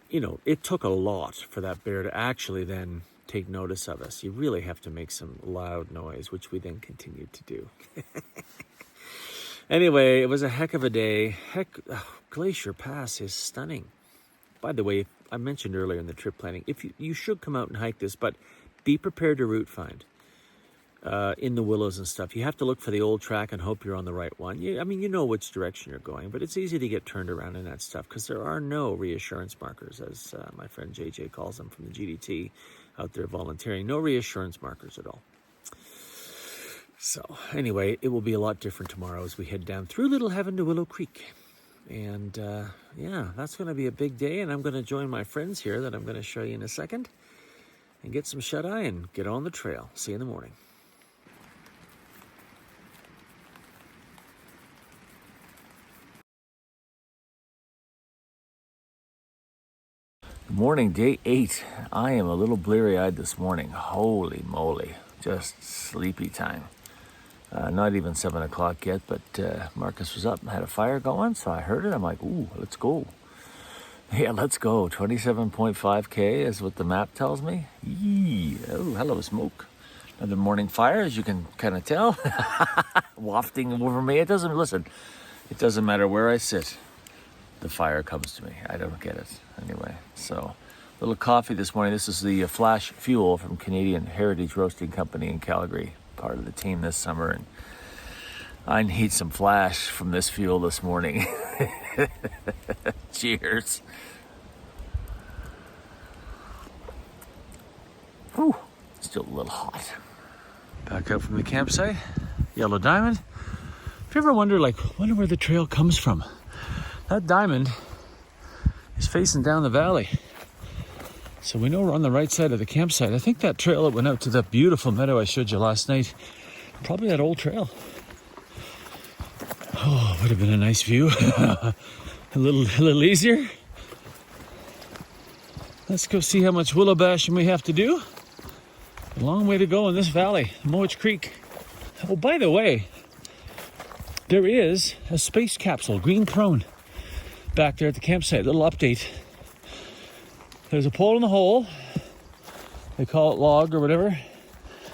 you know, it took a lot for that bear to actually then take notice of us. You really have to make some loud noise, which we then continued to do. Anyway, it was a heck of a day. Glacier Pass is stunning. By the way, I mentioned earlier in the trip planning, if you should come out and hike this, but be prepared to route find in the willows and stuff. You have to look for the old track and hope you're on the right one. I mean, you know which direction you're going, but it's easy to get turned around in that stuff because there are no reassurance markers, as my friend JJ calls them from the GDT out there volunteering. No reassurance markers at all. So anyway, it will be a lot different tomorrow as we head down through Little Heaven to Willow Creek. And yeah, that's going to be a big day, and I'm going to join my friends here that I'm going to show you in a second and get some shut-eye and get on the trail. See you in the morning. Morning, day 8. I am a little bleary-eyed this morning. Holy moly, just sleepy time. Not even 7 o'clock yet, but Markus was up and had a fire going, so I heard it. I'm like, ooh, let's go. Yeah, let's go. 27.5K is what the map tells me. Yee. Oh, hello, smoke. Another morning fire, as you can kind of tell, wafting over me. It doesn't matter where I sit. The fire comes to me. I don't get it. Anyway, so a little coffee this morning. This is the Flash Fuel from Canadian Heritage Roasting Company in Calgary, part of the team this summer. And I need some flash from this fuel this morning. Cheers. Whew, still a little hot. Back out from the campsite, Yellow Diamond. If you ever wonder where the trail comes from, that diamond is facing down the valley. So we know we're on the right side of the campsite. I think that trail that went out to that beautiful meadow I showed you last night, probably that old trail. Oh, would have been a nice view. a little easier. Let's go see how much willow bashing we have to do. A long way to go in this valley, Mowich Creek. Oh, by the way, there is a space capsule, green throne, back there at the campsite. Little update. There's a pole in the hole. They call it log or whatever.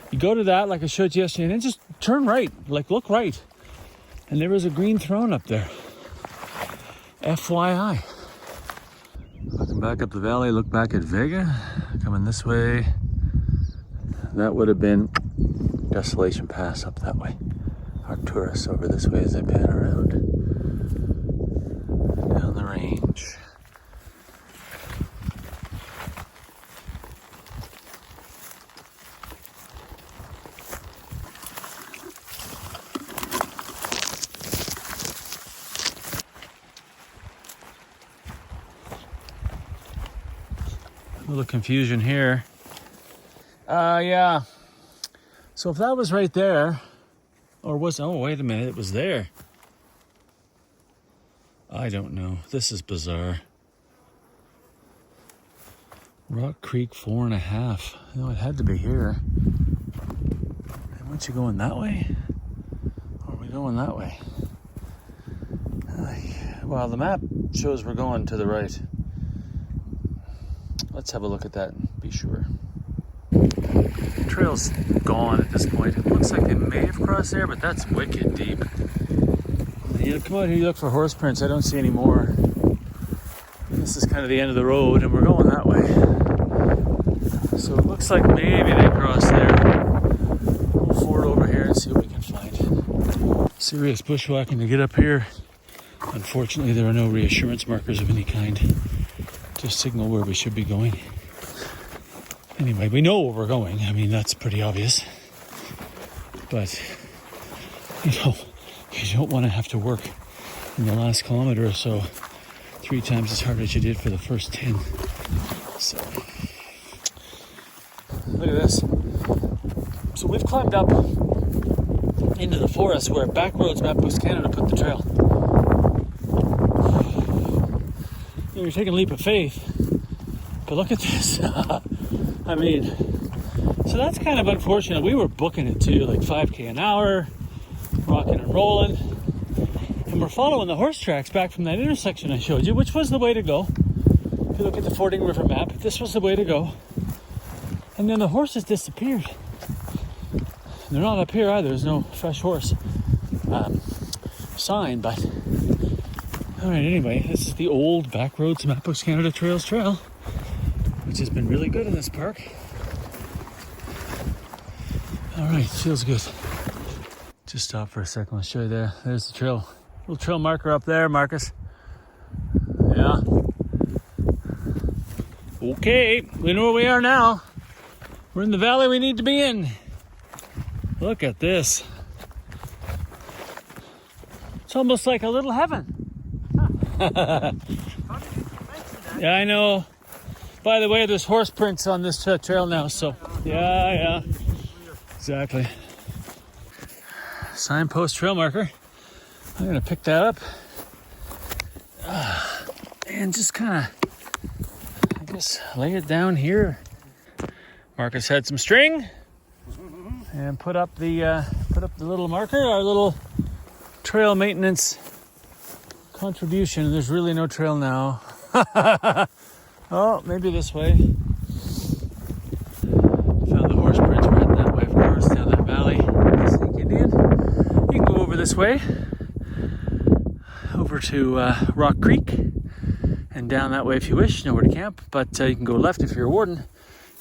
You go to that like I showed you yesterday, and then just turn right, look right. And there is a green throne up there. FYI. Looking back up the valley, look back at Vega. Coming this way. That would have been Desolation Pass up that way. Our tourists over this way as they pan around. Down the range. A little confusion here. Yeah. So if that was right there, or wait a minute, it was there. I don't know. This is bizarre. Rock Creek 4.5. No, it had to be here. And weren't you going that way? Or are we going that way? Well, the map shows we're going to the right. Let's have a look at that and be sure. The trail's gone at this point. It looks like they may have crossed there, but that's wicked deep. You come out here, you look for horse prints. I don't see any more. This is kind of the end of the road, and we're going that way. So it looks like maybe they crossed there. We'll forward over here and see what we can find. Serious bushwhacking to get up here. Unfortunately, there are no reassurance markers of any kind to signal where we should be going. Anyway, we know where we're going. I mean, that's pretty obvious. But, you don't want to have to work in the last kilometer or so 3 times as hard as you did for the first 10. So, look at this. So we've climbed up into the forest where Backroads Map Boost Canada put the trail. You're taking a leap of faith, but look at this. I mean, so that's kind of unfortunate. We were booking it too, like 5K an hour, rocking and rolling. And we're following the horse tracks back from that intersection I showed you, which was the way to go. If you look at the Fording River map, this was the way to go. And then the horses disappeared. They're not up here either. There's no fresh horse sign, but all right, anyway, this is the old Backroads Map Boost Canada Trails Trail, which has been really good in this park. All right, feels good. Just stop for a second. I'll show you there. There's the trail. Little trail marker up there, Markus. Yeah. Okay, we know where we are now. We're in the valley we need to be in. Look at this. It's almost like a little heaven. Yeah, I know. By the way, there's horse prints on this trail now, so yeah, exactly. Signpost trail marker. I'm gonna pick that up and just kind of, I Markus, lay it down here. Markus had some string and put up the little marker, our little trail maintenance contribution. There's really no trail now. Oh, maybe this way. Found the horse prints. We're heading that way, of course, down that valley. Snake Indian. You can go over this way, over to Rock Creek, and down that way if you wish. Nowhere to camp, but you can go left if you're a warden,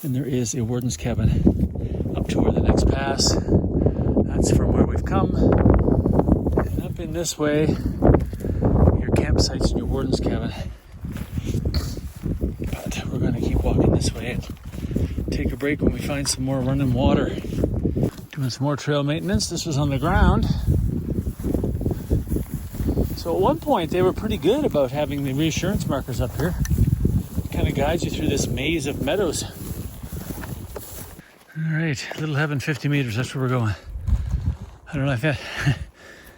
and there is a warden's cabin up toward the next pass. That's from where we've come, and up in this way, your campsites and your warden's cabin. But we're going to keep walking this way and take a break when we find some more running water. Doing some more trail maintenance. This was on the ground. So at one point they were pretty good about having the reassurance markers up here. It kind of guides you through this maze of meadows. All right, Little Heaven, 50 meters. That's where we're going. I don't know if that...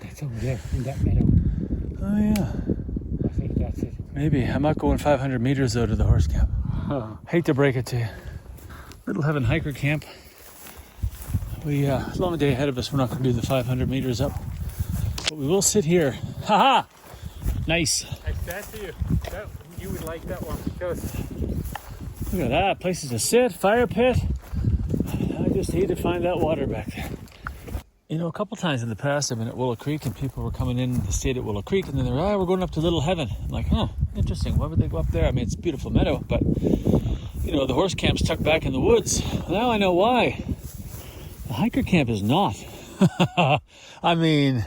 That's over there in that meadow. Oh yeah. I think that's it. Maybe. I'm not going 500 meters though to the horse camp. Hate to break it to you. Little Heaven hiker camp. We long day ahead of us. We're not going to do the 500 meters up, but we will sit here. Haha! Nice. I said to you, you would like that one because Look at that. Places to sit. Fire pit. I just need to find that water back there. You know, a couple times in the past I've been at Willow Creek and people were coming in to stay at Willow Creek and then they're we're going up to Little Heaven. I'm like, huh, interesting. Why would they go up there? I mean, it's a beautiful meadow, but you know, the horse camp's tucked back in the woods. Now I know why. The hiker camp is not. I mean,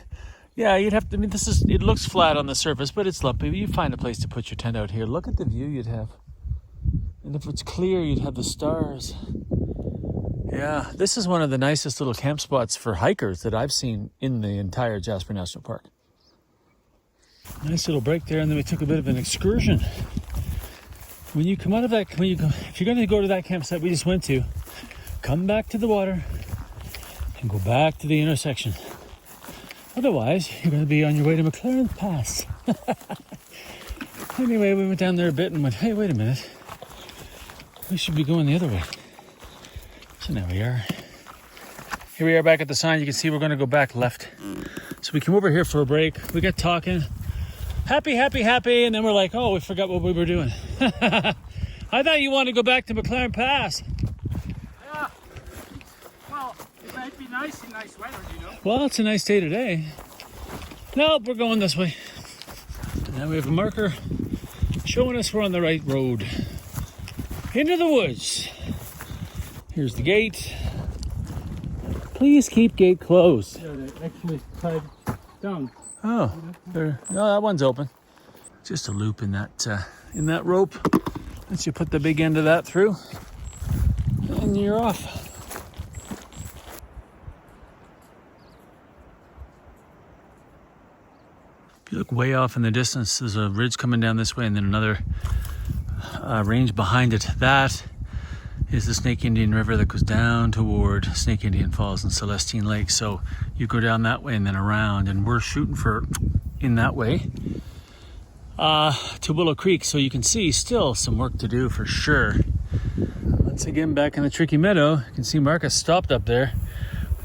yeah, you'd have to, it looks flat on the surface, but it's lumpy. You find a place to put your tent out here. Look at the view you'd have. And if it's clear, you'd have the stars. Yeah, this is one of the nicest little camp spots for hikers that I've seen in the entire Jasper National Park. Nice little break there, and then we took a bit of an excursion. When you come out of that, if you're going to go to that campsite we just went to, come back to the water and go back to the intersection. Otherwise, you're going to be on your way to McLaren Pass. Anyway, we went down there a bit and went, hey, wait a minute. We should be going the other way. So now we are. Here we are back at the sign. You can see we're going to go back left. So we came over here for a break. We got talking. Happy. And then we're like, oh, we forgot what we were doing. I thought you wanted to go back to McLaren Pass. yeah. Well, it might be nice in nice weather, you know. Well, it's a nice day today. Nope, we're going this way. And now we have a marker showing us we're on the right road. Into the woods. Here's the gate. Please keep gate closed. Yeah, they actually tied down. Oh, no, that one's open. Just a loop in that rope. Once you put the big end of that through, and you're off. If you look way off in the distance, there's a ridge coming down this way, and then another range behind it. That is the Snake Indian River that goes down toward Snake Indian Falls and Celestine Lake. So you go down that way and then around, and we're shooting for in that way to Willow Creek. So you can see still some work to do for sure. Once again, back in the tricky meadow, you can see Markus stopped up there.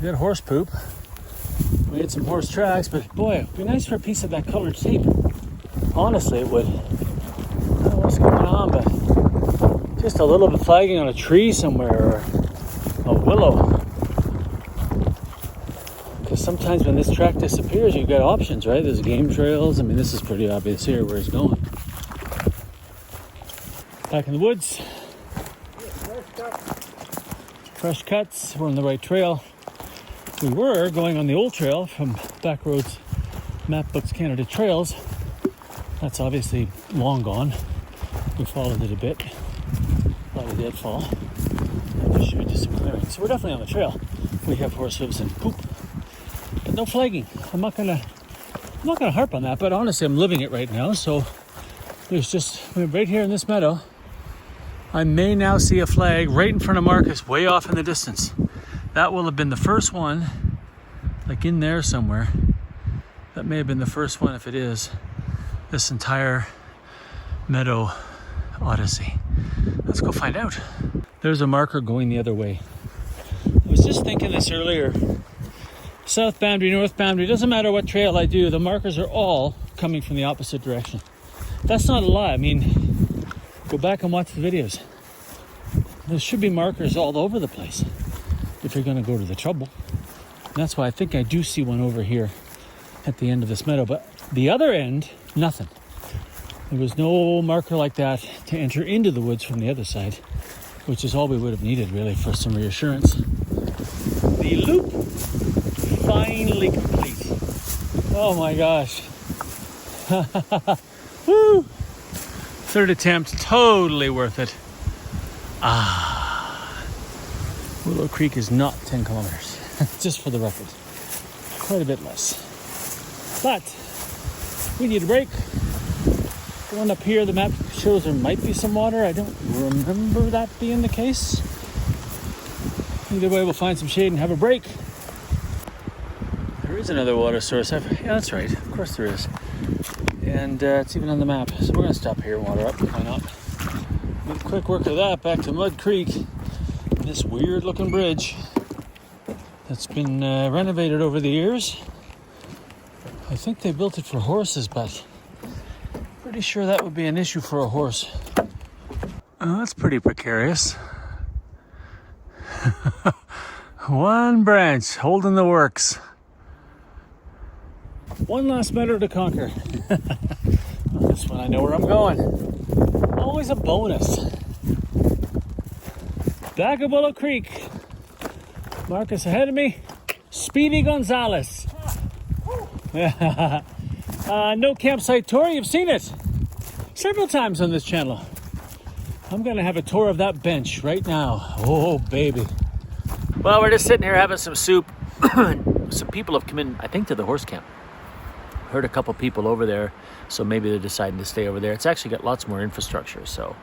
We got horse poop. We had some horse tracks, but boy, it'd be nice for a piece of that colored tape. Honestly, it would. I don't know what's going on, but just a little bit flagging on a tree somewhere or a willow. Because sometimes when this track disappears, you've got options, right? There's game trails. I mean, this is pretty obvious here where he's going. Back in the woods. Fresh cuts. We're on the right trail. We were going on the old trail from Backroads Mapbooks Canada Trails. That's obviously long gone. We followed it a bit. A lot of deadfall. Just showed you some clearing. So we're definitely on the trail. We have horse hooves and poop, but no flagging. I'm not gonna harp on that, but honestly, I'm living it right now. So there's just right here in this meadow. I may now see a flag right in front of Markus, way off in the distance. That will have been the first one, like in there somewhere. That may have been the first one if it is. This entire meadow Odyssey. Let's go find out. There's a marker going the other way. I was just thinking this earlier. South boundary, north boundary, doesn't matter what trail I do, the markers are all coming from the opposite direction. That's not a lie. I mean, go back and watch the videos. There should be markers all over the place if you're going to go to the trouble. And that's why I think I do see one over here at the end of this meadow. But the other end, nothing. There was no marker like that to enter into the woods from the other side, which is all we would have needed really for some reassurance. The loop finally complete. Oh my gosh. Woo! Third attempt, totally worth it. Willow Creek is not 10 kilometers, just for the record. Quite a bit less. But we need a break. The one up here, the map shows there might be some water. I don't remember that being the case. Either way, we'll find some shade and have a break. There is another water source. Yeah, that's right. Of course there is. And it's even on the map. So we're going to stop here and water up. Why not? Make a quick work of that. Back to Mud Creek. This weird looking bridge that's been renovated over the years. I think they built it for horses, but pretty sure that would be an issue for a horse. Oh, that's pretty precarious. One branch holding the works. One last meadow to conquer. On this one I know where I'm going. Always a bonus. Back of Willow Creek. Markus ahead of me. Speedy Gonzalez. No campsite tour, you've seen it several times on this channel. I'm gonna have a tour of that bench right now. Oh baby. Well, we're just sitting here having some soup. Some people have come in, I think, to the horse camp. Heard a couple people over there, so maybe they're deciding to stay over there. It's actually got lots more infrastructure, so.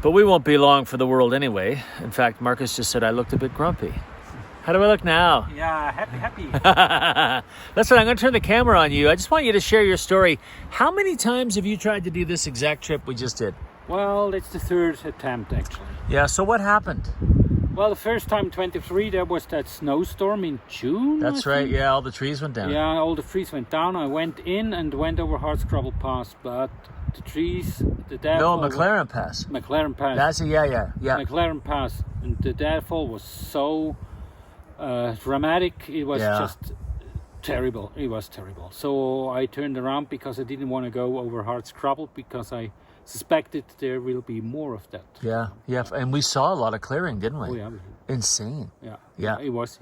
But we won't be long for the world anyway. In fact, Markus just said I looked a bit grumpy. How do I look now? Yeah, happy. Listen, I'm going to turn the camera on you. I just want you to share your story. How many times have you tried to do this exact trip we just did? Well, it's the third attempt, actually. Yeah, so what happened? Well, the first time, 23, there was that snowstorm in June. That's right, yeah, all the trees went down. Yeah, all the trees went down. I went in and went over Hardscrabble Pass, but the trees, the downfall... No, McLaren Pass. McLaren Pass. That's it, yeah. McLaren Pass. And the downfall was so dramatic. It was just terrible. It was terrible. So I turned around because I didn't want to go over Hardscrabble because I suspected there will be more of that. Yeah, and we saw a lot of clearing, didn't we? Oh, yeah. Insane. Yeah. It was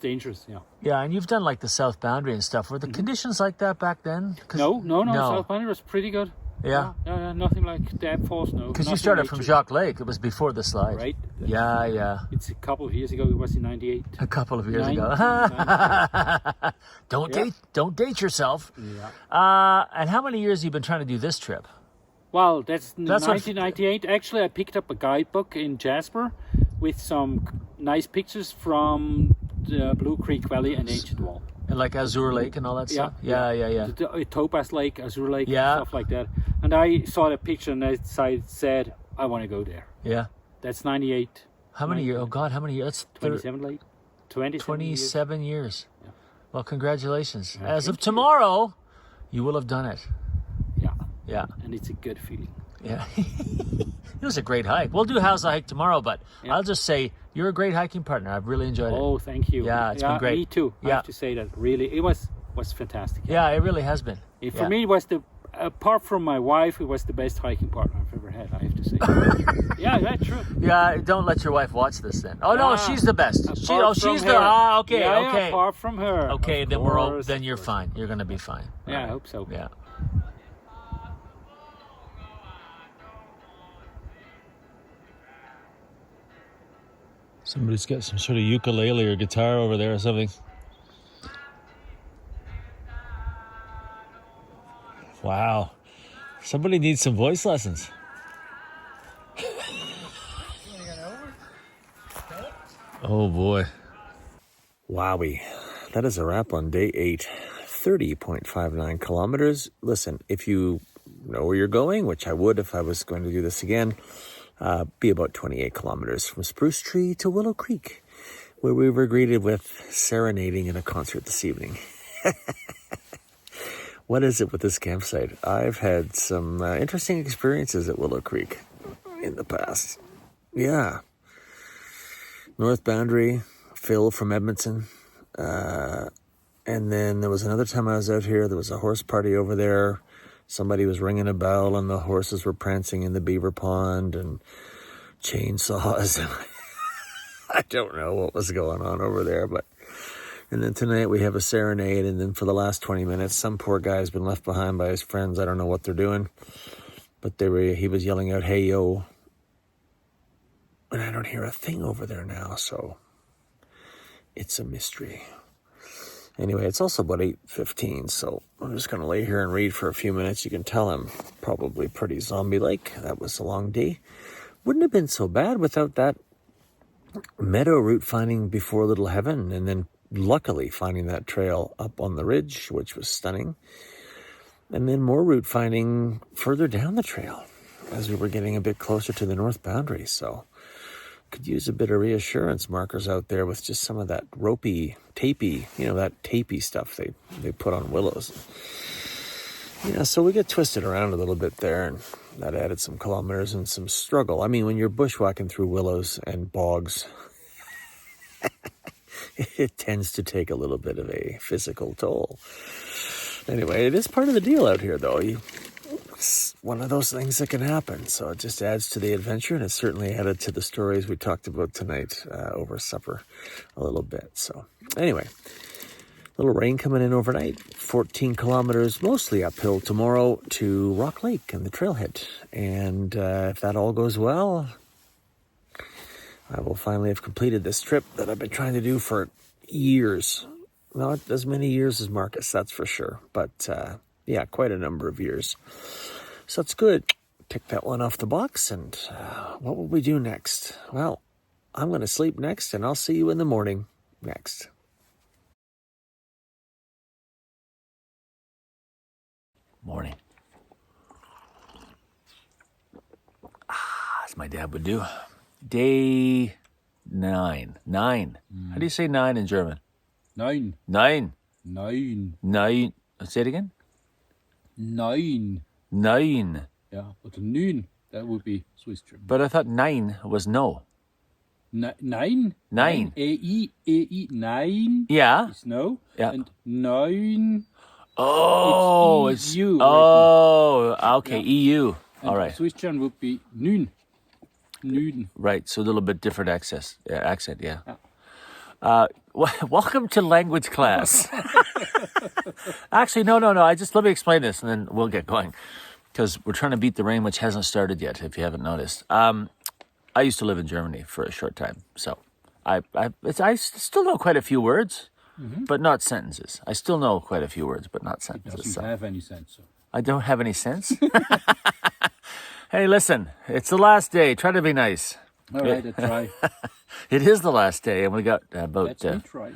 dangerous, yeah. Yeah, and you've done like the South Boundary and stuff. Were the conditions like that back then? No. South Boundary was pretty good. Yeah. Yeah, nothing like deadfalls, no. Because you started from Jacques Lake. It was before the slide. Right. Yeah. It's a couple of years ago. It was in 98. A couple of years ago. Don't date yourself. Yeah. And how many years have you been trying to do this trip? Well, that's 1998. Actually, I picked up a guidebook in Jasper with some nice pictures from the Blue Creek Valley and Ancient Wall. And like Azure Lake and all that stuff? Yeah. The Topaz Lake, Azure Lake, yeah. stuff like that. And I saw the picture and I said, I want to go there. Yeah. That's 98. How many years? Oh, God, how many years? That's 27 years. Yeah. Well, congratulations. As of tomorrow, you will have done it. Yeah. And it's a good feeling. Yeah. It was a great hike. We'll do Howe's Hike tomorrow, but I'll just say you're a great hiking partner. I've really enjoyed it. Oh, thank you. Yeah, it's been great. Me too. I have to say that. Really, it was fantastic. Yeah, it really has been. For me, it was apart from my wife, it was the best hiking partner I've ever had, I have to say. Yeah, true. Yeah, don't let your wife watch this then. Oh, no, she's the best. She's the... okay. Yeah, apart from her. Okay, then you're fine. You're going to be fine. Yeah, right. I hope so. Yeah. Somebody's got some sort of ukulele or guitar over there or something. Wow. Somebody needs some voice lessons. Oh boy. Wowie. That is a wrap on day 8. 30.59 kilometers. Listen, if you know where you're going, which I would if I was going to do this again, be about 28 kilometers from Spruce Tree to Willow Creek, where we were greeted with serenading in a concert this evening. What is it with this campsite? I've had some interesting experiences at Willow Creek in the past. Yeah. North Boundary, Phil from Edmonton. And then there was another time I was out here, there was a horse party over there. Somebody was ringing a bell and the horses were prancing in the beaver pond and chainsaws. I don't know what was going on over there, but... And then tonight we have a serenade, and then for the last 20 minutes, some poor guy's been left behind by his friends. I don't know what they're doing, but he was yelling out, "Hey, yo." And I don't hear a thing over there now, so it's a mystery. Anyway, it's also about 8:15, so I'm just going to lay here and read for a few minutes. You can tell I'm probably pretty zombie-like. That was a long day. Wouldn't have been so bad without that meadow route finding before Little Heaven, and then luckily finding that trail up on the ridge, which was stunning. And then more route finding further down the trail as we were getting a bit closer to the North Boundary. So could use a bit of reassurance markers out there with just some of that ropey, tapey, that tapey stuff they put on willows. So we get twisted around a little bit there, and that added some kilometers and some struggle. I mean, when you're bushwhacking through willows and bogs, it tends to take a little bit of a physical toll. Anyway, it is part of the deal out here, though. It's one of those things that can happen. So it just adds to the adventure, and it certainly added to the stories we talked about tonight over supper a little bit. So anyway, a little rain coming in overnight. 14 kilometers, mostly uphill tomorrow to Rock Lake and the trailhead. And if that all goes well, I will finally have completed this trip that I've been trying to do for years. Not as many years as Markus, that's for sure. But yeah, quite a number of years. So it's good. Tick that one off the box. And what will we do next? Well, I'm going to sleep next, and I'll see you in the morning next. Morning. As my dad would do. Day 9. 9. How do you say 9 in German? 9. 9. 9. 9. Say it again? 9. 9. Yeah, but 9, that would be Swiss German. But I thought 9 was no. 9? 9. A-E, 9. Yeah. Is no. Yeah. And 9. Oh, it's EU. Oh, okay, Yeah. EU. And All right. Swiss German would be 9. 9. Right, so a little bit different accent, yeah. Welcome to language class. Actually, no. Let me explain this, and then we'll get going, because we're trying to beat the rain, which hasn't started yet, if you haven't noticed. I used to live in Germany for a short time, so I still know quite a few words, but not sentences. I still know quite a few words, but not sentences. Doesn't have any sense. So. I don't have any sense. Hey, listen, it's the last day. Try to be nice. All right, I try. It is the last day, and we got about Let me try.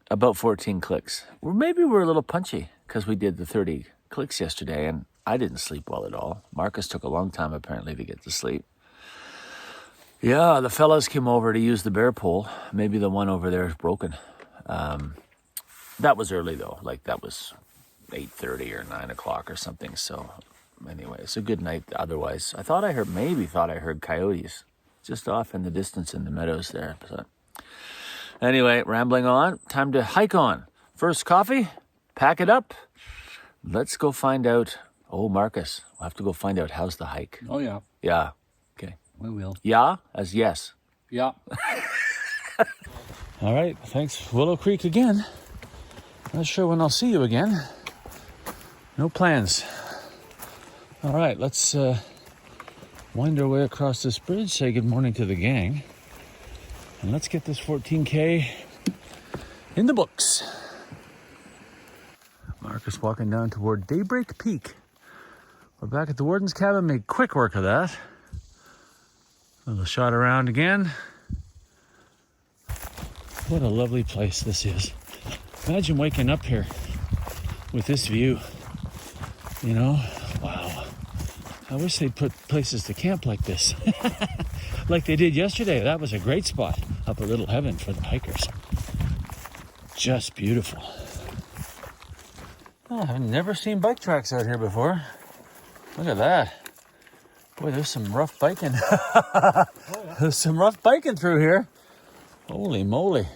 about 14 clicks. Well, maybe we're a little punchy because we did the 30 clicks yesterday, and I didn't sleep well at all. Markus took a long time apparently to get to sleep. Yeah, the fellas came over to use the bear pole. Maybe the one over there is broken. That was early though. Like that was 8:30 or 9 o'clock or something. So anyway, it's a good night. Otherwise, I thought I heard coyotes just off in the distance in the meadows there. So anyway, rambling on. Time to hike on. First coffee, pack it up. Let's go find out. Oh, Markus, we'll have to go find out how's the hike. Oh, yeah. Yeah. Okay. We will. Yeah as yes. Yeah. All right, thanks, Willow Creek again. Not sure when I'll see you again. No plans. All right, let's wind our way across this bridge, say good morning to the gang, and let's get this 14K in the books. Markus walking down toward Daybreak Peak. We're back at the warden's cabin, made quick work of that. A little shot around again. What a lovely place this is. Imagine waking up here with this view. You know, wow. I wish they'd put places to camp like this. Like they did yesterday. That was a great spot up at Little Heaven for the hikers. Just beautiful. Oh, I've never seen bike tracks out here before. Look at that. Boy, there's some rough biking. There's some rough biking through here. Holy moly.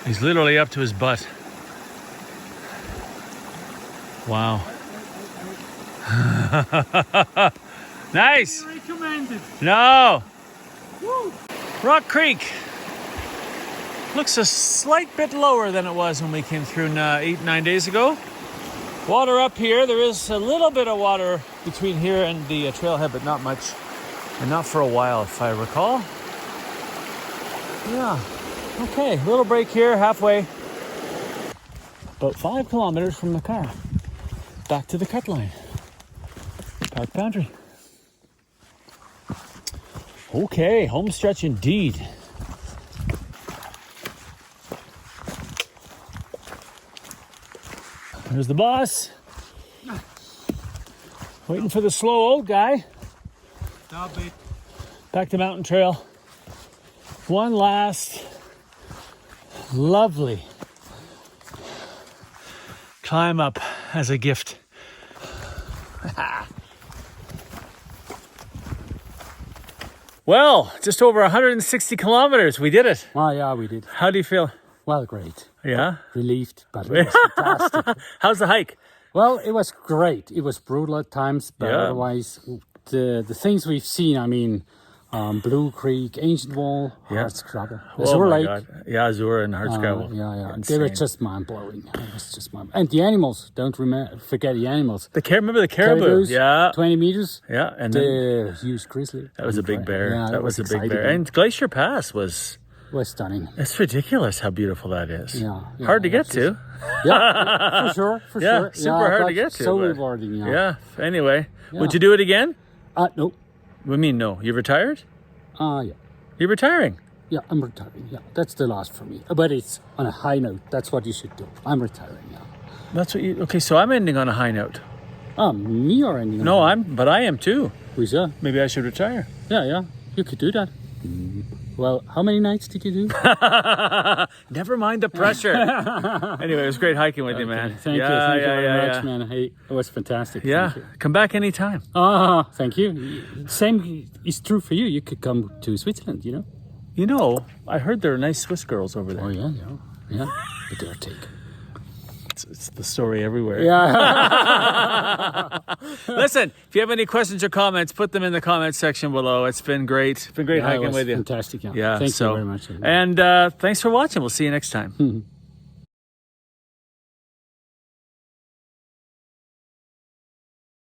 He's literally up to his butt. Wow. Nice. No. Woo. Rock Creek. Looks a slight bit lower than it was when we came through 8-9 days ago. Water up here. There is a little bit of water between here and the trailhead, but not much. And not for a while, if I recall. Yeah. Okay, little break here, halfway. About 5 kilometers from the car. Back to the cut line. Backcountry. Okay, home stretch indeed. There's the boss. Waiting for the slow old guy. Stop it. Back to Mountain Trail. One last lovely climb up as a gift. Well, just over 160 kilometers. We did it. Oh, yeah, we did. How do you feel? Well, great. Yeah? Relieved, but it was fantastic. How's the hike? Well, it was great. It was brutal at times, but otherwise, the things we've seen, I mean, Blue Creek, Ancient Wall, Hardscrabble, Azure Lake. God. Yeah, Azure and Hardscrabble. Yeah. They were just mind-blowing. It was just and the animals, forget the animals. Remember the caribou? Caribous, Yeah. 20 meters. Yeah, and The huge grizzly. that was a big bear. Yeah, that was a big exciting. bear. And Glacier Pass was stunning. it's ridiculous how beautiful that is. Yeah, Hard to get to. Yeah, for sure. Yeah, super hard to get to. So but- rewarding. Yeah. Anyway, would you do it again? No. What do you mean no? You retired? Yeah. You're retiring? Yeah, I'm retiring. Yeah, that's the last for me. But it's on a high note. That's what you should do. I'm retiring. Yeah. That's what you. Okay, so I'm ending on a high note. Me or ending? No, but I am too. We sure? Maybe I should retire. Yeah. You could do that. Well, how many nights did you do? Never mind the pressure. Anyway, it was great hiking with you, man. Thank you very much, man. Hey, it was fantastic. Yeah, Thank you. come back anytime. Thank you. Same is true for you. You could come to Switzerland, you know? You know, I heard there are nice Swiss girls over there. Oh, yeah. But they're taken. It's the story everywhere. Yeah. Listen, if you have any questions or comments, put them in the comments section below. It's been great. It's been great hiking with you. Fantastic. Yeah, Thank you very much. And thanks for watching. We'll see you next time.